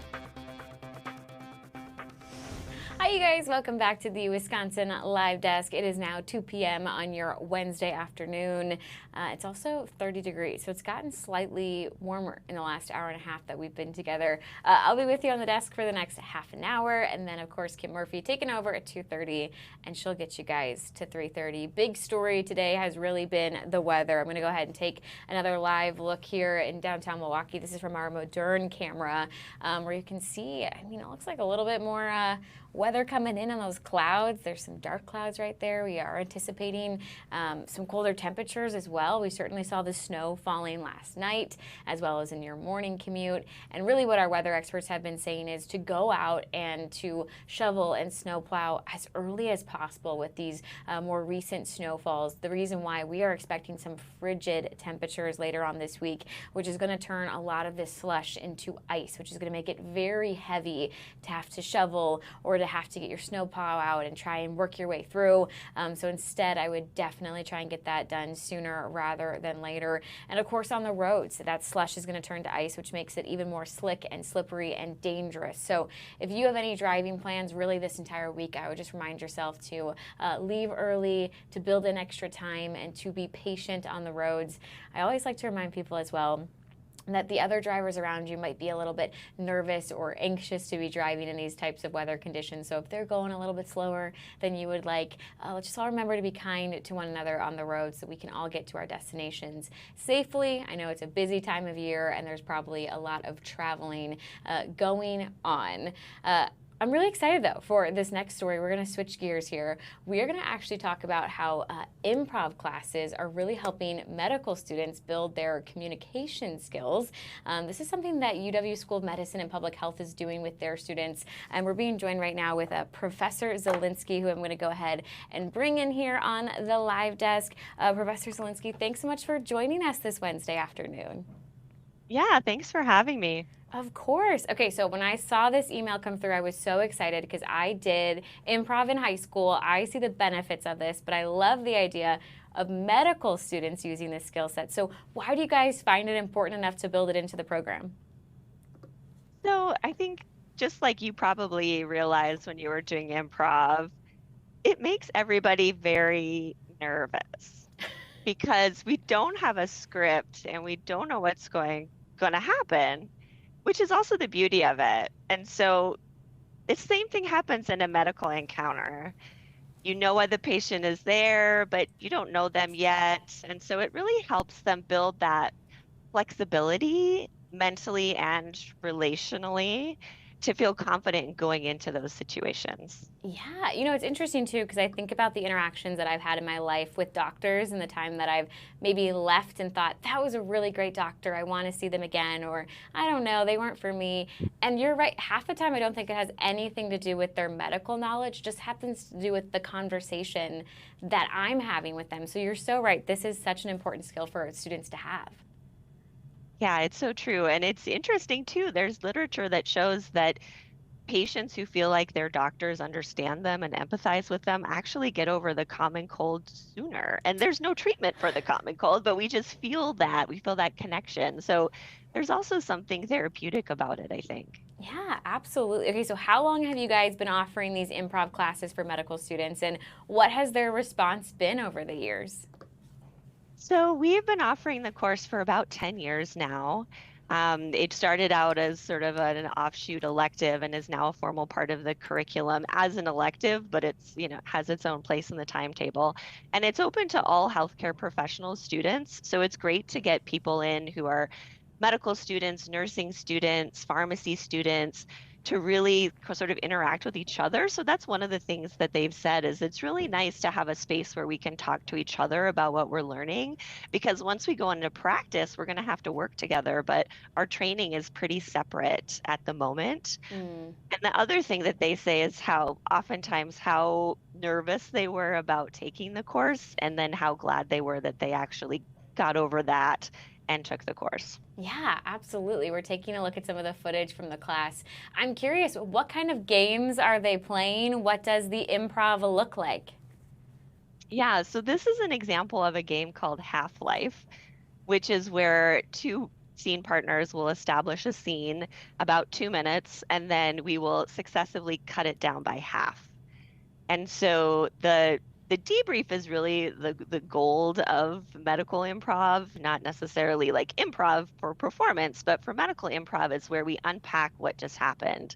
S1: Hi you guys, welcome back to the Wisconsin Live Desk. It is now 2 p.m. on your Wednesday afternoon. It's also 30 degrees, so it's gotten slightly warmer in the last hour and a half that we've been together. I'll be with you on the desk for the next half an hour, and then, of course, Kim Murphy taking over at 2:30, and she'll get you guys to 3:30. Big story today has really been the weather. I'm going to go ahead and take another live look here in downtown Milwaukee. This is from our Modern camera, where you can see, I mean, it looks like a little bit more weather coming in on those clouds. There's some dark clouds right there. We are anticipating some colder temperatures as well. We certainly saw the snow falling last night, as well as in your morning commute. And really what our weather experts have been saying is to go out and to shovel and snowplow as early as possible with these more recent snowfalls. The reason why we are expecting some frigid temperatures later on this week, which is going to turn a lot of this slush into ice, which is going to make it very heavy to have to shovel or to have to get your snowplow out and try and work your way through. So instead, I would definitely try and get that done sooner rather than later. And of course, on the roads, that slush is going to turn to ice, which makes it even more slick and slippery and dangerous. So if you have any driving plans really this entire week, I would just remind yourself to leave early, to build in extra time, and to be patient on the roads. I always like to remind people as well that the other drivers around you might be a little bit nervous or anxious to be driving in these types of weather conditions. So if they're going a little bit slower than you would like, let's just all remember to be kind to one another on the road so we can all get to our destinations safely. I know it's a busy time of year and there's probably a lot of traveling going on. I'm really excited, though, for this next story. We're going to switch gears here. We are going to actually talk about how improv classes are really helping medical students build their communication skills. This is something that UW School of Medicine and Public Health is doing with their students. And we're being joined right now with Professor Zielinski, who I'm going to go ahead and bring in here on the live desk. Professor Zielinski, thanks so much for joining us this Wednesday afternoon.
S18: Yeah, thanks for having me.
S1: Of course. Okay, so when I saw this email come through, I was so excited because I did improv in high school. I see the benefits of this, but I love the idea of medical students using this skill set. So why do you guys find it important enough to build it into the program?
S18: So I think just like you probably realized when you were doing improv, it makes everybody very nervous because we don't have a script and we don't know what's going to happen, which is also the beauty of it. And so the same thing happens in a medical encounter. You know why the patient is there, but you don't know them yet. And so it really helps them build that flexibility mentally and relationally to feel confident in going into those situations.
S1: Yeah, you know, it's interesting too, because I think about the interactions that I've had in my life with doctors and the time that I've maybe left and thought, that was a really great doctor, I want to see them again, or I don't know, they weren't for me. And you're right, half the time I don't think it has anything to do with their medical knowledge, just happens to do with the conversation that I'm having with them. So you're so right, this is such an important skill for students to have.
S18: Yeah, it's so true. And it's interesting too. There's literature that shows that patients who feel like their doctors understand them and empathize with them actually get over the common cold sooner. And there's no treatment for the common cold, but we just feel that. We feel that connection. So there's also something therapeutic about it, I think.
S1: Yeah, absolutely. Okay, so how long have you guys been offering these improv classes for medical students, and what has their response been over the years?
S18: So we've been offering the course for about 10 years now. It started out as sort of an offshoot elective and is now a formal part of the curriculum as an elective, but it's, has its own place in the timetable. And it's open to all healthcare professional students. So it's great to get people in who are medical students, nursing students, pharmacy students, to really sort of interact with each other. So that's one of the things that they've said is it's really nice to have a space where we can talk to each other about what we're learning, because once we go into practice, we're going to have to work together, but our training is pretty separate at the moment. And the other thing that they say is how oftentimes how nervous they were about taking the course and then how glad they were that they actually got over that and took the course.
S1: Yeah, absolutely. We're taking a look at some of the footage from the class. I'm curious, what kind of games are they playing? What does the improv look like?
S18: Yeah, so this is an example of a game called Half-Life, which is where two scene partners will establish a scene about 2 minutes, and then we will successively cut it down by half. And so the debrief is really the gold of medical improv, not necessarily like improv for performance, but for medical improv, it's where we unpack what just happened.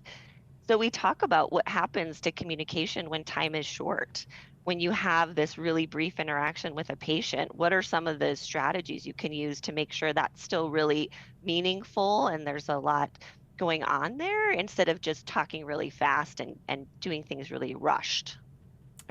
S18: So we talk about what happens to communication when time is short. When you have this really brief interaction with a patient, what are some of the strategies you can use to make sure that's still really meaningful and there's a lot going on there instead of just talking really fast and doing things really rushed?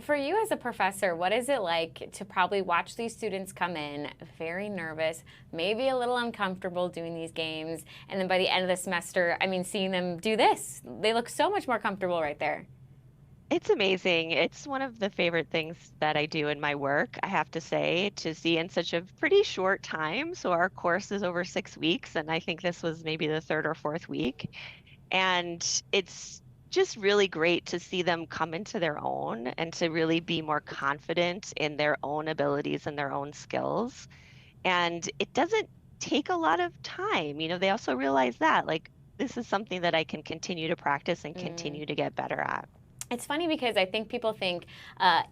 S1: For you as a professor, what is it like to probably watch these students come in very nervous, maybe a little uncomfortable doing these games, and then by the end of the semester, I mean, seeing them do this, they look so much more comfortable right there.
S18: It's amazing. It's one of the favorite things that I do in my work, I have to say, to see in such a pretty short time. So our course is over 6 weeks, and I think this was maybe the third or fourth week. And it's just really great to see them come into their own and to really be more confident in their own abilities and their own skills. And it doesn't take a lot of time. You know, they also realize that, like, this is something that I can continue to practice and continue to get better at.
S1: It's funny because I think people think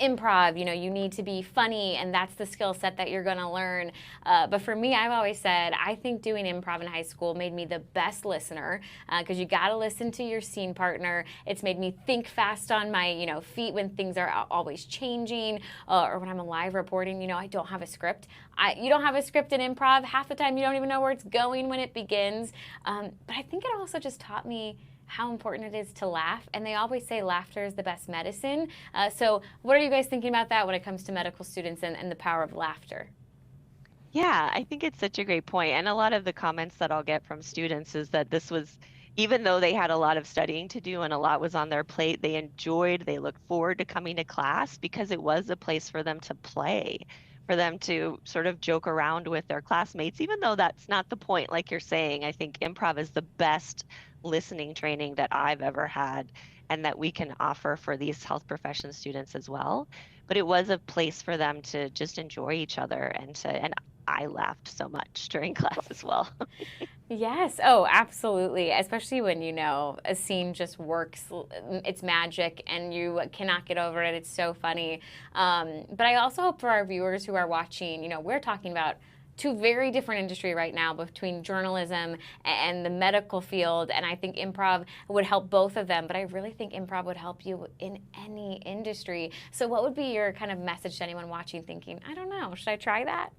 S1: improv, you know, you need to be funny and that's the skill set that you're going to learn. But for me, I've always said, I think doing improv in high school made me the best listener because you got to listen to your scene partner. It's made me think fast on my, you know, feet when things are always changing or when I'm live reporting, you know, I don't have a script. You don't have a script in improv. Half the time you don't even know where it's going when it begins. But I think it also just taught me how important it is to laugh. And they always say laughter is the best medicine. So what are you guys thinking about that when it comes to medical students and the power of laughter?
S18: Yeah, I think it's such a great point. And a lot of the comments that I'll get from students is that this was, even though they had a lot of studying to do and a lot was on their plate, they looked forward to coming to class because it was a place for them to play, for them to sort of joke around with their classmates, even though that's not the point, like you're saying. I think improv is the best listening training that I've ever had and that we can offer for these health profession students as well. But it was a place for them to just enjoy each other and I laughed so much during class as well.
S1: Yes. Oh, absolutely. Especially when, you know, a scene just works. It's magic and you cannot get over it. It's so funny. But I also hope for our viewers who are watching, you know, we're talking about two very different industry right now between journalism and the medical field, and I think improv would help both of them, but I really think improv would help you in any industry. So what would be your kind of message to anyone watching thinking, I don't know, should I try that?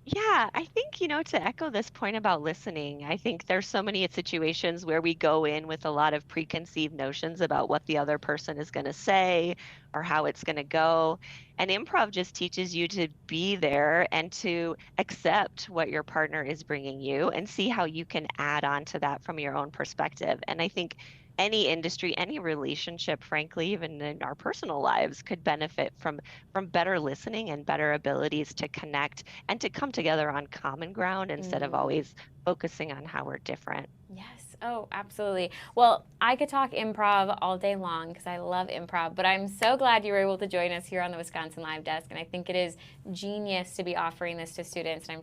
S18: Yeah, I think, you know, to echo this point about listening, I think there's so many situations where we go in with a lot of preconceived notions about what the other person is going to say or how it's going to go. And improv just teaches you to be there and to accept what your partner is bringing you and see how you can add on to that from your own perspective. And I think any industry, any relationship, frankly, even in our personal lives, could benefit from better listening and better abilities to connect and to come together on common ground instead of always focusing on how we're different.
S1: Yes. Oh, absolutely. Well, I could talk improv all day long because I love improv, but I'm so glad you were able to join us here on the Wisconsin Live Desk, and I think it is genius to be offering this to students. And I'm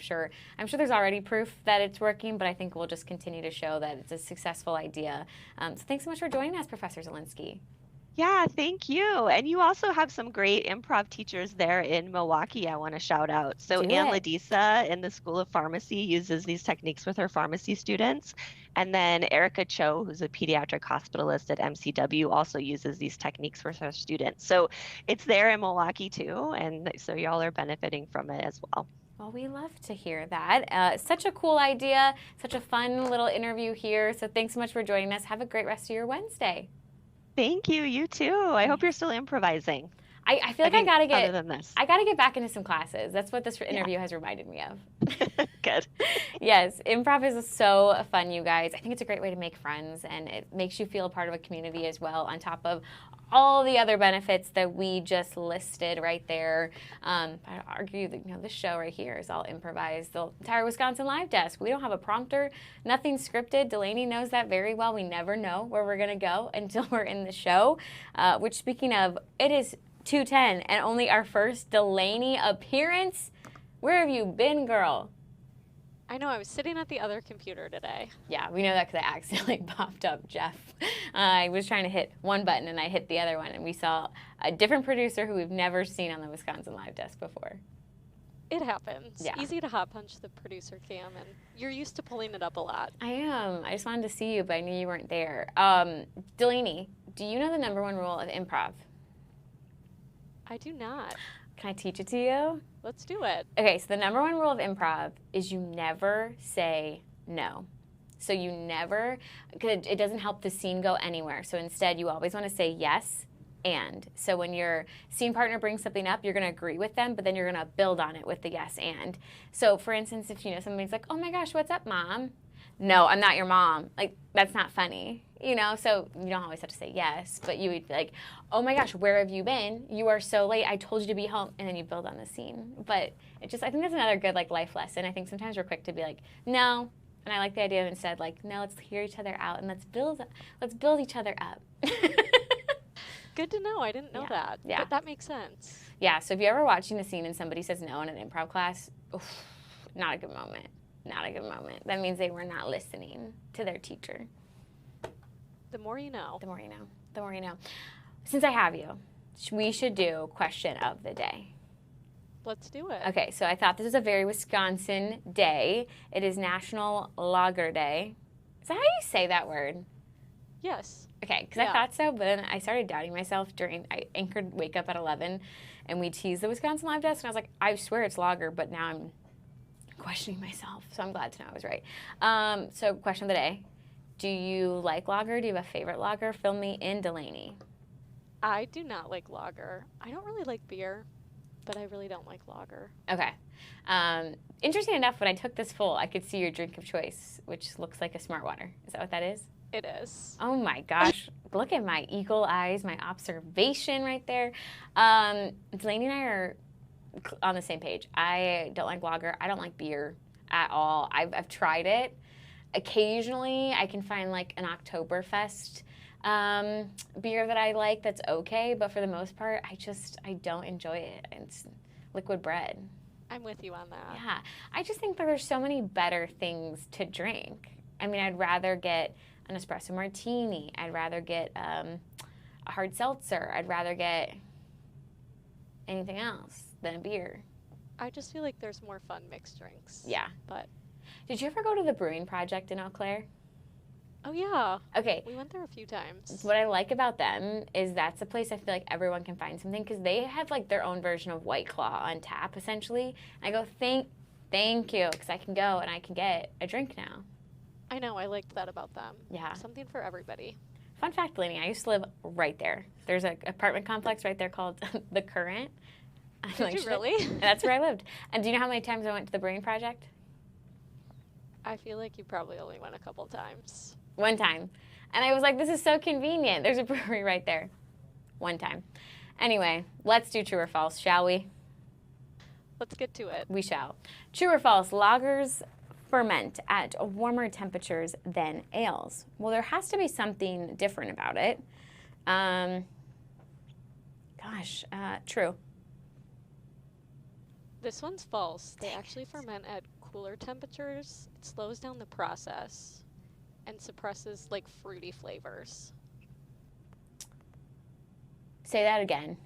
S1: sure there's already proof that it's working, but I think we'll just continue to show that it's a successful idea. So thanks so much for joining us, Professor Zielinski.
S18: Yeah, thank you. And you also have some great improv teachers there in Milwaukee I want to shout out. So Ann Ladisa in the School of Pharmacy uses these techniques with her pharmacy students. And then Erica Cho, who's a pediatric hospitalist at MCW, also uses these techniques with her students. So it's there in Milwaukee too. And so y'all are benefiting from it as well.
S1: Well, we love to hear that. Such a cool idea, such a fun little interview here. So thanks so much for joining us. Have a great rest of your Wednesday.
S18: Thank you. You too. I hope you're still improvising.
S1: I feel like I gotta
S18: get
S1: back into some classes. That's what this interview has reminded me of.
S18: Good.
S1: Yes, improv is so fun, you guys. I think it's a great way to make friends, and it makes you feel a part of a community as well, on top of all the other benefits that we just listed right there. I argue that, you know, this show right here is all improvised. The entire Wisconsin Live Desk. We don't have a prompter, nothing scripted. Delaney knows that very well. We never know where we're gonna go until we're in the show. Which, speaking of, it is 2:10 and only our first Delaney appearance. Where have you been, girl?
S5: I know, I was sitting at the other computer today.
S1: Yeah, we know that because I accidentally popped up Jeff. I was trying to hit one button and I hit the other one, and we saw a different producer who we've never seen on the Wisconsin Live Desk before.
S5: It happens.
S1: Yeah.
S5: Easy to hot punch the producer cam, and you're used to pulling it up a lot.
S1: I am. I just wanted to see you, but I knew you weren't there. Delaney, do you know the #1 rule of improv?
S5: I do not.
S1: Can I teach it to you?
S5: Let's do it.
S1: Okay, so the #1 rule of improv is you never say no. So you never, because it doesn't help the scene go anywhere. So instead, you always want to say yes and. So when your scene partner brings something up, you're going to agree with them, but then you're going to build on it with the yes and. So for instance, if somebody's like, oh my gosh, what's up, mom? No, I'm not your mom. Like, that's not funny, So you don't always have to say yes, but you would be like, oh my gosh, where have you been? You are so late. I told you to be home. And then you build on the scene. But I think that's another good, life lesson. I think sometimes we're quick to be like, no. And I like the idea of instead, no, let's hear each other out and let's build each other up.
S5: Good to know. I didn't know that.
S1: Yeah.
S5: But that makes sense.
S1: Yeah, so if you're ever watching a scene and somebody says no in an improv class, not a good moment. Not a good moment. That means they were not listening to their teacher.
S5: The more you know.
S1: The more you know. The more you know. Since I have you, we should do question of the day.
S5: Let's do it.
S1: Okay, so I thought this was a very Wisconsin day. It is National Lager Day. Is that how you say that word?
S5: Yes.
S1: Okay, because I thought so, but then I started doubting myself I anchored Wake Up at 11, and we teased the Wisconsin Live Desk, and I was like, I swear it's lager, but now I'm questioning myself, so I'm glad to know I was right. So question of the day. Do you like lager? Do you have a favorite lager? Fill me in, Delaney.
S5: I do not like lager. I don't really like beer, but I really don't like lager.
S1: Okay. Interesting enough, when I took this poll, I could see your drink of choice, which looks like a Smart Water. Is that what that is?
S5: It is.
S1: Oh my gosh. Look at my eagle eyes, my observation right there. Delaney and I are on the same page. I don't like lager. I don't like beer at all. I've tried it. Occasionally, I can find an Oktoberfest beer that I like that's okay, but for the most part, I don't enjoy it. It's liquid bread.
S5: I'm with you on that.
S1: Yeah. I just think that there's so many better things to drink. I mean, I'd rather get an espresso martini. I'd rather get a hard seltzer. I'd rather get anything else than a beer.
S5: I just feel like there's more fun mixed drinks.
S1: Yeah.
S5: But
S1: did you ever go to the Brewing Project in Eau Claire?
S5: Oh, yeah.
S1: Okay.
S5: We went there a few times.
S1: What I like about them is that's a place I feel like everyone can find something, because they have their own version of White Claw on tap, essentially. And I go, thank you, because I can go and I can get a drink now.
S5: I know. I liked that about them.
S1: Yeah.
S5: Something for everybody.
S1: Fun fact, Delaney, I used to live right there. There's an apartment complex right there called The Current.
S5: Did you really?
S1: And that's where I lived. And do you know how many times I went to the Brewing Project?
S5: I feel like you probably only went a couple times.
S1: One time. And I was like, this is so convenient. There's a brewery right there. One time. Anyway, let's do true or false, shall we?
S5: Let's get to it.
S1: We shall. True or false, lagers ferment at warmer temperatures than ales. Well, there has to be something different about it. True.
S5: This one's false. They actually ferment at cooler temperatures. It slows down the process and suppresses fruity flavors.
S1: Say that again.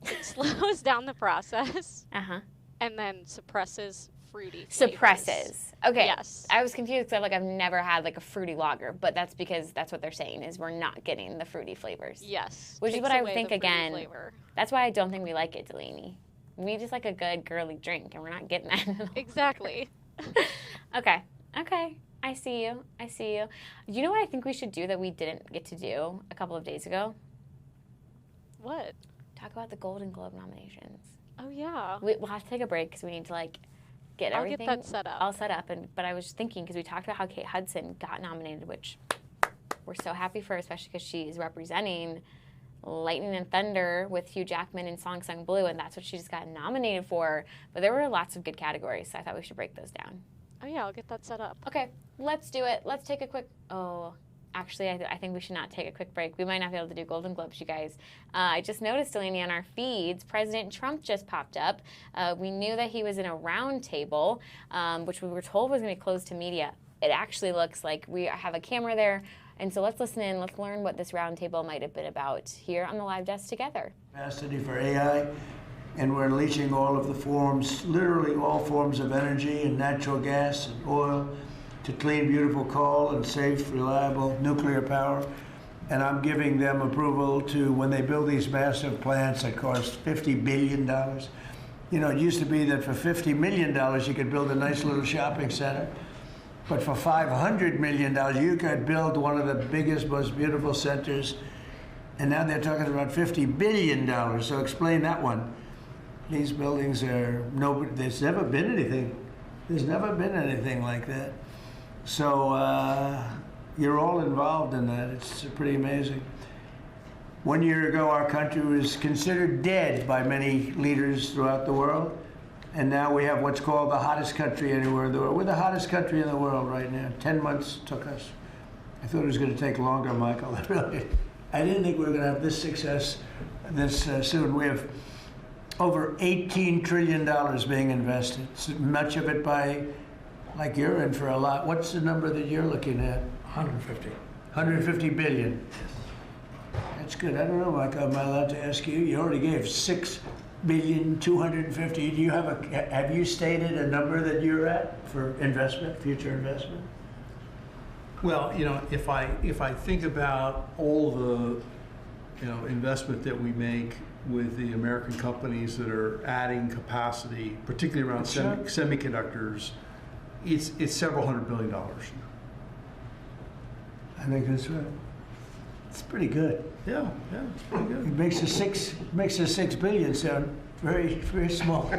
S5: It slows down the process.
S1: Uh-huh.
S5: And then suppresses fruity flavors.
S1: Suppresses. Okay.
S5: Yes.
S1: I was confused because I've never had a fruity lager, but that's because that's what they're saying is we're not getting the fruity flavors.
S5: Yes.
S1: Which is what I would think again.
S5: Flavor.
S1: That's why I don't think we like it, Delaney. We just like a good girly drink, and we're not getting that at all.
S5: Exactly.
S1: Okay. I see you. You know what I think we should do that we didn't get to do a couple of days ago?
S5: What?
S1: Talk about the Golden Globe nominations.
S5: Oh, yeah.
S1: We'll have to take a break because we need to get everything
S5: I'll get that set up.
S1: all set up. But I was just thinking, because we talked about how Kate Hudson got nominated, which we're so happy for her, especially because she is representing Lightning and Thunder with Hugh Jackman in Song Sung Blue, and that's what she just got nominated for. But there were lots of good categories, so I thought we should break those down.
S5: Oh, yeah, I'll get that set up.
S1: Okay, let's do it. Let's take a quick... Oh, Actually, I think we should not take a quick break. We might not be able to do Golden Globes, you guys. I just noticed, Delaney, on our feeds, President Trump just popped up. We knew that he was in a round table, which we were told was going to be closed to media. It actually looks like we have a camera there. And so let's listen in. Let's learn what this round table might have been about here on the live desk together.
S19: Capacity for AI, and we're unleashing all of the forms, literally all forms of energy and natural gas and oil, to clean, beautiful coal and safe, reliable nuclear power. And I'm giving them approval to, when they build these massive plants that cost $50 billion. You know, it used to be that for $50 million, you could build a nice little shopping center. But for $500 million, you could build one of the biggest, most beautiful centers. And now they're talking about $50 billion. So explain that one. These buildings are, there's never been anything. There's never been anything like that. So you're all involved in that. It's pretty amazing. 1 year ago, our country was considered dead by many leaders throughout the world. And now we have what's called the hottest country anywhere in the world. We're the hottest country in the world right now. 10 months took us. I thought it was going to take longer, Michael. I didn't think we were going to have this success this soon. We have over $18 trillion being invested, much of it by, like you're in for a lot. What's the number that you're looking at?
S20: 150.
S19: 150 billion. That's good. I don't know, Michael, am I allowed to ask you? You already gave 6,250,000,000. Do you have you stated a number that you're at for investment, future investment?
S20: Well, you know, if I think about all the, you know, investment that we make with the American companies that are adding capacity, particularly around semiconductors, it's several $100 billion.
S19: I think that's right. It's pretty good.
S20: Yeah, it's pretty good.
S19: It makes the 6 billion sound very, very small.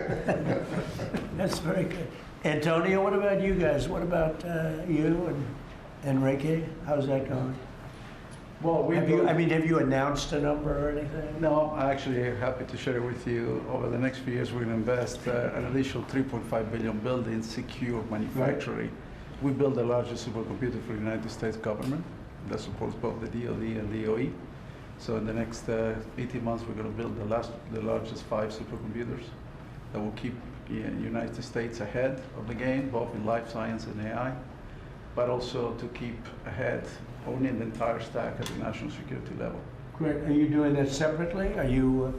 S19: That's very good. Antonio, what about you guys? What about you and Enrique? How's that going?
S21: Well,
S19: have you announced a number or anything?
S21: No, I'm actually happy to share it with you. Over the next few years, we're going to invest an additional $3.5 billion building secure manufacturing. Right. We build the largest supercomputer for the United States government that supports both the DoD and DOE. So in the next 18 months, we're going to build the largest 5 supercomputers that will keep the United States ahead of the game, both in life science and AI, but also to keep ahead, owning the entire stack at the national security level.
S19: Great. Are you doing that separately? Are you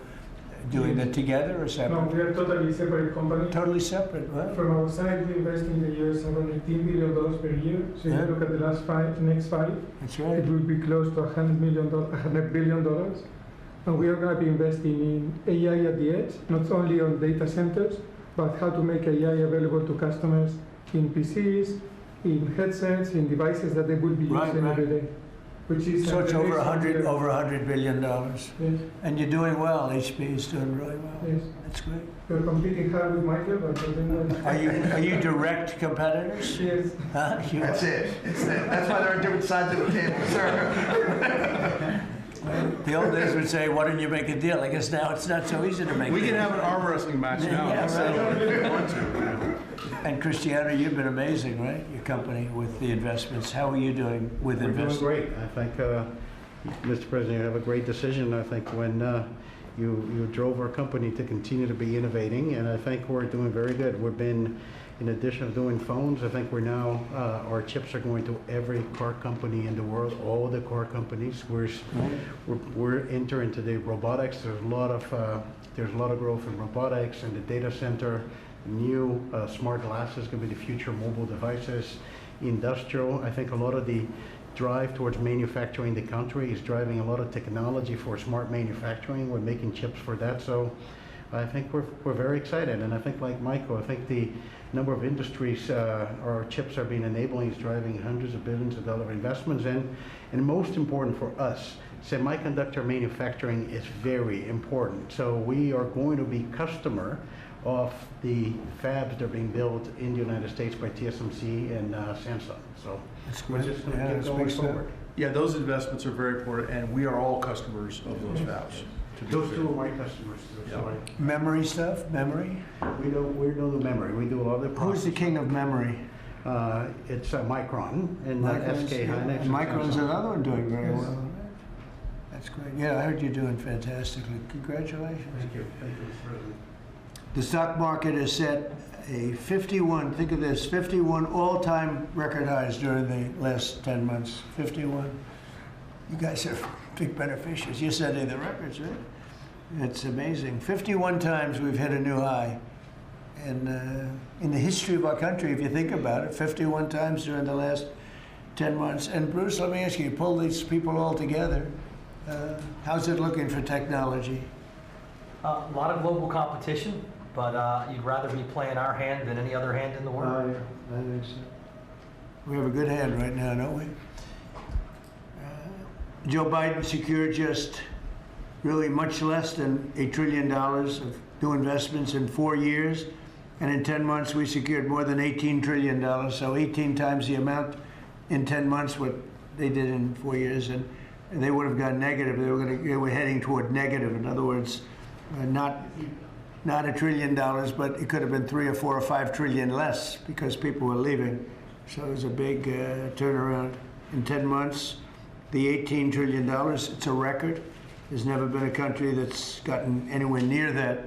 S19: doing that together or separately?
S22: No, we are totally separate company.
S19: Totally separate, right?
S22: From our side, we invest in the US around $18 billion per year. So if you look at the next five,
S19: that's right.
S22: It will be close to $100 billion. And we are going to be investing in AI at the edge, not only on data centers, but how to make AI available to customers in PCs, in headsets, in devices that they will be using every day. Which is
S19: so it's over $100 billion.
S22: Yes.
S19: And you're doing well. HP is doing really well.
S22: Yes.
S19: That's great.
S22: We're competing hard with Michael, but
S19: are you direct competitors?
S22: Yes.
S19: Huh?
S23: That's it. That's why they're on different sides of the table, sir.
S19: The old days would say, "Why don't you make a deal?" I guess now it's not so easy to make.
S20: We can have an arm wrestling match now.
S19: Yeah, right.
S20: If you want to.
S19: And Cristiano, you've been amazing, right? Your company with the investments. How are you doing with investments?
S24: We're doing great. I think, Mr. President, you have a great decision. I think when you drove our company to continue to be innovating, and I think we're doing very good. We've been, in addition to doing phones, I think we're now, our chips are going to every car company in the world, all the car companies. We're entering into the robotics. There's a lot of growth in robotics and the data center. New smart glasses going to be the future mobile devices. Industrial, I think a lot of the drive towards manufacturing the country is driving a lot of technology for smart manufacturing. We're making chips for that. So I think we're very excited. And I think, like Michael, I think the number of industries our chips are being enabling is driving hundreds of billions of dollars investments in. And most important for us, semiconductor manufacturing is very important. So we are going to be customer of the fabs that are being built in the United States by TSMC and Samsung. So we're just going to keep going forward.
S20: Yeah, those investments are very important, and we are all customers of those fabs.
S24: Those two are my customers.
S20: Yeah.
S19: Memory stuff? Memory?
S24: We do the memory. We do a lot of the processing.
S19: Who's the king of memory?
S24: It's Micron and
S19: Micron's,
S24: SK
S19: yeah,
S24: Hynix.
S19: and Micron's another one doing very well. That's great. Yeah, I heard you're doing fantastically. Congratulations.
S24: Thank you. Thank you, Mr. President.
S19: The stock market has set a 51, think of this, 51 all-time record highs during the last 10 months. 51. You guys are big beneficiaries. You're setting the records, right? It's amazing. 51 times we've hit a new high. And in the history of our country, if you think about it, 51 times during the last 10 months. And Bruce, let me ask you, pull these people all together. How's it looking for technology?
S2: A lot of global competition, but you'd rather be playing our hand than any other hand in the world.
S19: I think so. We have a good hand right now, don't we? Joe Biden secured just really much less than $1 trillion of new investments in 4 years. And in 10 months, we secured more than $18 trillion. So 18 times the amount in 10 months what they did in 4 years. And they would have gone negative. They were heading toward negative. In other words, not $1 trillion, but it could have been 3 or 4 or 5 trillion less because people were leaving. So it was a big turnaround in 10 months. The $18 trillion, it's a record. There's never been a country that's gotten anywhere near that.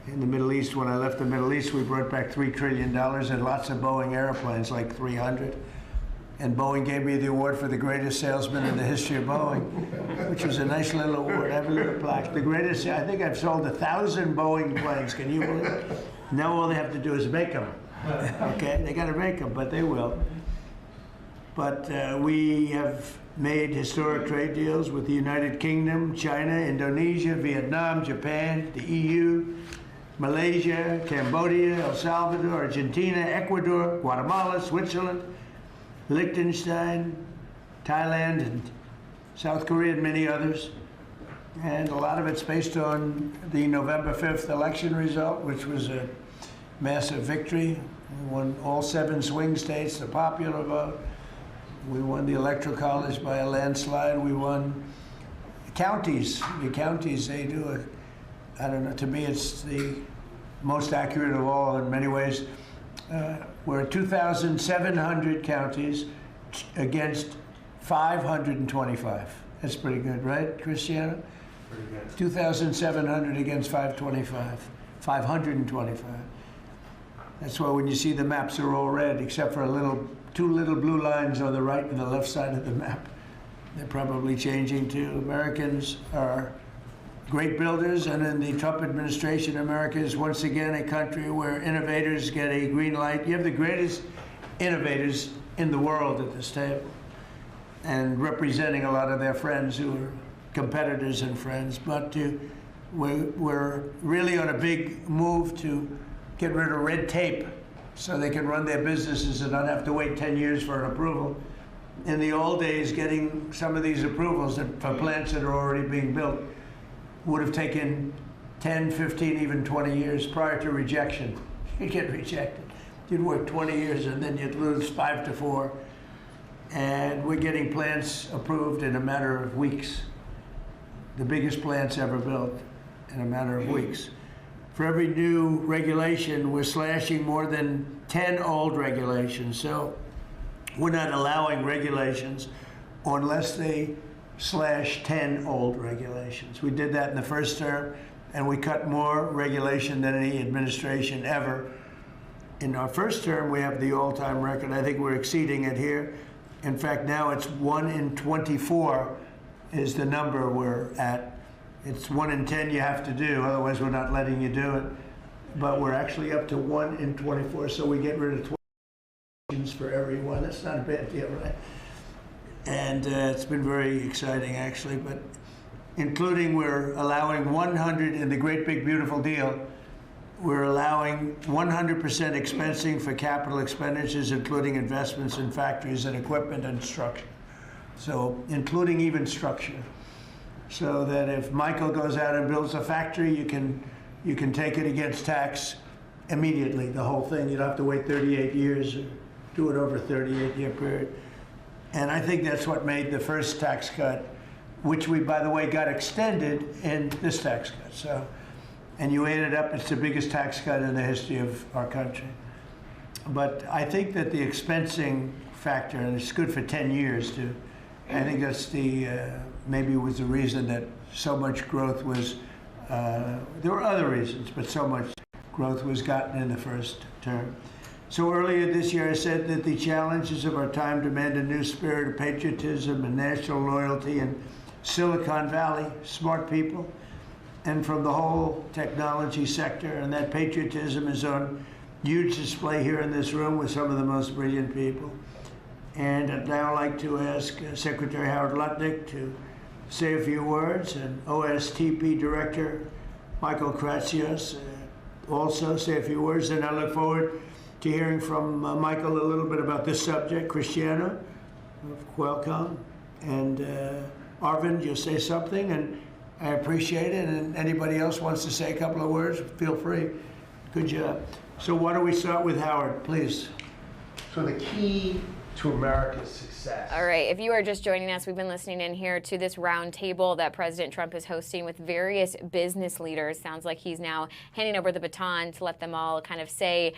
S19: In the Middle East, when I left the Middle East, we brought back $3 trillion and lots of Boeing airplanes, like 300. And Boeing gave me the award for the greatest salesman in the history of Boeing, which was a nice little award. I have a little plaque. The greatest, I think I've sold 1,000 Boeing planes. Can you believe it? Now all they have to do is make them. Okay, they got to make them, but they will. But we have made historic trade deals with the United Kingdom, China, Indonesia, Vietnam, Japan, the EU, Malaysia, Cambodia, El Salvador, Argentina, Ecuador, Guatemala, Switzerland, Liechtenstein, Thailand, and South Korea, and many others. And a lot of it's based on the November 5th election result, which was a massive victory. We won all 7 swing states, the popular vote. We won the Electoral College by a landslide. We won counties. The counties, they do I don't know, to me it's the most accurate of all in many ways. We're at 2,700 counties against 525. That's pretty good, right, Cristiano? Pretty good. 2,700 against 525. 525. That's why when you see the maps are all red, except for 2 little blue lines on the right and the left side of the map. They're probably changing too. Americans are great builders, and in the Trump administration, America is once again a country where innovators get a green light. You have the greatest innovators in the world at this table, and representing a lot of their friends who are competitors and friends. But we're really on a big move to get rid of red tape so they can run their businesses and not have to wait 10 years for an approval. In the old days, getting some of these approvals for plants that are already being built would have taken 10, 15, even 20 years prior to rejection. You'd get rejected. You'd work 20 years and then you'd lose 5 to 4. And we're getting plants approved in a matter of weeks. The biggest plants ever built in a matter of weeks. For every new regulation, we're slashing more than 10 old regulations. So we're not allowing regulations unless they slash 10 old regulations. We did that in the first term, and we cut more regulation than any administration ever. In our first term, we have the all-time record. I think we're exceeding it here. In fact, now it's 1 in 24 is the number we're at. It's 1 in 10 you have to do, otherwise we're not letting you do it. But we're actually up to 1 in 24, so we get rid of 12 for every one. That's not a bad deal, right? And it's been very exciting, actually. But including, we're allowing 100 in the Great Big Beautiful Deal. We're allowing 100% expensing for capital expenditures, including investments in factories and equipment and structure. So including even structure. So that if Michael goes out and builds a factory, you can take it against tax immediately, the whole thing. You don't have to wait 38 years or do it over a 38-year period. And I think that's what made the first tax cut, which we, by the way, got extended in this tax cut. So, and you add it up, it's the biggest tax cut in the history of our country. But I think that the expensing factor, and it's good for 10 years too, I think that's maybe was the reason that so much growth was, there were other reasons, but so much growth was gotten in the first term. So earlier this year I said that the challenges of our time demand a new spirit of patriotism and national loyalty in Silicon Valley, smart people, and from the whole technology sector, and that patriotism is on huge display here in this room with some of the most brilliant people. And I'd now like to ask Secretary Howard Lutnick to say a few words, and OSTP Director Michael Kratsios also say a few words. And I look forward to hearing from Michael a little bit about this subject. Cristiano, welcome. And Arvind, you'll say something, and I appreciate it. And anybody else wants to say a couple of words, feel free. Good job. So why don't we start with Howard, please?
S3: So the key to America's success.
S1: All right, if you are just joining us, we've been listening in here to this round table that President Trump is hosting with various business leaders. Sounds like he's now handing over the baton to let them all kind of say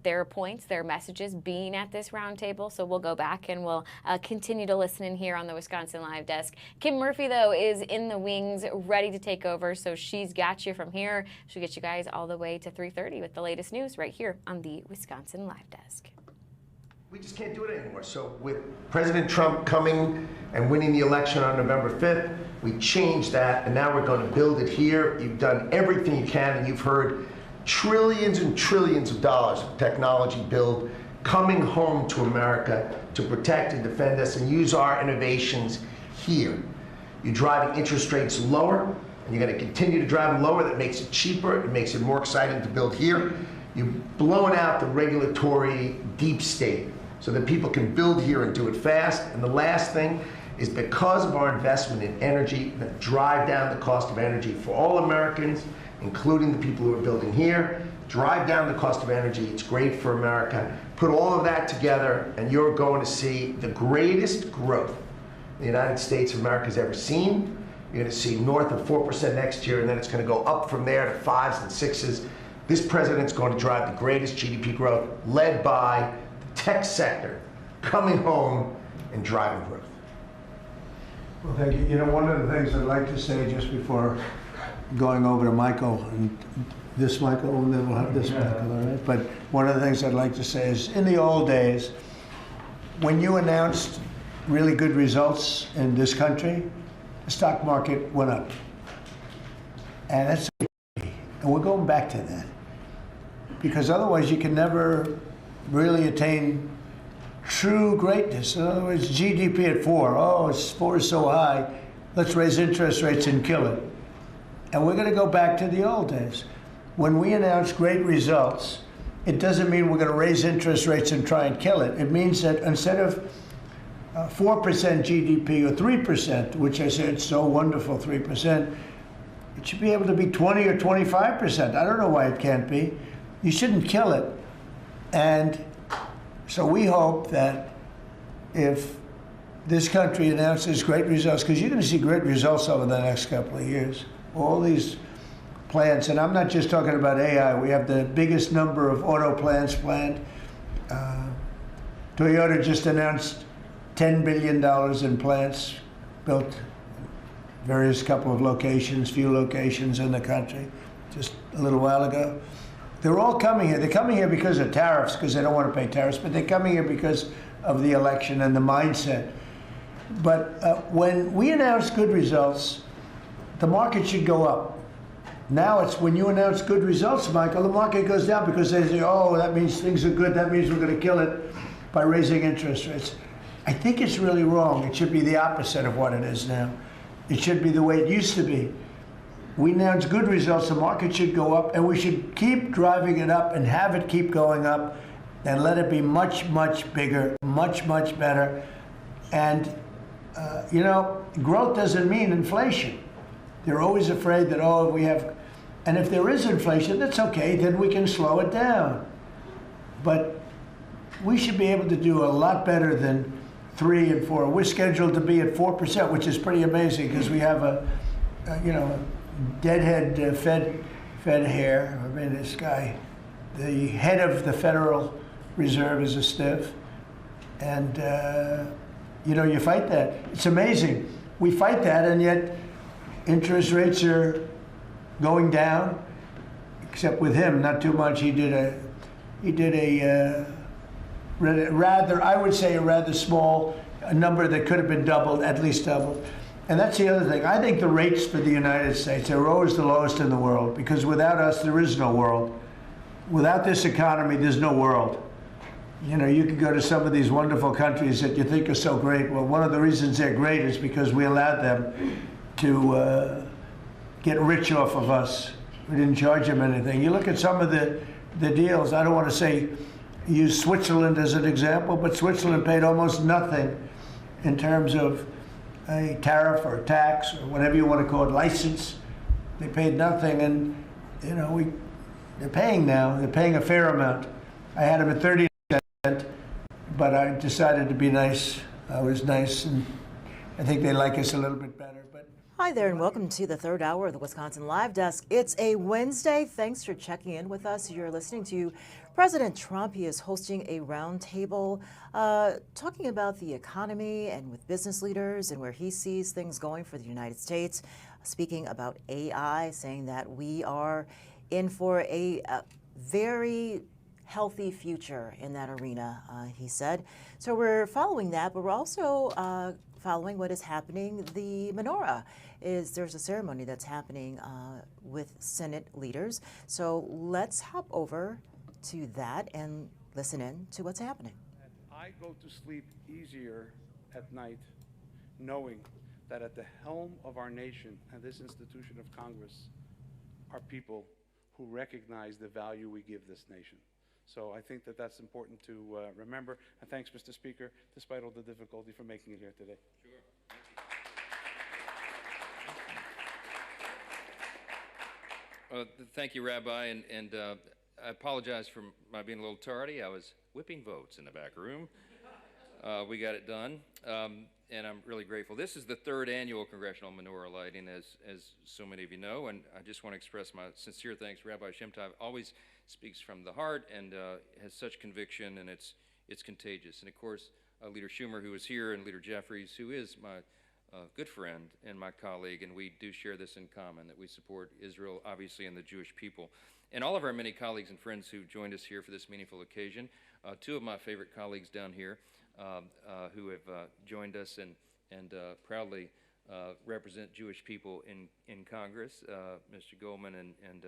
S1: their points, their messages being at this round table. So we'll go back and we'll continue to listen in here on the Wisconsin Live Desk. Kim Murphy, though, is in the wings, ready to take over. So she's got you from here. She'll get you guys all the way to 3:30 with the latest news right here on the Wisconsin Live Desk.
S3: We just can't do it anymore. So with President Trump coming and winning the election on November 5th, we changed that, and now we're going to build it here. You've done everything you can, and you've heard trillions and trillions of dollars of technology build coming home to America to protect and defend us and use our innovations here. You're driving interest rates lower, and you're going to continue to drive them lower. That makes it cheaper. It makes it more exciting to build here. You've blown out the regulatory deep state so that people can build here and do it fast. And the last thing is, because of our investment in energy, that drive down the cost of energy for all Americans, including the people who are building here, drive down the cost of energy. It's great for America. Put all of that together, and you're going to see the greatest growth the United States of America has ever seen. You're going to see north of 4% next year, and then it's going to go up from there to 5s and 6s. This president's going to drive the greatest GDP growth, led by the tech sector coming home and driving growth.
S19: Well, thank you. You know, one of the things I'd like to say just before going over to Michael, and this Michael, and then we'll have this Michael, all right? But one of the things I'd like to say is, in the old days, when you announced really good results in this country, the stock market went up. And that's, and we're going back to that. Because otherwise you can never really attain true greatness. In other words, GDP at 4. Oh, 4 is so high. Let's raise interest rates and kill it. And we're going to go back to the old days. When we announce great results, it doesn't mean we're going to raise interest rates and try and kill it. It means that instead of 4% GDP or 3%, which I said it's so wonderful, 3%, it should be able to be 20 or 25%. I don't know why it can't be. You shouldn't kill it. And so we hope that if this country announces great results, because you're going to see great results over the next couple of years, all these plants, and I'm not just talking about AI, we have the biggest number of auto plants planned. Toyota just announced $10 billion in plants built various couple of locations, few locations in the country, just a little while ago. They're all coming here. They're coming here because of tariffs, because they don't want to pay tariffs, but they're coming here because of the election and the mindset. But when we announce good results, the market should go up. Now it's when you announce good results, Michael, the market goes down because they say, oh, that means things are good. That means we're going to kill it by raising interest rates. I think it's really wrong. It should be the opposite of what it is now. It should be the way it used to be. We announce good results, the market should go up, and we should keep driving it up and have it keep going up and let it be much, much bigger, much, much better. And, you know, growth doesn't mean inflation. They're always afraid that, oh, we have, and if there is inflation, that's okay, then we can slow it down. But we should be able to do a lot better than 3 and 4. We're scheduled to be at 4%, which is pretty amazing because we have a you know, deadhead Fed hair. I mean, this guy, the head of the Federal reserve is a stiff. And, you know, you fight that. It's amazing. We fight that, and yet interest rates are going down, except with him, not too much. He did a rather, I would say, a rather small number that could have been doubled, at least doubled. And that's the other thing. I think the rates for the United States are always the lowest in the world, because without us, there is no world. Without this economy, there's no world. You know, you could go to some of these wonderful countries that you think are so great. Well, one of the reasons they're great is because we allowed them to get rich off of us. We didn't charge them anything. You look at some of the deals, I don't want to say, use Switzerland as an example, but Switzerland paid almost nothing in terms of a tariff or a tax or whatever you want to call it, license. They paid nothing, and, you know, they're paying now. They're paying a fair amount. I had them at 30%, but I decided to be nice. I was nice, and I think they like us a little bit better.
S6: Hi there, and welcome to the third hour of the Wisconsin Live Desk. It's a Wednesday. Thanks for checking in with us. You're listening to President Trump. He is hosting a roundtable talking about the economy and with business leaders and where he sees things going for the United States. Speaking about AI, saying that we are in for a very healthy future in that arena, he said. So we're following that, but we're also following what is happening. The menorah there's a ceremony that's happening with Senate leaders. So let's hop over to that and listen in to what's happening.
S21: I go to sleep easier at night knowing that at the helm of our nation and this institution of Congress are people who recognize the value we give this nation. So I think that that's important to remember. And thanks, Mr. Speaker, despite all the difficulty, for making it here today. Sure.
S7: Thank you, Rabbi, and I apologize for my being a little tardy. I was whipping votes in the back room. We got it done, and I'm really grateful. This is the third annual Congressional Menorah Lighting, as so many of you know, and I just want to express my sincere thanks. Rabbi Shemtov always speaks from the heart and has such conviction, and it's contagious. And of course, Leader Schumer, who is here, and Leader Jeffries, who is my good friend and my colleague, and we do share this in common, that we support Israel, obviously, and the Jewish people. And all of our many colleagues and friends who joined us here for this meaningful occasion. Two of my favorite colleagues down here who have joined us and proudly represent Jewish people in Congress, Mr. Goldman and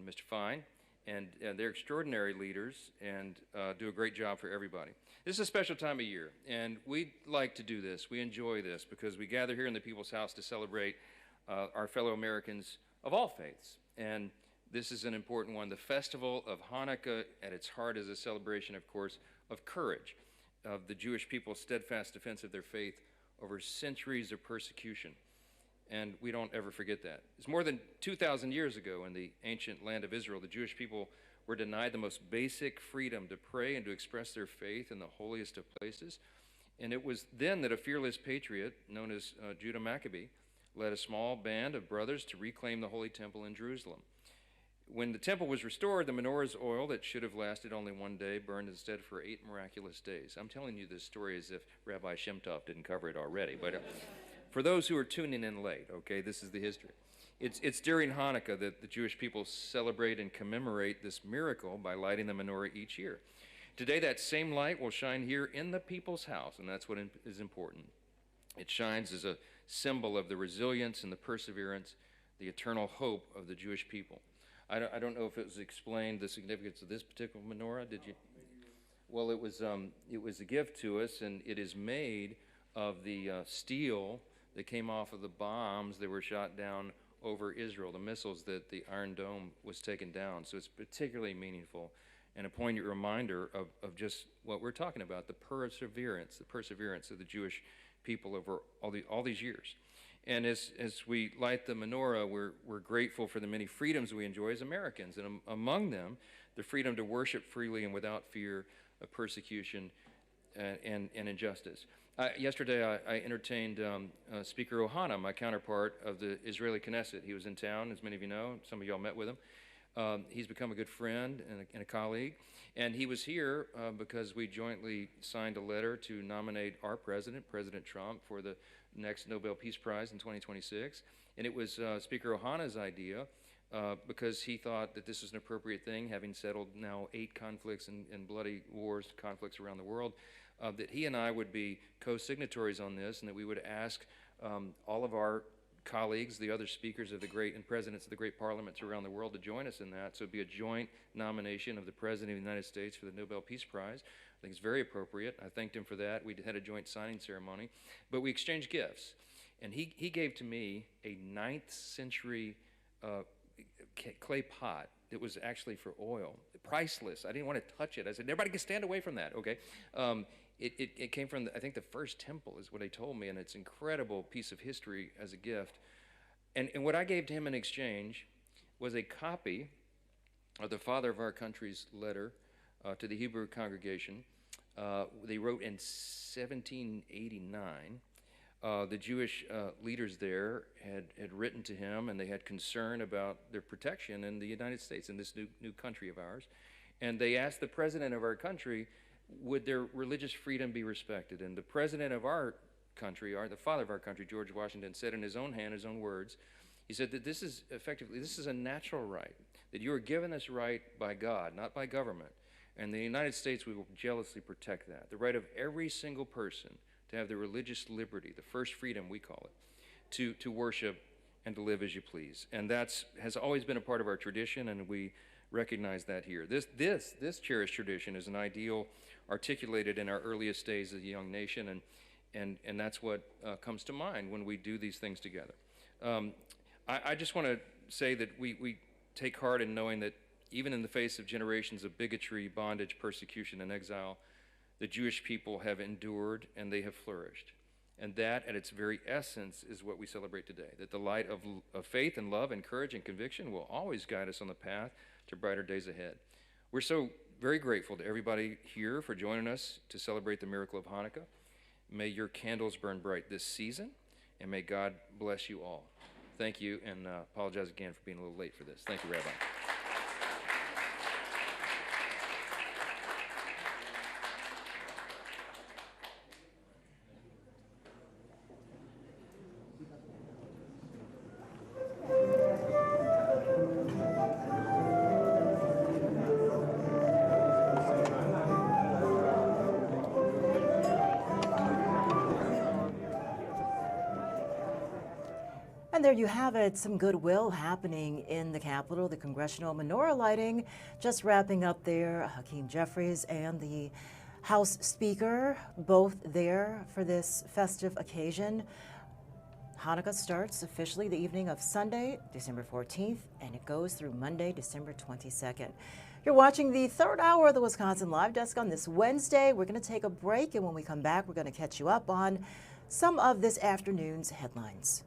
S7: Mr. Fine. And they're extraordinary leaders and do a great job for everybody. This is a special time of year, and we like to do this. We enjoy this because we gather here in the People's House to celebrate our fellow Americans of all faiths. And this is an important one. The festival of Hanukkah at its heart is a celebration, of course, of courage, of the Jewish people's steadfast defense of their faith over centuries of persecution. And we don't ever forget that. It's more than 2,000 years ago in the ancient land of Israel, the Jewish people were denied the most basic freedom to pray and to express their faith in the holiest of places. And it was then that a fearless patriot known as Judah Maccabee led a small band of brothers to reclaim the Holy Temple in Jerusalem. When the temple was restored, the menorah's oil that should have lasted only one day burned instead for 8 miraculous days. I'm telling you this story as if Rabbi Shemtov didn't cover it already, but for those who are tuning in late, okay, this is the history. It's during Hanukkah that the Jewish people celebrate and commemorate this miracle by lighting the menorah each year. Today, that same light will shine here in the People's House, and that's what is important. It shines as a symbol of the resilience and the perseverance, the eternal hope of the Jewish people. I don't know if it was explained, the significance of this particular menorah. Did you? Well, it was a gift to us, and it is made of the steel that came off of the bombs that were shot down over Israel, the missiles that the Iron Dome was taken down. So it's particularly meaningful and a poignant reminder of just what we're talking about, the perseverance of the Jewish people over all these years. And as we light the menorah, we're grateful for the many freedoms we enjoy as Americans, and among them, the freedom to worship freely and without fear of persecution and injustice. Yesterday, I entertained Speaker Ohana, my counterpart of the Israeli Knesset. He was in town, as many of you know. Some of y'all met with him. He's become a good friend and a colleague. And he was here because we jointly signed a letter to nominate our president, President Trump, for the next Nobel Peace Prize in 2026. And it was Speaker Ohana's idea because he thought that this was an appropriate thing, having settled now 8 conflicts and bloody wars, conflicts around the world, that he and I would be co-signatories on this, and that we would ask all of our colleagues, the other speakers of the great and presidents of the great parliaments around the world to join us in that. So it'd be a joint nomination of the President of the United States for the Nobel Peace Prize. I think it's very appropriate. I thanked him for that. We had a joint signing ceremony, but we exchanged gifts. And he gave to me a 9th century clay pot that was actually for oil, priceless. I didn't want to touch it. I said, everybody can stand away from that, okay? It came from, I think, the first temple is what he told me, and it's an incredible piece of history as a gift. And what I gave to him in exchange was a copy of the father of our country's letter to the Hebrew congregation. They wrote in 1789. The Jewish leaders there had written to him, and they had concern about their protection in the United States, in this new country of ours. And they asked the president of our country, would their religious freedom be respected? And the president of our country, the father of our country, George Washington, said in his own hand, his own words, he said that this is effectively, this is a natural right, that you are given this right by God, not by government. And in the United States, we will jealously protect that. The right of every single person to have the religious liberty, the first freedom we call it, to worship and to live as you please. And that has always been a part of our tradition, and we recognize that here. This cherished tradition is an ideal articulated in our earliest days as a young nation, and that's what comes to mind when we do these things together. I just want to say that we take heart in knowing that even in the face of generations of bigotry, bondage, persecution, and exile, the Jewish people have endured and they have flourished. And that, at its very essence, is what we celebrate today, that the light of faith and love and courage and conviction will always guide us on the path to brighter days ahead. We're so very grateful to everybody here for joining us to celebrate the miracle of Hanukkah. May your candles burn bright this season, and may God bless you all. Thank you, and apologize again for being a little late for this. Thank you, Rabbi.
S6: And there you have it, some goodwill happening in the Capitol. The congressional menorah lighting just wrapping up there. Hakeem Jeffries and the House Speaker both there for this festive occasion. Hanukkah starts officially the evening of Sunday, December 14th, and it goes through Monday, December 22nd. You're watching the third hour of the Wisconsin Live Desk on this Wednesday. We're going to take a break, and when we come back, we're going to catch you up on some of this afternoon's headlines.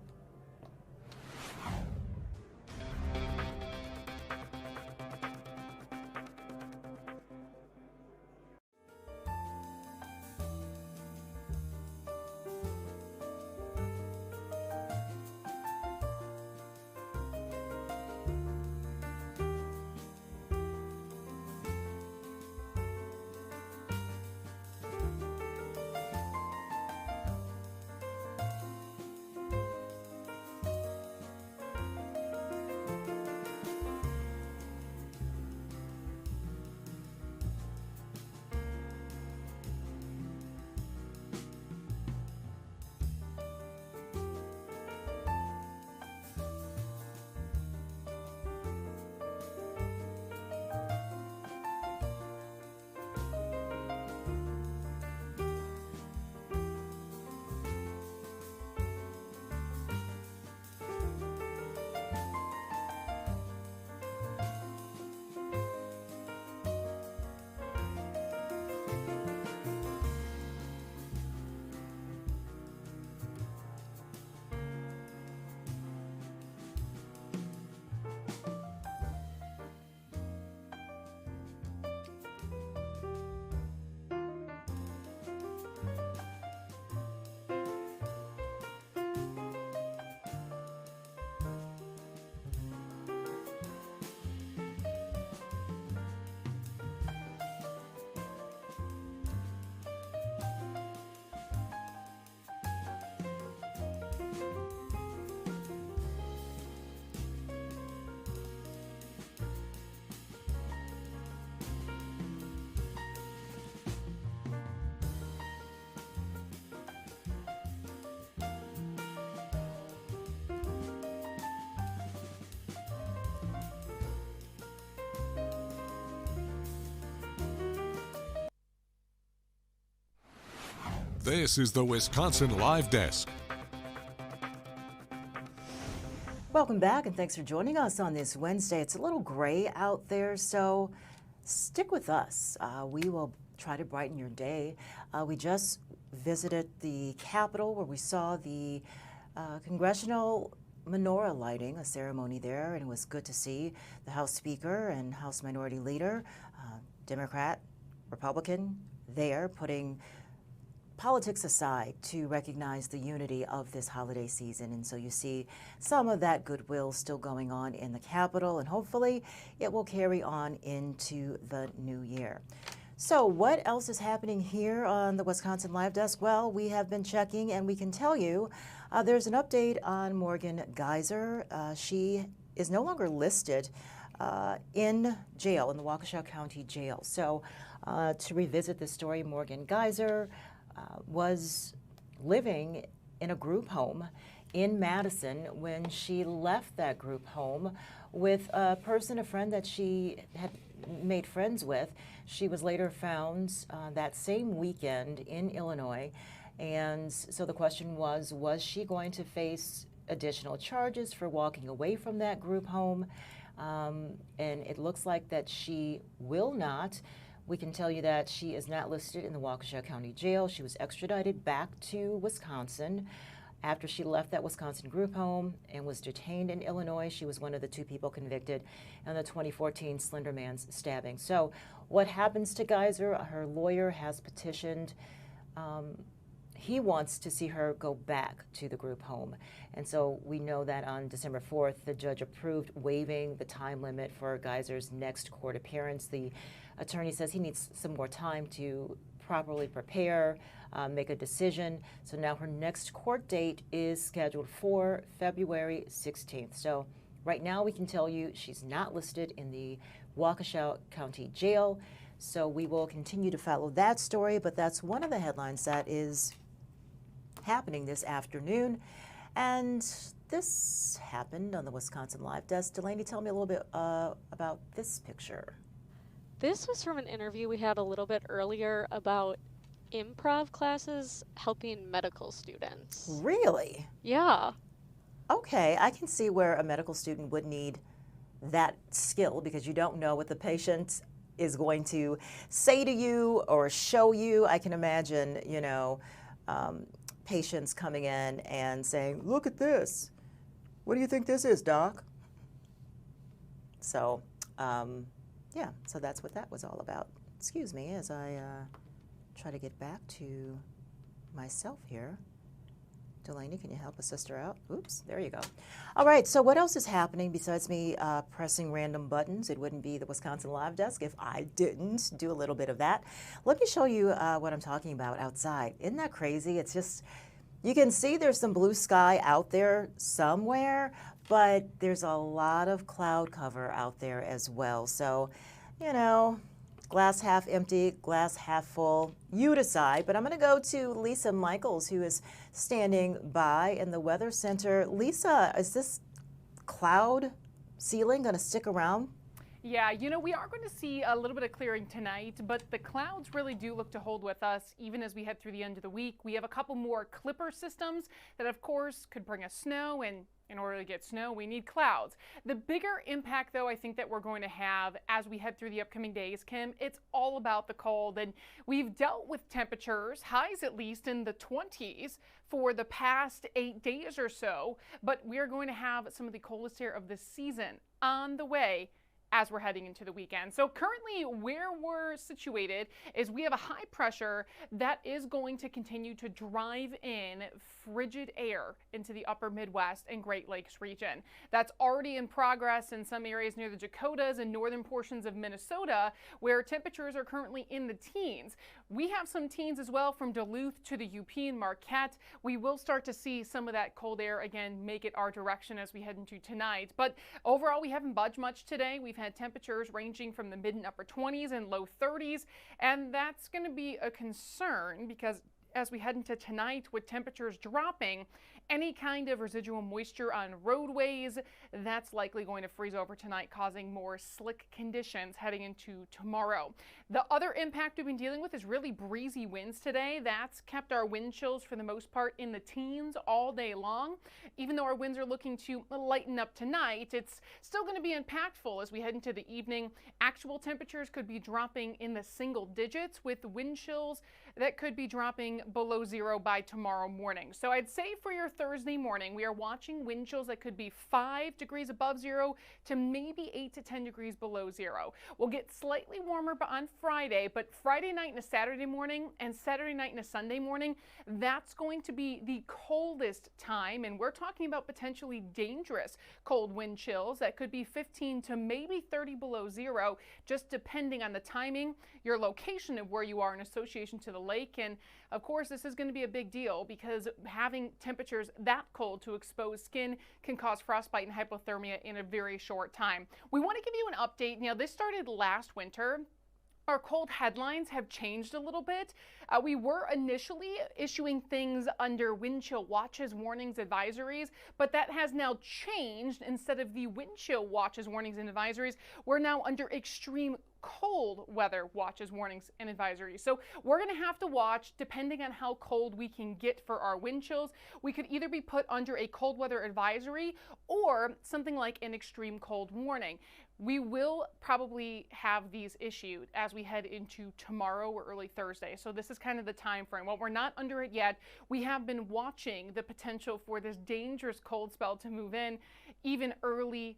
S4: This is the Wisconsin Live Desk.
S6: Welcome back, and thanks for joining us on this Wednesday. It's a little gray out there, so stick with us. We will try to brighten your day. We just visited the Capitol, where we saw the congressional menorah lighting, a ceremony there, and it was good to see the House Speaker and House Minority Leader, Democrat, Republican, there putting politics aside to recognize the unity of this holiday season. And so you see some of that goodwill still going on in the Capitol, and hopefully it will carry on into the new year. So what else is happening here on the Wisconsin Live Desk? Well, we have been checking, and we can tell you there's an update on Morgan Geyser. She is no longer listed in jail, in the Waukesha County Jail. So to revisit the story, Morgan Geyser was living in a group home in Madison when she left that group home with a friend that she had made friends with. She was later found that same weekend in Illinois. And so the question was she going to face additional charges for walking away from that group home? And it looks like that she will not. We can tell you that she is not listed in the Waukesha County Jail. She was extradited back to Wisconsin after she left that Wisconsin group home and was detained in Illinois. She was one of the 2 people convicted in the 2014 Slender Man's stabbing. So what happens to Geyser? Her lawyer has petitioned. He wants to see her go back to the group home. And so we know that on December 4th, the judge approved waiving the time limit for Geyser's next court appearance. The attorney says he needs some more time to properly prepare, make a decision. So now her next court date is scheduled for February 16th. So right now we can tell you she's not listed in the Waukesha County Jail. So we will continue to follow that story, but that's one of the headlines that is happening this afternoon. And this happened on the Wisconsin Live Desk. Delaney, tell me a little bit about this picture.
S5: This was from an interview we had a little bit earlier about improv classes helping medical students.
S6: Really?
S5: Yeah.
S6: Okay, I can see where a medical student would need that skill because you don't know what the patient is going to say to you or show you. I can imagine, patients coming in and saying, "Look at this. What do you think this is, doc?" So, yeah, so that's what that was all about. Excuse me as I try to get back to myself here. Delaney, can you help a sister out? Oops, there you go. All right, so what else is happening besides me pressing random buttons? It wouldn't be the Wisconsin Live Desk if I didn't do a little bit of that. Let me show you what I'm talking about outside. Isn't that crazy? It's just, you can see there's some blue sky out there somewhere, but there's a lot of cloud cover out there as well. So, glass half empty, glass half full, you decide. But I'm going to go to Lisa Michaels, who is standing by in the Weather Center. Lisa, is this cloud ceiling going to stick around?
S8: Yeah, we are going to see a little bit of clearing tonight, but the clouds really do look to hold with us even as we head through the end of the week. We have a couple more clipper systems that, of course, could bring us snow, and in order to get snow, we need clouds. The bigger impact, though, I think that we're going to have as we head through the upcoming days, Kim, it's all about the cold. And we've dealt with temperatures, highs at least in the 20s for the past 8 days or so, but we are going to have some of the coldest air of the season on the way as we're heading into the weekend. So currently where we're situated is we have a high pressure that is going to continue to drive in frigid air into the upper Midwest and Great Lakes region. That's already in progress in some areas near the Dakotas and northern portions of Minnesota, where temperatures are currently in the teens. We have some teens as well from Duluth to the UP and Marquette. We will start to see some of that cold air again make it our direction as we head into tonight. But overall, we haven't budged much today. We've had temperatures ranging from the mid and upper 20s and low 30s, and that's going to be a concern because as we head into tonight with temperatures dropping, any kind of residual moisture on roadways, that's likely going to freeze over tonight, causing more slick conditions heading into tomorrow. The other impact we've been dealing with is really breezy winds today. That's kept our wind chills for the most part in the teens all day long. Even though our winds are looking to lighten up tonight, it's still going to be impactful as we head into the evening. Actual temperatures could be dropping in the single digits with wind chills that could be dropping below zero by tomorrow morning. So I'd say for your Thursday morning, we are watching wind chills that could be 5 degrees above zero to maybe 8 to 10 degrees below zero. We'll get slightly warmer on Friday, but Friday night and a Saturday morning and Saturday night and a Sunday morning, that's going to be the coldest time, and we're talking about potentially dangerous cold wind chills that could be 15 to maybe 30 below zero, just depending on the timing, your location of where you are in association to the lake. And of course, this is going to be a big deal because having temperatures that cold to expose skin can cause frostbite and hypothermia in a very short time. We want to give you an update. Now, this started last winter. Our cold headlines have changed a little bit. We were initially issuing things under wind chill watches, warnings, advisories, but that has now changed. Instead of the wind chill watches, warnings, and advisories, we're now under extreme cold weather watches, warnings, and advisories. So we're going to have to watch, depending on how cold we can get for our wind chills. We could either be put under a cold weather advisory or something like an extreme cold warning. We will probably have these issued as we head into tomorrow or early Thursday. So this is kind of the time frame. While we're not under it yet, we have been watching the potential for this dangerous cold spell to move in even early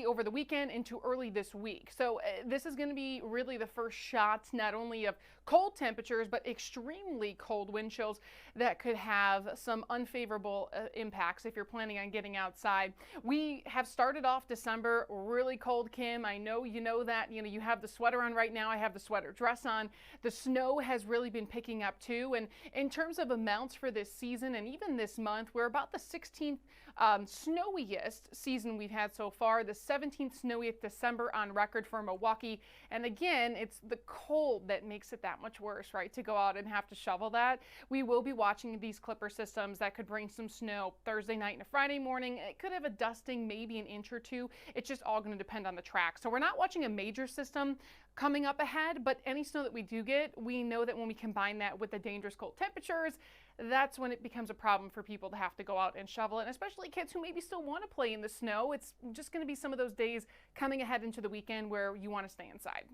S8: over the weekend into early this week. So this is going to be really the first shots not only of cold temperatures, but extremely cold wind chills that could have some unfavorable impacts if you're planning on getting outside. We have started off December really cold, Kim. I know you know that. You have the sweater on right now. I have the sweater dress on. The snow has really been picking up too. And in terms of amounts for this season and even this month, we're about the 16th snowiest season we've had so far, the 17th snowiest December on record for Milwaukee. And again, it's the cold that makes it that much worse, right, to go out and have to shovel that. We will be watching these clipper systems that could bring some snow Thursday night and a Friday morning. It could have a dusting, maybe an inch or two. It's just all going to depend on the track. So we're not watching a major system coming up ahead, but any snow that we do get, we know that when we combine that with the dangerous cold temperatures, that's when it becomes a problem for people to have to go out and shovel it, and especially kids who maybe still want to play in the snow. It's just going to be some of those days coming ahead into the weekend where you want to stay inside.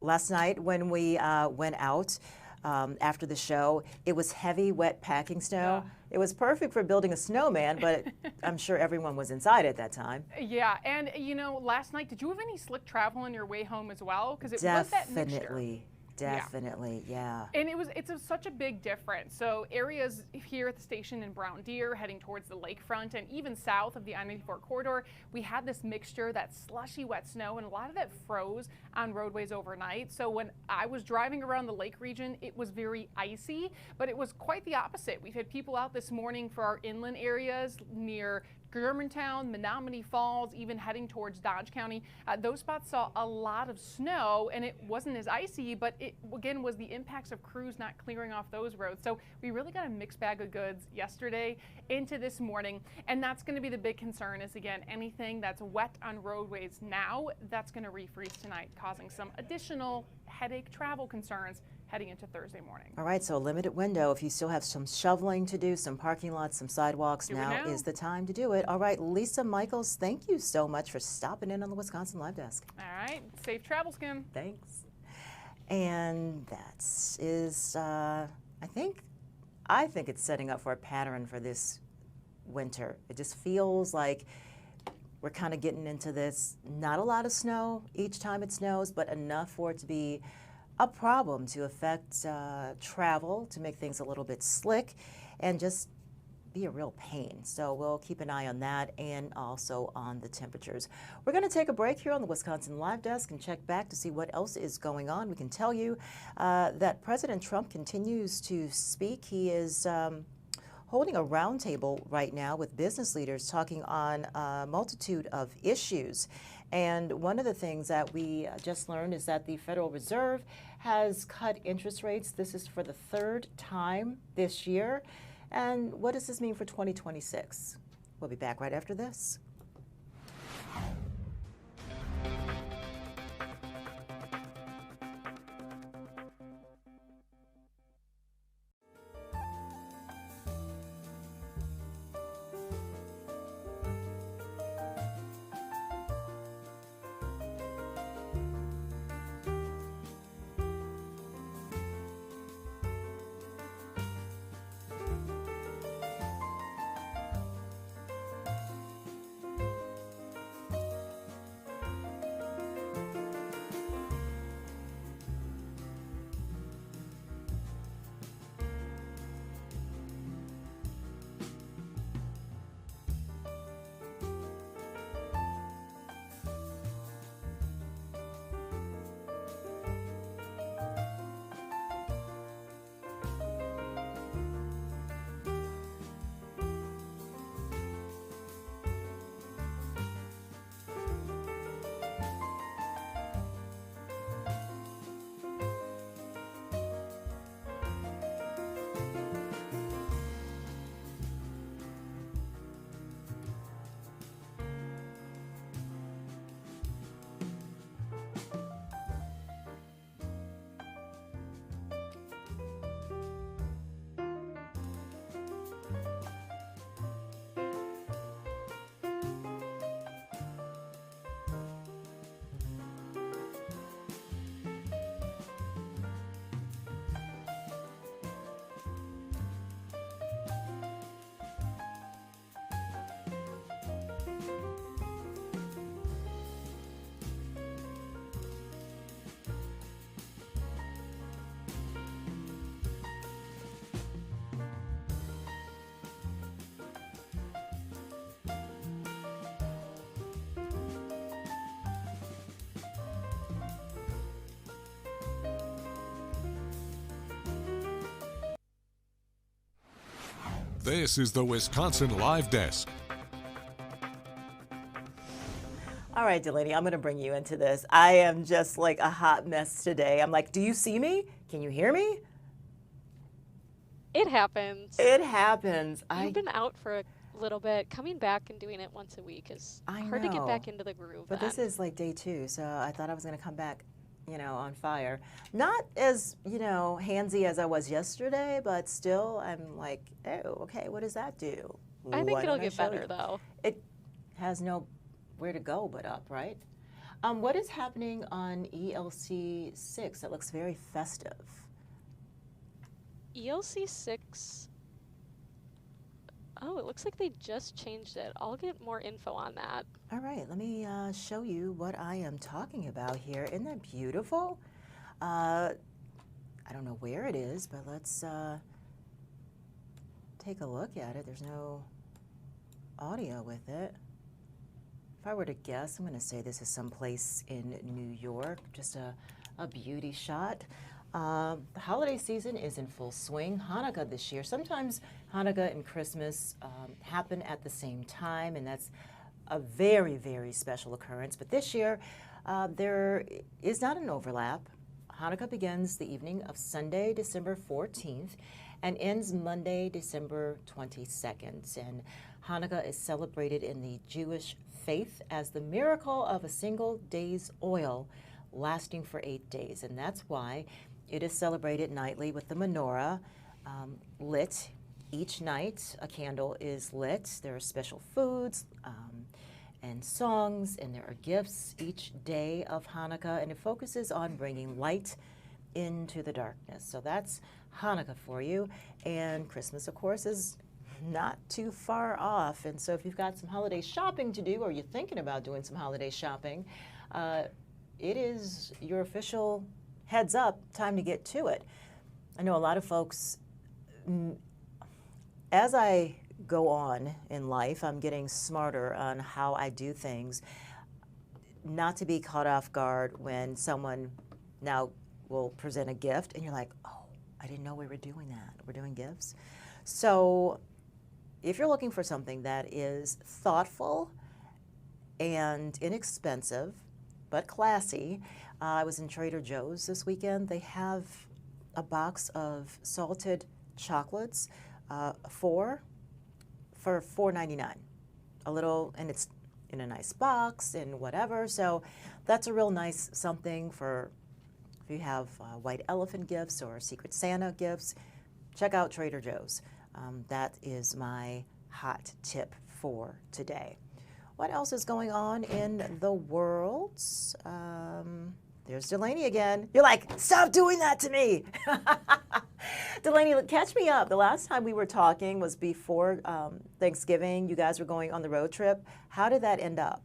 S6: Last night when we went out after the show, it was heavy, wet packing snow. Yeah. It was perfect for building a snowman, but I'm sure everyone was inside at that time.
S8: Yeah, and last night, did you have any slick travel on your way home as well? Because it was that mixture.
S6: Definitely, yeah.
S8: And it's such a big difference. So areas here at the station in Brown Deer heading towards the lakefront and even south of the I-94 corridor, we had this mixture, that slushy wet snow, and a lot of that froze on roadways overnight. So when I was driving around the lake region, it was very icy, but it was quite the opposite. We've had people out this morning for our inland areas near Germantown, Menominee Falls, even heading towards Dodge County. Those spots saw a lot of snow, and it wasn't as icy, but it again was the impacts of crews not clearing off those roads. So we really got a mixed bag of goods yesterday into this morning, and that's going to be the big concern is, again, anything that's wet on roadways now, that's going to refreeze tonight, causing some additional headache travel concerns heading into Thursday morning.
S6: All right, so a limited window. If you still have some shoveling to do, some parking lots, some sidewalks, now is the time to do it. All right, Lisa Michaels, thank you so much for stopping in on the Wisconsin Live Desk.
S8: All right, safe travels, Kim.
S6: Thanks. And that is, I think it's setting up for a pattern for this winter. It just feels like we're kind of getting into this, not a lot of snow each time it snows, but enough for it to be a problem to affect travel, to make things a little bit slick, and just be a real pain. So we'll keep an eye on that and also on the temperatures. We're going to take a break here on the Wisconsin Live Desk and check back to see what else is going on. We can tell you that President Trump continues to speak. He is holding a roundtable right now with business leaders talking on a multitude of issues. And one of the things that we just learned is that the Federal Reserve has cut interest rates. This is for the third time this year. And what does this mean for 2026? We'll be back right after this.
S4: This is the Wisconsin Live Desk.
S6: All right, Delaney, I'm going to bring you into this. I am just like a hot mess today. I'm like, do you see me? Can you hear me?
S5: It happens.
S6: It happens.
S5: You've been out for a little bit. Coming back and doing it once a week is hard to get back into the groove.
S6: But this is like day 2, so I thought I was going to come back, on fire. Not as, handsy as I was yesterday, but still I'm like, oh, okay, what does that do?
S5: I think it'll get better, though.
S6: It has nowhere to go but up, right? What is happening on ELC 6? It looks very festive.
S5: ELC 6. Oh, it looks like they just changed it. I'll get more info on that.
S6: All right, let me show you what I am talking about here. Isn't that beautiful? I don't know where it is, but let's take a look at it. There's no audio with it. If I were to guess, I'm going to say this is someplace in New York, just a beauty shot. The holiday season is in full swing. Hanukkah this year. Sometimes Hanukkah and Christmas happen at the same time, and that's a very, very special occurrence. But this year, there is not an overlap. Hanukkah begins the evening of Sunday, December 14th, and ends Monday, December 22nd. And Hanukkah is celebrated in the Jewish faith as the miracle of a single day's oil lasting for 8 days. And that's why it is celebrated nightly with the menorah lit. Each night, a candle is lit. There are special foods and songs, and there are gifts each day of Hanukkah, and it focuses on bringing light into the darkness. So that's Hanukkah for you. And Christmas, of course, is not too far off. And so if you've got some holiday shopping to do, or you're thinking about doing some holiday shopping, it is your official heads up time to get to it. I know a lot of folks, as I go on in life, I'm getting smarter on how I do things, not to be caught off guard when someone now will present a gift and you're like, oh, I didn't know we were doing that. We're doing gifts. So if you're looking for something that is thoughtful and inexpensive, but classy, I was in Trader Joe's this weekend. They have a box of salted chocolates, for $4.99. A little, and it's in a nice box and whatever. So that's a real nice something for if you have white elephant gifts or Secret Santa gifts. Check out Trader Joe's. That is my hot tip for today. What else is going on in the world? There's Delaney again. You're like, stop doing that to me. Delaney, catch me up. The last time we were talking was before Thanksgiving. You guys were going on the road trip. How did that end up?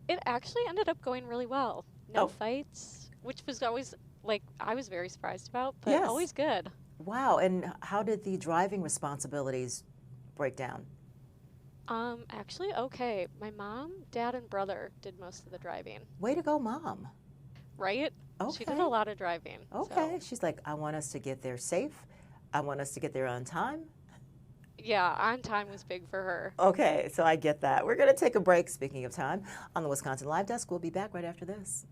S5: It actually ended up going really well. No fights, which was always, like, I was very surprised about, but
S6: Yes.
S5: always good.
S6: Wow, and how did the driving responsibilities break down?
S5: Actually, okay. My mom, dad, and brother did most of the driving.
S6: Way to go, Mom.
S5: Right? She did a lot of driving.
S6: Okay, she's like, I want us to get there safe. I want us to get there on time.
S5: Yeah, on time was big for her.
S6: Okay, so I get that. We're going to take a break, speaking of time, on the Wisconsin Live Desk. We'll be back right after this.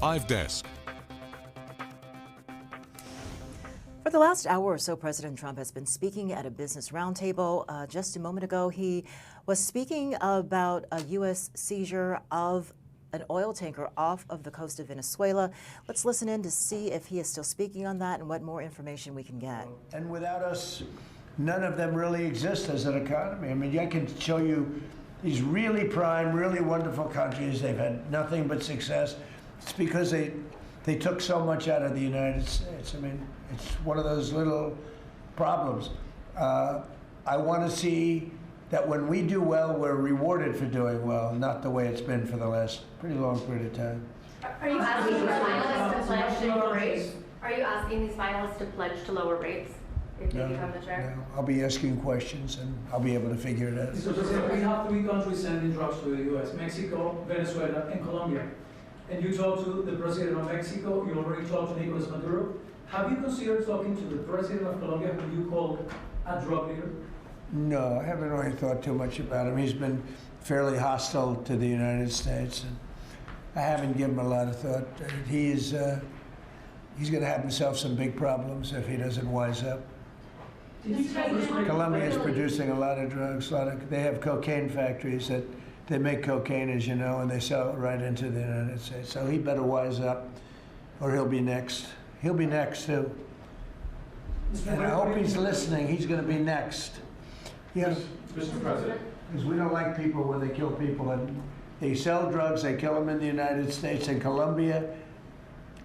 S4: Live Desk.
S6: For the last hour or so, President Trump has been speaking at a business roundtable. Just a moment ago, he was speaking about a U.S. seizure of an oil tanker off of the coast of Venezuela. Let's listen in to see if he is still speaking on that and what more information we can get.
S19: And without us, none of them really exist as an economy. I mean, I can show you these really prime, really wonderful countries. They've had nothing but success. It's because they took so much out of the United States. I mean, it's one of those little problems. I want to see that when we do well, we're rewarded for doing well, not the way it's been for the last pretty long period of time.
S9: Are you asking these finalists to pledge to lower rates? Are you asking these finalists to pledge to lower rates if they become the chair?
S19: No, I'll be asking questions and I'll be able to figure it out.
S10: Mr. President, we have 3 countries sending drugs to the U.S., Mexico, Venezuela, and Colombia. And you talked to the president of Mexico, you already talked to Nicolas Maduro. Have you considered talking to the president of Colombia, who you called a drug leader?
S19: No, I haven't really thought too much about him. He's been fairly hostile to the United States, and I haven't given him a lot of thought. He's going to have himself some big problems if he doesn't wise up. Colombia is producing a lot of drugs. They have cocaine factories that they make cocaine, as you know, and they sell it right into the United States. So he better wise up, or he'll be next. He'll be next too. And I hope he's listening. He's going to be next. Yeah.
S23: Mr. President.
S19: Because we don't like people when they kill people. And they sell drugs, they kill them in the United States. And Colombia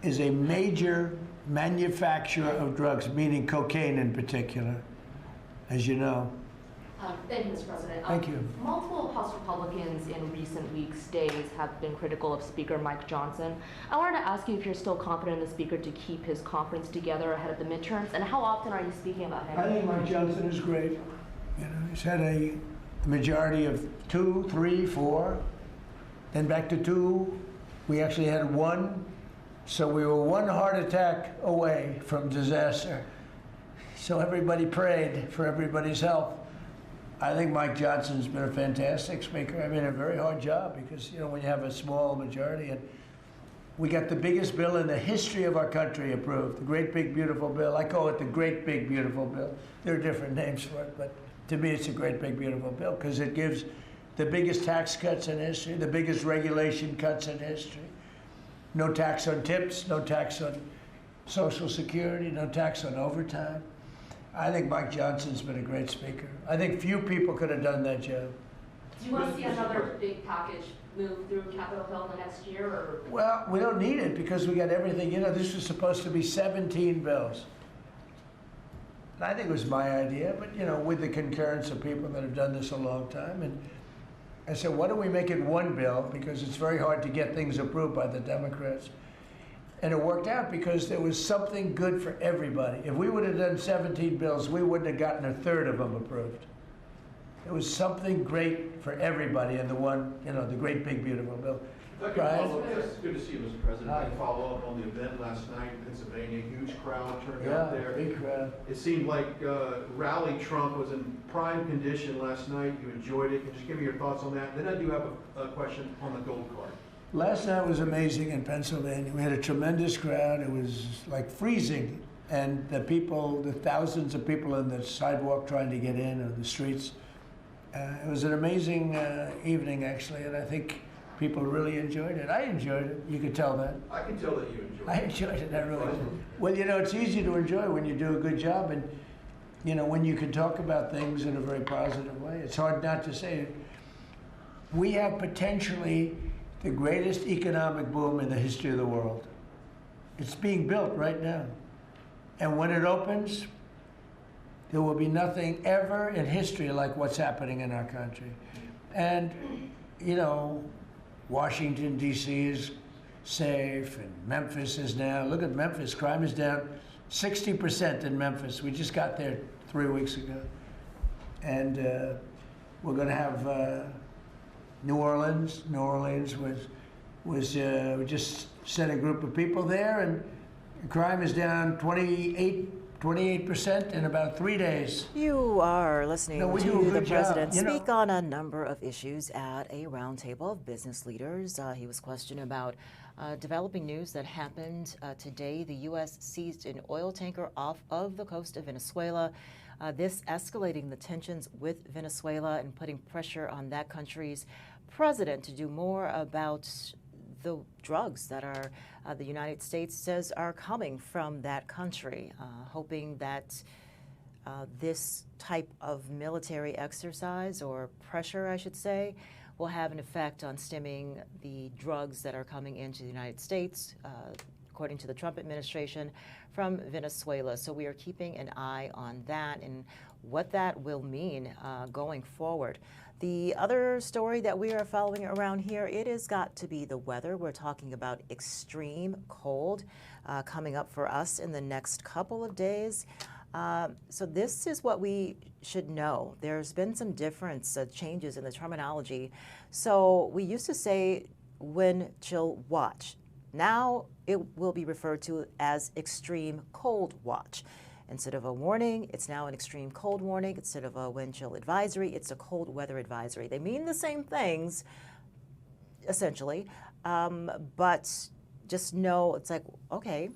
S19: is a major manufacturer of drugs, meaning cocaine in particular, as you know.
S11: Thank you, Mr. President.
S19: Thank you.
S11: Multiple House Republicans in recent weeks, days, have been critical of Speaker Mike Johnson. I wanted to ask you if you're still confident in the Speaker to keep his conference together ahead of the midterms, and how often are you speaking about him?
S19: I think Mike Johnson is great. You know, he's had a majority of 2, 3, 4, then back to 2. We actually had 1. So we were 1 heart attack away from disaster. So everybody prayed for everybody's health. I think Mike Johnson's been a fantastic speaker. I mean, a very hard job because, you know, when you have a small majority, and we got the biggest bill in the history of our country approved, the Great Big Beautiful Bill. I call it the Great Big Beautiful Bill. There are different names for it, but to me it's a Great Big Beautiful Bill because it gives the biggest tax cuts in history, the biggest regulation cuts in history. No tax on tips, no tax on Social Security, no tax on overtime. I think Mike Johnson's been a great speaker. I think few people could have done that job.
S11: Do you want to see another big package move through Capitol Hill in the next year, or?
S19: Well, we don't need it because we got everything. You know, this was supposed to be 17 bills. And I think it was my idea, but, you know, with the concurrence of people that have done this a long time. And I said, why don't we make it 1 bill? Because it's very hard to get things approved by the Democrats. And it worked out because there was something good for everybody. If we would have done 17 bills, we wouldn't have gotten 1/3 of them approved. It was something great for everybody in the one, you know, the Great Big Beautiful Bill.
S23: If I could
S19: Brian?
S23: follow up, yes, it's good to see you, Mr. President. I can follow up on the event last night in Pennsylvania. Huge crowd turned out there.
S19: Big crowd.
S23: It seemed like Rally Trump was in prime condition last night. You enjoyed it. Can you just give me your thoughts on that? Then I do have a question on the gold card.
S19: Last night was amazing in Pennsylvania. We had a tremendous crowd. It was like freezing. And the people, the thousands of people on the sidewalk trying to get in, or the streets. It was an amazing evening, actually, and I think people really enjoyed it. I enjoyed it. You could tell that.
S23: I can tell that you enjoyed it.
S19: I enjoyed it. I really did. Well, you know, it's easy to enjoy when you do a good job, and, you know, when you can talk about things in a very positive way. It's hard not to say it. We have potentially the greatest economic boom in the history of the world. It's being built right now. And when it opens, there will be nothing ever in history like what's happening in our country. And, you know, Washington, D.C. is safe, and Memphis is now. Look at Memphis. Crime is down 60% in Memphis. We just got there 3 weeks ago. And we're going to have New Orleans. New Orleans we just sent a group of people there, and crime is down 28% in about 3 days.
S6: You are listening
S19: No, we do a
S6: to the
S19: good job,
S6: president
S19: you know.
S6: speak on a number of issues at a roundtable of business leaders. He was questioned about developing news that happened today. The U.S. seized an oil tanker off of the coast of Venezuela. This escalating the tensions with Venezuela and putting pressure on that country's president to do more about the drugs that are the United States says are coming from that country, hoping that this type of military exercise, or pressure, I should say, will have an effect on stemming the drugs that are coming into the United States, according to the Trump administration, from Venezuela. So we are keeping an eye on that and what that will mean going forward. The other story that we are following around here, it has got to be the weather. We're talking about extreme cold coming up for us in the next couple of days. So this is what we should know. There's been some difference, changes in the terminology. So we used to say wind chill watch. Now it will be referred to as extreme cold watch. Instead of a warning, it's now an extreme cold warning. Instead of a wind chill advisory, it's a cold weather advisory. They mean the same things, essentially, but just know it's like, okay,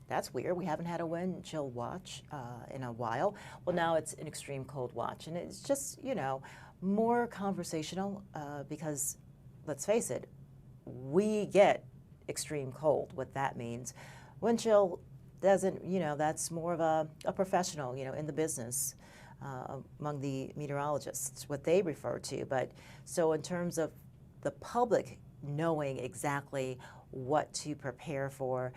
S6: that's weird. We haven't had a wind chill watch in a while. Well, now it's an extreme cold watch. And it's just, you know, more conversational because, let's face it, we get extreme cold, what that means. Wind chill doesn't, you know, that's more of a professional, you know, in the business. among the meteorologists, what they refer to. But so in terms of the public knowing exactly what to prepare for,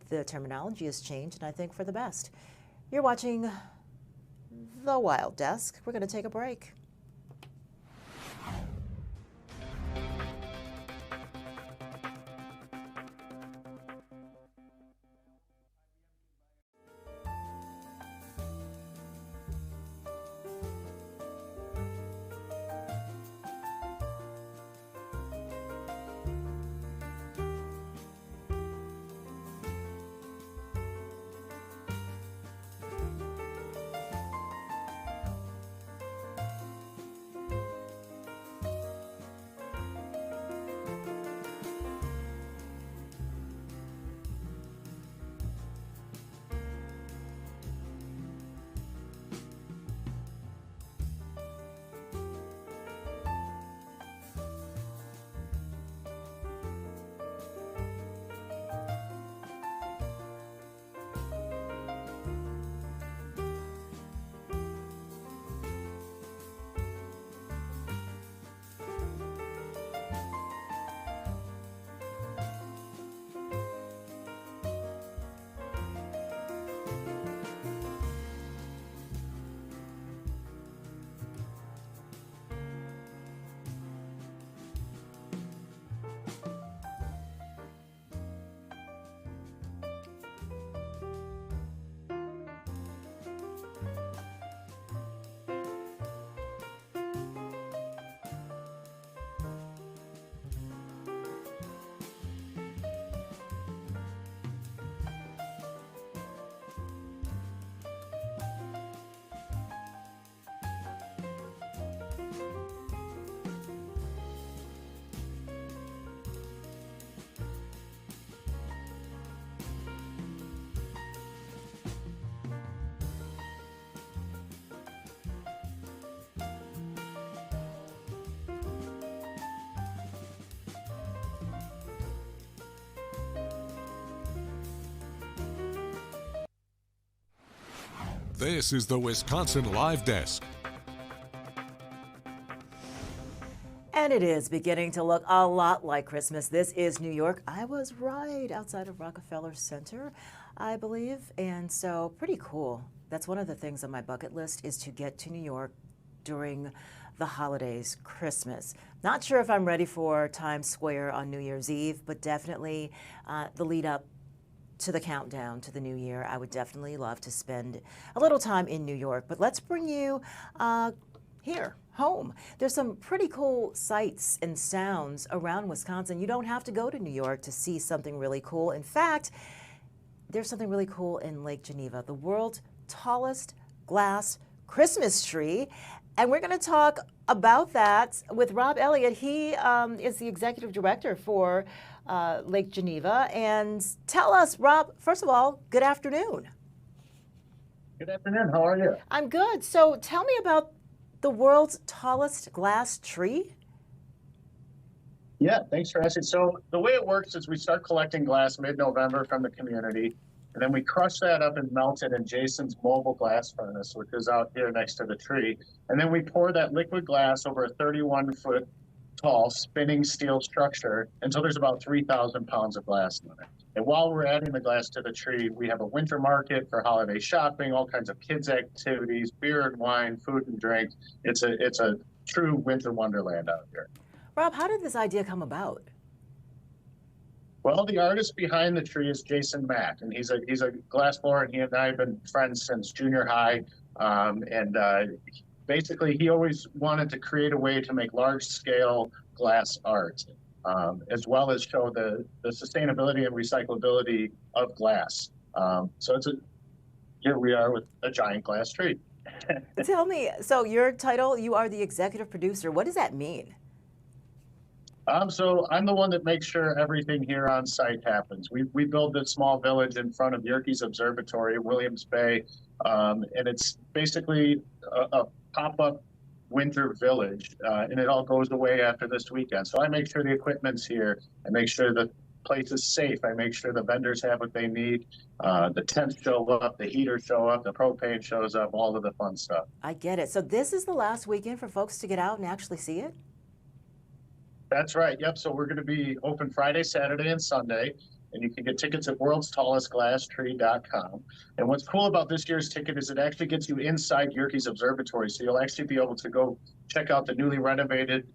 S6: the terminology has changed, and I think for the best. You're watching The Wild Desk. We're going to take a break.
S4: This is the Wisconsin Live Desk.
S6: And it is beginning to look a lot like Christmas. This is New York. I was right outside of Rockefeller Center, I believe. And so pretty cool. That's one of the things on my bucket list, is to get to New York during the holidays, Christmas. Not sure if I'm ready for Times Square on New Year's Eve, but definitely the lead up to the countdown to the new year. I would definitely love to spend a little time in New York. But let's bring you here, home. There's some pretty cool sights and sounds around Wisconsin. You don't have to go to New York to see something really cool. In fact, there's something really cool in Lake Geneva, the world's tallest glass Christmas tree. And we're going to talk about that with Rob Elliott. He is the executive director for Lake Geneva. And tell us, Rob, first of all, good afternoon.
S12: Good afternoon. How are you?
S6: I'm good. So tell me about the world's tallest glass tree.
S12: Yeah, thanks for asking. So the way it works is we start collecting glass mid-November from the community, and then we crush that up and melt it in Jason's mobile glass furnace, which is out here next to the tree. And then we pour that liquid glass over a 31-foot tall spinning steel structure until there's about 3,000 pounds of glass in it. And while we're adding the glass to the tree, we have a winter market for holiday shopping, all kinds of kids' activities, beer and wine, food and drink. It's a true winter wonderland out here.
S6: Rob, how did this idea come about?
S12: Well, the artist behind the tree is Jason Mack, and he's a glassblower, and he and I have been friends since junior high. Basically, he always wanted to create a way to make large-scale glass art, as well as show the sustainability and recyclability of glass. So here we are with a giant glass tree.
S6: Tell me, so your title, you are the executive producer. What does that mean?
S12: So I'm the one that makes sure everything here on site happens. We build this small village in front of Yerkes Observatory, Williams Bay, and it's basically a pop-up winter village, and it all goes away after this weekend. So I make sure the equipment's here, and make sure the place is safe. I make sure the vendors have what they need. The tents show up, the heaters show up, the propane shows up, all of the fun stuff.
S6: I get it. So this is the last weekend for folks to get out and actually see it?
S12: That's right. Yep. So we're going to be open Friday, Saturday, and Sunday. And you can get tickets at worldstallestglasstree.com. And what's cool about this year's ticket is it actually gets you inside Yerkes Observatory. So you'll actually be able to go check out the newly renovated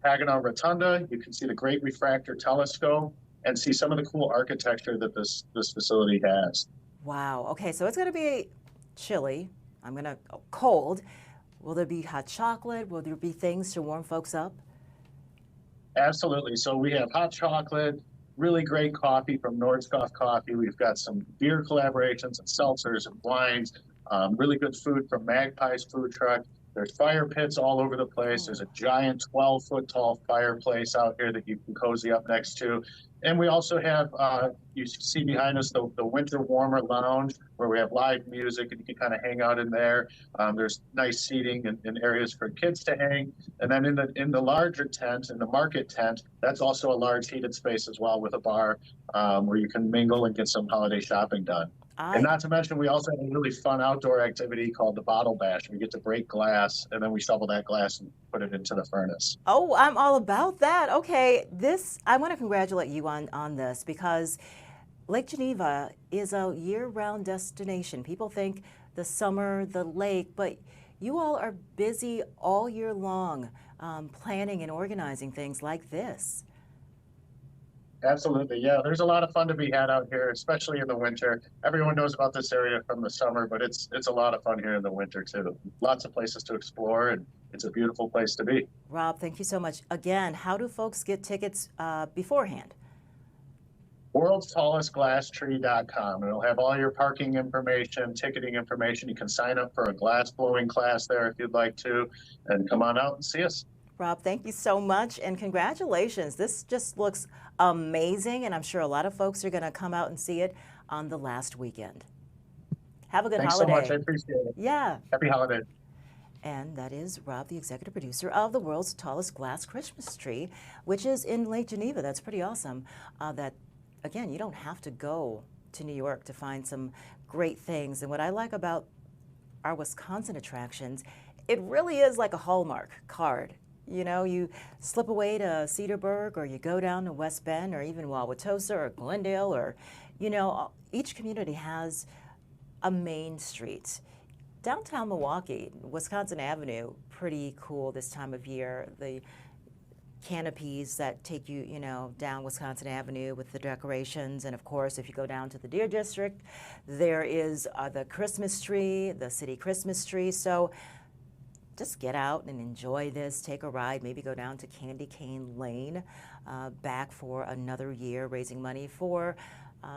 S12: Paganon Rotunda. You can see the Great Refractor Telescope and see some of the cool architecture that this facility has.
S6: Wow. Okay, so it's going to be chilly. Cold. Will there be hot chocolate? Will there be things to warm folks up?
S12: Absolutely. So we have hot chocolate, really great coffee from Nordskov Coffee. We've got some beer collaborations and seltzers and wines, really good food from Magpie's food truck. There's fire pits all over the place. There's a giant 12-foot tall fireplace out here that you can cozy up next to. And we also have, you see behind us, the Winter Warmer Lounge, where we have live music and you can kind of hang out in there. There's nice seating and areas for kids to hang. And then in the larger tent, in the market tent, that's also a large heated space as well with a bar where you can mingle and get some holiday shopping done. And not to mention, we also have a really fun outdoor activity called the Bottle Bash. We get to break glass, and then we shovel that glass and put it into the furnace.
S6: Oh, I'm all about that. Okay, I want to congratulate you on this because Lake Geneva is a year-round destination. People think the summer, the lake, but you all are busy all year long planning and organizing things like this.
S12: Absolutely, yeah. There's a lot of fun to be had out here, especially in the winter. Everyone knows about this area from the summer, but it's a lot of fun here in the winter too. Lots of places to explore, and it's a beautiful place to be.
S6: Rob, thank you so much. Again, how do folks get tickets beforehand?
S12: worldstallestglasstree.com. It'll have all your parking information, ticketing information. You can sign up for a glass blowing class there if you'd like to, and come on out and see us.
S6: Rob, thank you so much and congratulations. This just looks amazing, and I'm sure a lot of folks are going to come out and see it on the last weekend. Have a good holiday.
S12: Thanks so much. I appreciate it.
S6: Yeah.
S12: Happy holiday.
S6: And that is Rob, the executive producer of the world's tallest glass Christmas tree, which is in Lake Geneva. That's pretty awesome. Again, you don't have to go to New York to find some great things. And what I like about our Wisconsin attractions, it really is like a Hallmark card. You know, you slip away to Cedarburg, or you go down to West Bend, or even Wauwatosa or Glendale, or, you know, each community has a main street. Downtown Milwaukee, Wisconsin Avenue, pretty cool this time of year. The canopies that take you, you know, down Wisconsin Avenue with the decorations. And of course, if you go down to the Deer District, there is the Christmas tree, the city Christmas tree. So just get out and enjoy this, take a ride, maybe go down to Candy Cane Lane, back for another year, raising money for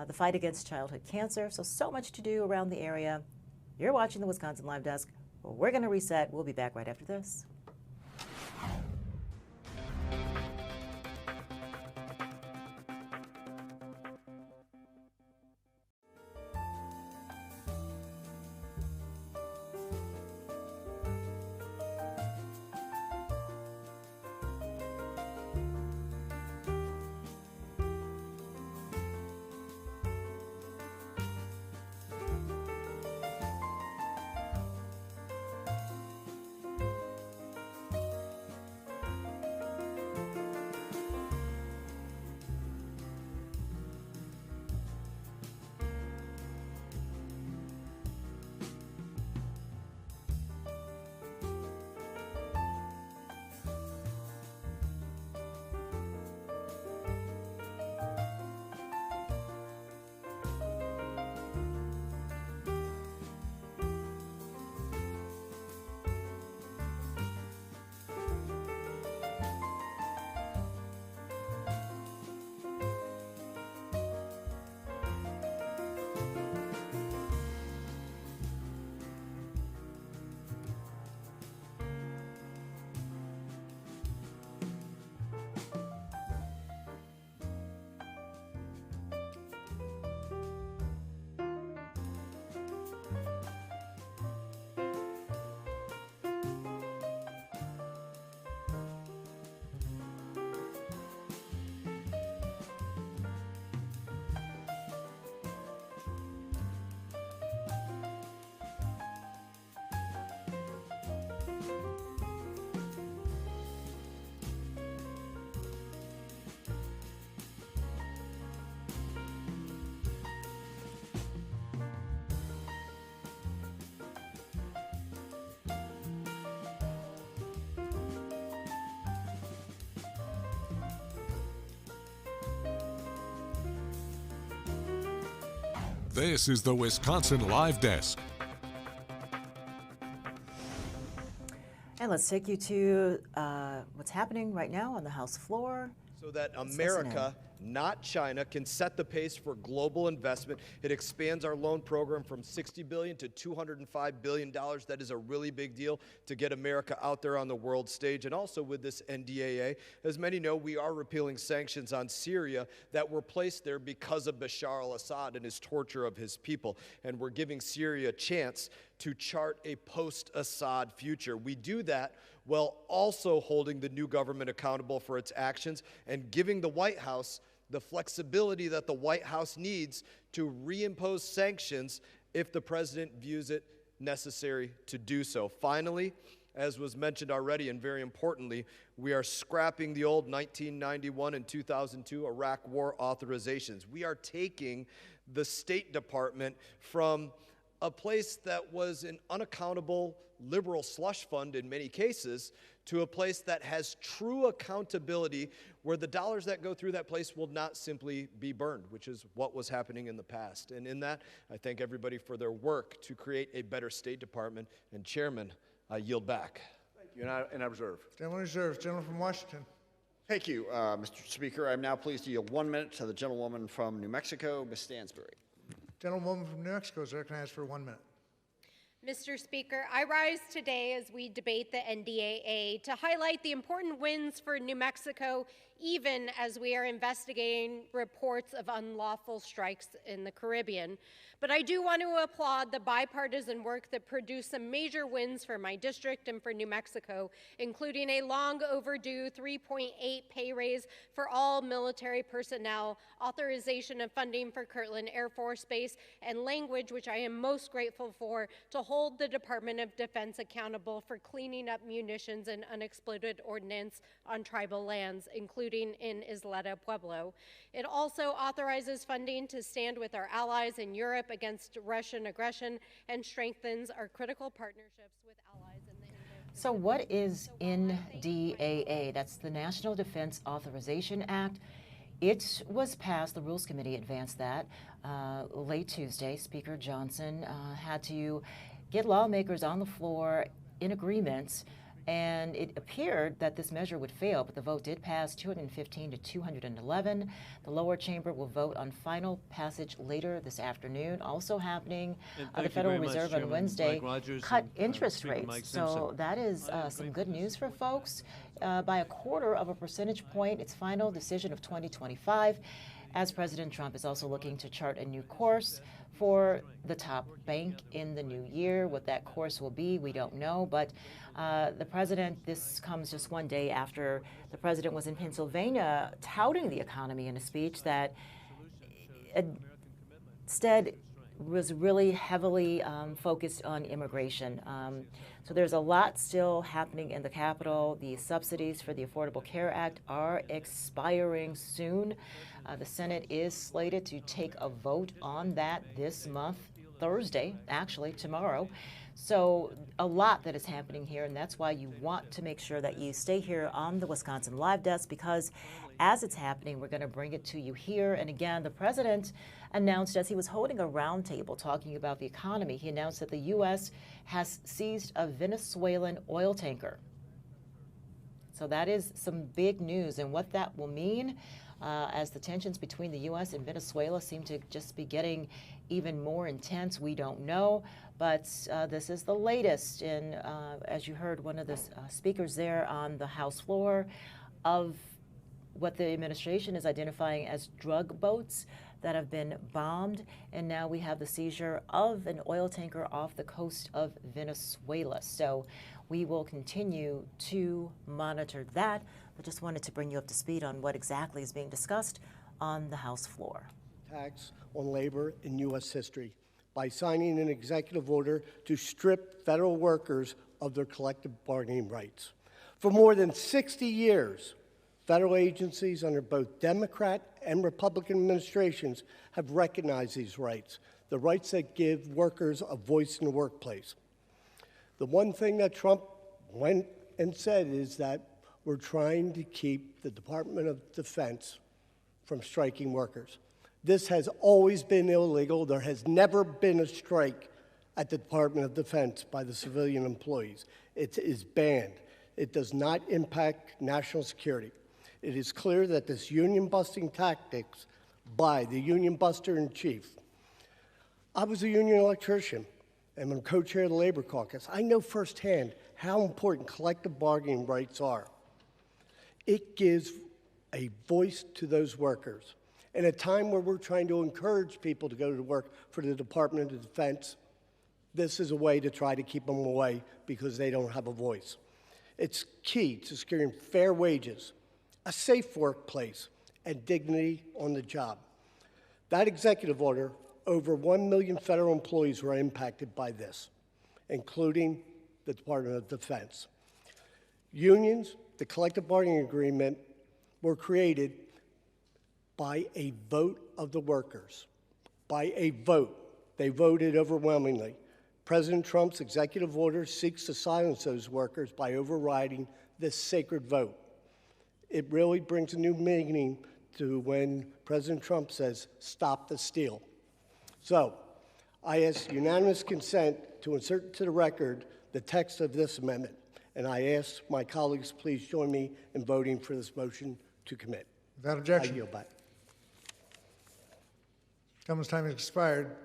S6: the fight against childhood cancer. So much to do around the area. You're watching the Wisconsin Live Desk. We're going to reset. We'll be back right after this.
S4: This is the Wisconsin Live Desk.
S6: And let's take you to what's happening right now on the House floor.
S13: So that America, not China, can set the pace for global investment. It expands our loan program from $60 billion to $205 billion. That is a really big deal to get America out there on the world stage. And also with this NDAA, as many know, we are repealing sanctions on Syria that were placed there because of Bashar al-Assad and his torture of his people. And we're giving Syria a chance to chart a post-Assad future. We do that while also holding the new government accountable for its actions and giving the White House the flexibility that the White House needs to reimpose sanctions if the president views it necessary to do so. Finally, as was mentioned already, and very importantly, we are scrapping the old 1991 and 2002 Iraq War authorizations. We are taking the State Department from a place that was an unaccountable liberal slush fund in many cases to a place that has true accountability where the dollars that go through that place will not simply be burned, which is what was happening in the past. And in that, I thank everybody for their work to create a better State Department. And Chairman, I yield back.
S14: Thank you, and I reserve.
S15: Gentleman reserves. Gentleman from Washington.
S14: Thank you, Mr. Speaker. I'm now pleased to yield 1 minute to the gentlewoman from New Mexico, Ms. Stansbury.
S15: Gentlewoman from New Mexico is recognized for 1 minute.
S16: Mr. Speaker, I rise today as we debate the NDAA to highlight the important wins for New Mexico, even as we are investigating reports of unlawful strikes in the Caribbean. But I do want to applaud the bipartisan work that produced some major wins for my district and for New Mexico, including a long overdue 3.8 pay raise for all military personnel, authorization of funding for Kirtland Air Force Base, and language, which I am most grateful for, to hold the Department of Defense accountable for cleaning up munitions and unexploded ordnance on tribal lands, including in Isleta Pueblo. It also authorizes funding to stand with our allies in Europe against Russian aggression and strengthens our critical partnerships with allies in the Indo-Pacific.
S6: So what is NDAA? That's the National Defense Authorization Act. It was passed, the Rules Committee advanced that late Tuesday. Speaker Johnson had to get lawmakers on the floor in agreement, and it appeared that this measure would fail, but the vote did pass 215 to 211. The lower chamber will vote on final passage later this afternoon. Also happening, the Federal Reserve on Wednesday cut interest rates. So that is some good news for folks. By 1/4 percentage point, its final decision of 2025, as President Trump is also looking to chart a new course for the top bank in the new year. What that course will be, we don't know, but the president, this comes just one day after the president was in Pennsylvania touting the economy in a speech that instead was really heavily focused on immigration. So there's a lot still happening in the Capitol. The subsidies for the Affordable Care Act are expiring soon. The Senate is slated to take a vote on that this month, Thursday, actually, tomorrow. So a lot that is happening here, and that's why you want to make sure that you stay here on the Wisconsin Live Desk, because as it's happening, we're going to bring it to you here. And again, the president announced as he was holding a roundtable talking about the economy, he announced that the U.S. has seized a Venezuelan oil tanker. So that is some big news, and what that will mean as the tensions between the U.S. and Venezuela seem to just be getting even more intense, we don't know. But this is the latest in, as you heard one of the speakers there on the House floor, of what the administration is identifying as drug boats that have been bombed. And now we have the seizure of an oil tanker off the coast of Venezuela. So we will continue to monitor that, but just wanted to bring you up to speed on what exactly is being discussed on the House floor.
S25: Tax on labor in U.S. history by signing an executive order to strip federal workers of their collective bargaining rights. For more than 60 years, federal agencies under both Democrat and Republican administrations have recognized these rights, the rights that give workers a voice in the workplace. The one thing that Trump went and said is that we're trying to keep the Department of Defense from striking workers. This has always been illegal. There has never been a strike at the Department of Defense by the civilian employees. It is banned. It does not impact national security. It is clear that this union-busting tactics by the union buster in chief. I was a union electrician, and I'm co-chair of the Labor Caucus. I know firsthand how important collective bargaining rights are. It gives a voice to those workers. In a time where we're trying to encourage people to go to work for the Department of Defense, this is a way to try to keep them away because they don't have a voice. It's key to securing fair wages, a safe workplace, and dignity on the job. That executive order, over 1 million federal employees were impacted by this, including the Department of Defense. Unions, the collective bargaining agreement, were created by a vote of the workers. By a vote. They voted overwhelmingly. President Trump's executive order seeks to silence those workers by overriding this sacred vote. It really brings a new meaning to when President Trump says, "Stop the steal." So, I ask unanimous consent to insert into the record the text of this amendment, and I ask my colleagues please join me in voting for this motion to commit.
S15: Without objection.
S25: I yield back.
S15: Gentleman's time has expired.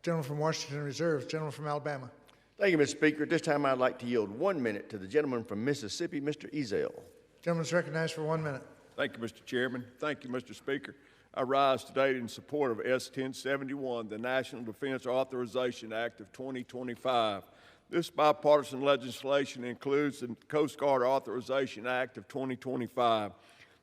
S15: Gentleman from Washington reserves. Gentleman from Alabama.
S17: Thank you, Mr. Speaker. At this time, I'd like to yield 1 minute to the gentleman from Mississippi, Mr. Ezell.
S15: Gentleman's recognized for 1 minute.
S18: Thank you, Mr. Chairman. Thank you, Mr. Speaker. I rise today in support of S. 1071, the National Defense Authorization Act of 2025. This bipartisan legislation includes the Coast Guard Authorization Act of 2025.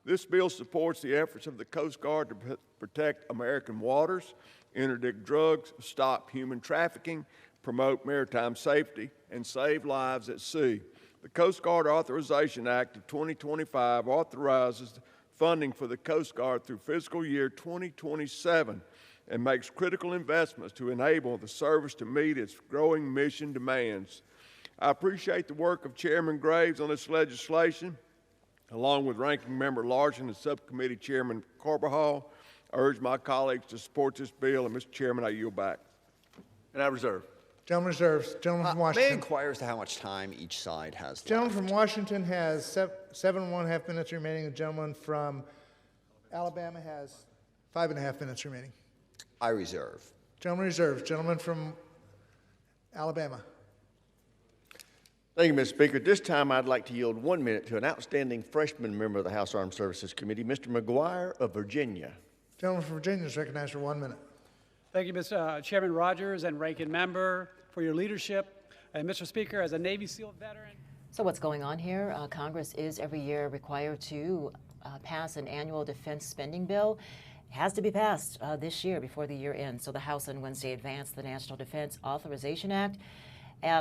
S18: This bill supports the efforts of the Coast Guard to protect American waters, interdict drugs, stop human trafficking, promote maritime safety, and save lives at sea. The Coast Guard Authorization Act of 2025 authorizes funding for the Coast Guard through fiscal year 2027 and makes critical investments to enable the service to meet its growing mission demands. I appreciate the work of Chairman Graves on this legislation, along with Ranking Member Larson and Subcommittee Chairman Carbajal. I urge my colleagues to support this bill, and Mr. Chairman, I yield back.
S17: And I reserve.
S15: Gentleman reserves. Gentleman from
S14: May I
S15: Washington.
S14: inquire as to how much time each side has left?
S15: Gentleman from Washington has 7.5 minutes remaining. The gentleman from Alabama has 5.5 minutes remaining.
S14: I reserve.
S15: Gentleman reserves. Gentleman from Alabama.
S17: Thank you, Mr. Speaker. At this time, I'd like to yield 1 minute to an outstanding freshman member of the House Armed Services Committee, Mr. McGuire of Virginia.
S15: Gentleman from Virginia is recognized for 1 minute.
S20: Thank you, Mr. Chairman Rogers and Ranking Member, for your leadership. And Mr. Speaker, as a Navy SEAL veteran.
S6: So what's going on here? Congress is every year required to pass an annual defense spending bill. It has to be passed this year before the year ends. So the House on Wednesday advanced the National Defense Authorization Act.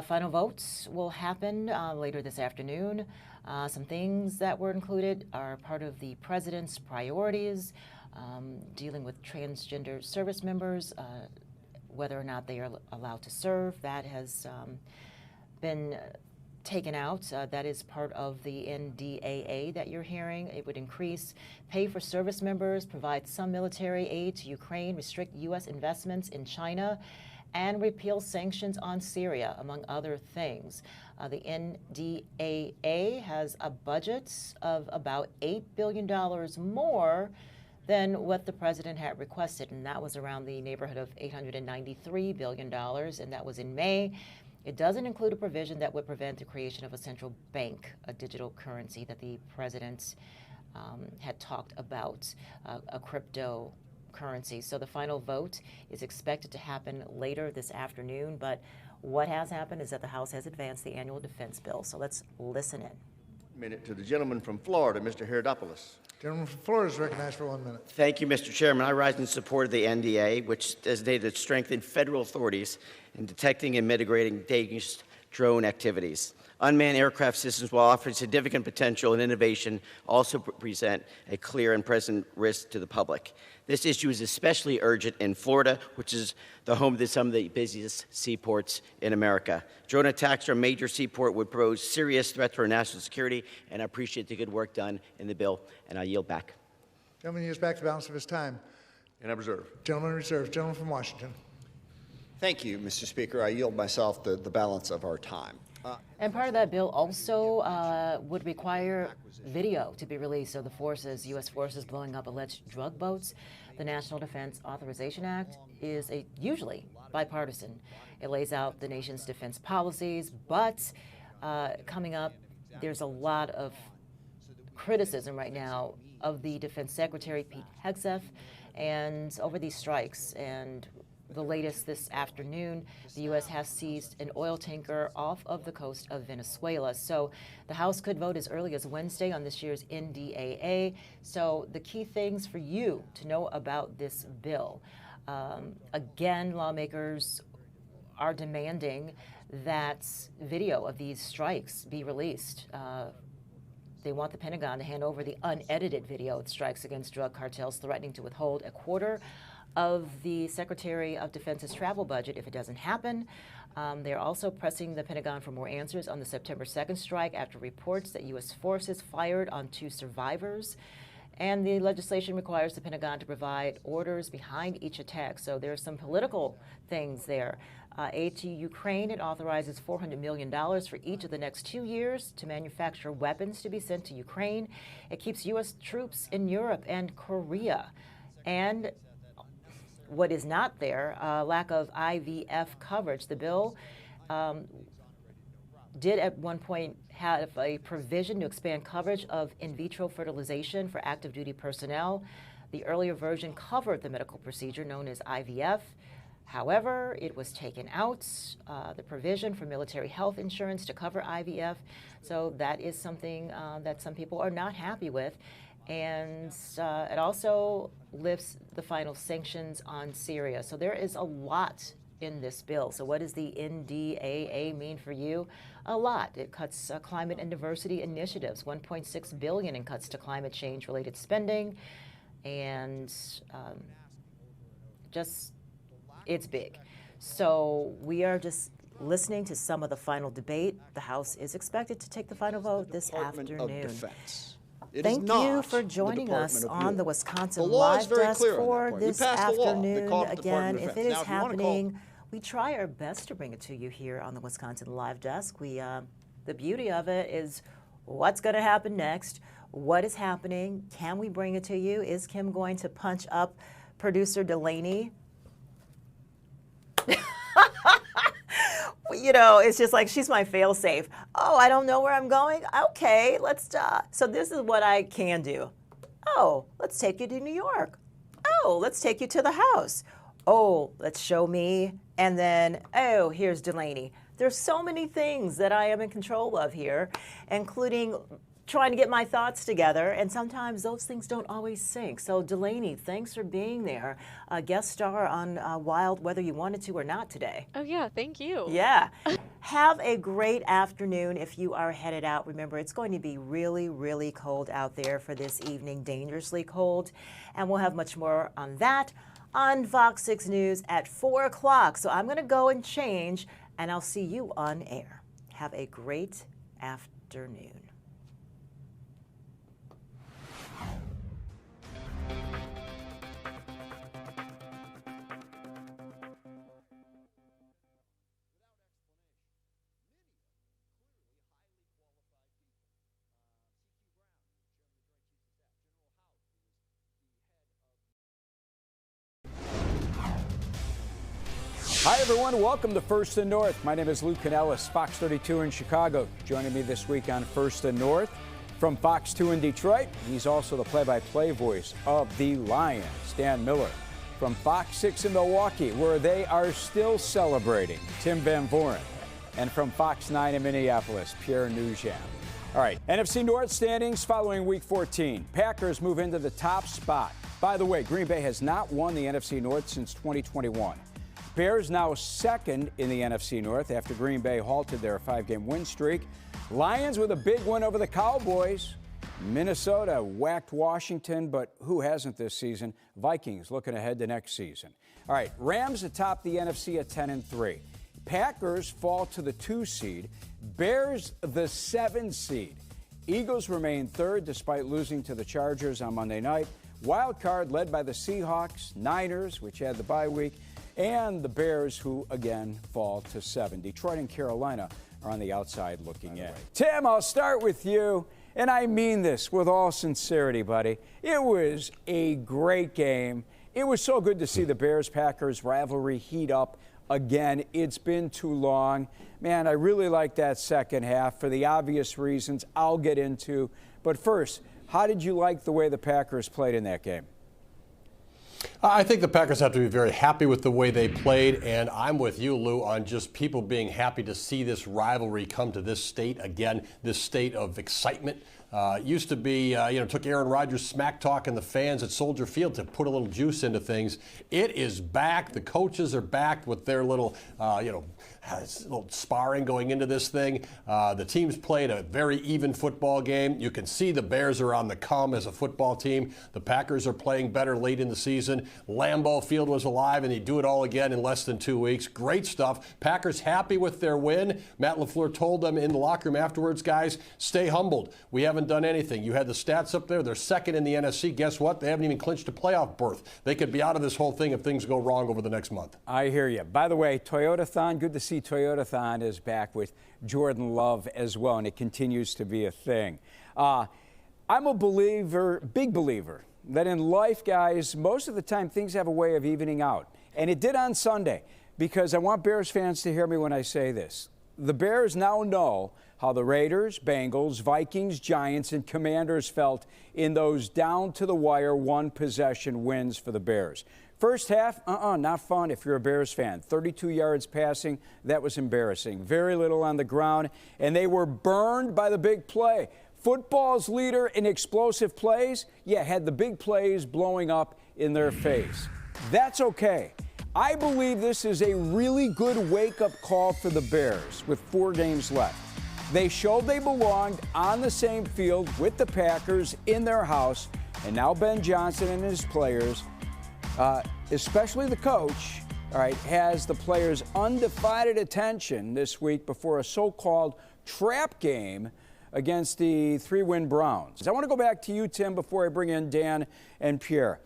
S6: Final votes will happen later this afternoon. Some things that were included are part of the president's priorities, dealing with transgender service members, whether or not they are allowed to serve. That has been taken out. That is part of the NDAA that you're hearing. It would increase pay for service members, provide some military aid to Ukraine, restrict U.S. investments in China, and repeal sanctions on Syria, among other things. The NDAA has a budget of about $8 billion more than what the president had requested, and that was around the neighborhood of $893 billion, and that was in May. It doesn't include a provision that would prevent the creation of a central bank, a digital currency that the president had talked about, a cryptocurrency. So the final vote is expected to happen later this afternoon, but what has happened is that the House has advanced the annual defense bill. So let's listen in.
S17: Minute to the gentleman from Florida, Mr. Herodopoulos.
S15: Gentleman from Florida is recognized for 1 minute.
S22: Thank you, Mr. Chairman. I rise in support of the NDA, which designated to strengthen federal authorities in detecting and mitigating dangerous drone activities. Unmanned aircraft systems, while offering significant potential and innovation, also present a clear and present risk to the public. This issue is especially urgent in Florida, which is the home to some of the busiest seaports in America. Drone attacks on a major seaport would pose serious threat to our national security, and I appreciate the good work done in the bill, and I yield back.
S15: Gentleman yields back the balance of his time.
S14: And I reserve.
S15: Gentleman reserved. Gentleman from Washington.
S14: Thank you, Mr. Speaker. I yield myself the balance of our time.
S6: And part of that bill also would require video to be released of the forces, U.S. forces blowing up alleged drug boats. The National Defense Authorization Act is usually bipartisan. It lays out the nation's defense policies, but coming up, there's a lot of criticism right now of the Defense Secretary, Pete Hegseth, and over these strikes. And the latest this afternoon, the U.S. has seized an oil tanker off of the coast of Venezuela. So the House could vote as early as Wednesday on this year's NDAA. So the key things for you to know about this bill. Again, lawmakers are demanding that video of these strikes be released. They want the Pentagon to hand over the unedited video of strikes against drug cartels, threatening to withhold a quarter of the Secretary of Defense's travel budget if it doesn't happen. They're also pressing the Pentagon for more answers on the September 2nd strike after reports that U.S. forces fired on 2 survivors. And the legislation requires the Pentagon to provide orders behind each attack. So there are some political things there. Aid to Ukraine, it authorizes $400 million for each of the next 2 years to manufacture weapons to be sent to Ukraine. It keeps U.S. troops in Europe and Korea. And what is not there, lack of IVF coverage. The bill did at one point have a provision to expand coverage of in vitro fertilization for active duty personnel. The earlier version covered the medical procedure known as IVF. However, it was taken out, the provision for military health insurance to cover IVF. So that is something that some people are not happy with. And it also lifts the final sanctions on Syria. So there is a lot in this bill. So what does the NDAA mean for you? A lot. It cuts climate and diversity initiatives, $1.6 billion in cuts to climate change related spending, and it's big. So we are just listening to some of the final debate. The House is expected to take the final vote this afternoon.
S14: Of Defense.
S6: Thank you for joining us on the Wisconsin Live Desk for this afternoon. Again, if it is happening, we try our best to bring it to you here on the Wisconsin Live Desk. The beauty of it is what's going to happen next, what is happening, can we bring it to you? Is Kim going to punch up producer Delaney? You know, it's just like she's my fail-safe. Oh, I don't know where I'm going? Okay, let's so this is what I can do. Oh, let's take you to New York. Oh, let's take you to the house. Oh, let's show me. And then, oh, here's Delaney. There's so many things that I am in control of here, including trying to get my thoughts together, and sometimes those things don't always sync. So Delaney, thanks for being there. A guest star on Wild, whether you wanted to or not today.
S5: Oh yeah, thank you.
S6: Yeah. Have a great afternoon if you are headed out. Remember, it's going to be really, really cold out there for this evening, dangerously cold. And we'll have much more on that on Fox 6 News at 4 o'clock. So I'm going to go and change, and I'll see you on air. Have a great afternoon.
S1: Hi, everyone. Welcome to First and North. My name is Lou Canellis, Fox 32 in Chicago. Joining me this week on First and North from Fox 2 in Detroit, he's also the play-by-play voice of the Lions, Dan Miller. From Fox 6 in Milwaukee, where they are still celebrating, Tim Van Voren. And from Fox 9 in Minneapolis, Pierre Nugent. All right, NFC North standings following Week 14. Packers move into the top spot. By the way, Green Bay has not won the NFC North since 2021. Bears now second in the NFC North after Green Bay halted their 5-game win streak. Lions with a big win over the Cowboys. Minnesota whacked Washington, but who hasn't this season? Vikings looking ahead to next season. All right, Rams atop the NFC at 10-3. Packers fall to the 2 seed. Bears the 7 seed. Eagles remain third despite losing to the Chargers on Monday night. wild card led by the Seahawks, Niners, which had the bye week, and the Bears, who again fall to 7. Detroit and Carolina are on the outside looking in. Tim, I'll start with you, and I mean this with all sincerity, buddy. It was a great game. It was so good to see the Bears-Packers rivalry heat up again. It's been too long. Man, I really like that second half for the obvious reasons I'll get into. But first, how did you like the way the Packers played in that game?
S2: I think the Packers have to be very happy with the way they played, and I'm with you, Lou, on just people being happy to see this rivalry come to this state again, this state of excitement. Used to be, took Aaron Rodgers smack talking the fans at Soldier Field to put a little juice into things. It is back. The coaches are back with their little, little sparring going into this thing. The teams played a very even football game. You can see the Bears are on the come as a football team. The Packers are playing better late in the season. Lambeau Field was alive, and he'd do it all again in less than 2 weeks. Great stuff. Packers happy with their win. Matt LaFleur told them in the locker room afterwards, guys, stay humbled. We haven't done anything. You had the stats up there. They're second in the NFC. Guess what? They haven't even clinched a playoff berth. They could be out of this whole thing if things go wrong over the next month.
S1: I hear you. By the way, Toyotathon, good to see Toyotathon is back with Jordan Love as well, and it continues to be a thing. I'm a believer, big believer, that in life, guys, most of the time things have a way of evening out. And it did on Sunday, because I want Bears fans to hear me when I say this. The Bears now know how the Raiders, Bengals, Vikings, Giants, and Commanders felt in those down-to-the-wire one-possession wins for the Bears. First half, not fun if you're a Bears fan. 32 yards passing, that was embarrassing. Very little on the ground, and they were burned by the big play. Football's leader in explosive plays, had the big plays blowing up in their face. That's okay. I believe this is a really good wake-up call for the Bears with 4 games left. They showed they belonged on the same field with the Packers in their house, and now Ben Johnson and his players, especially the coach, has the players' undivided attention this week before a so-called trap game against the 3-win Browns. I want to go back to you, Tim, before I bring in Dan and Pierre.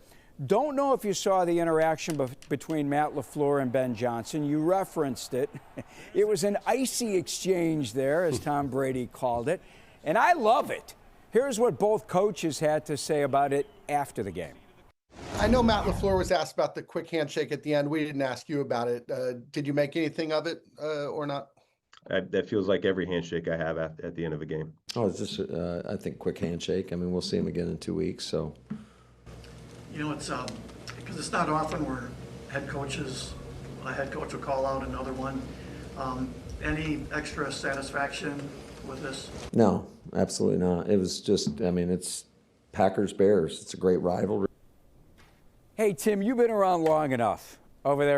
S1: Don't know if you saw the interaction between Matt LaFleur and Ben Johnson. You referenced it. It was an icy exchange there, as Tom Brady called it, and I love it. Here's what both coaches had to say about it after the game.
S23: I know Matt LaFleur was asked about the quick handshake at the end. We didn't ask you about it. Did you make anything of it or not?
S3: That feels like every handshake I have at the end of a game.
S7: Oh, it's just, I think, quick handshake. I mean, we'll see him again in 2 weeks, so.
S21: You know, it's because it's not often where a head coach will call out another one. Any extra satisfaction with this?
S7: No, absolutely not. It was just, I mean, it's Packers-Bears. It's a great rivalry.
S1: Hey, Tim, you've been around long enough over there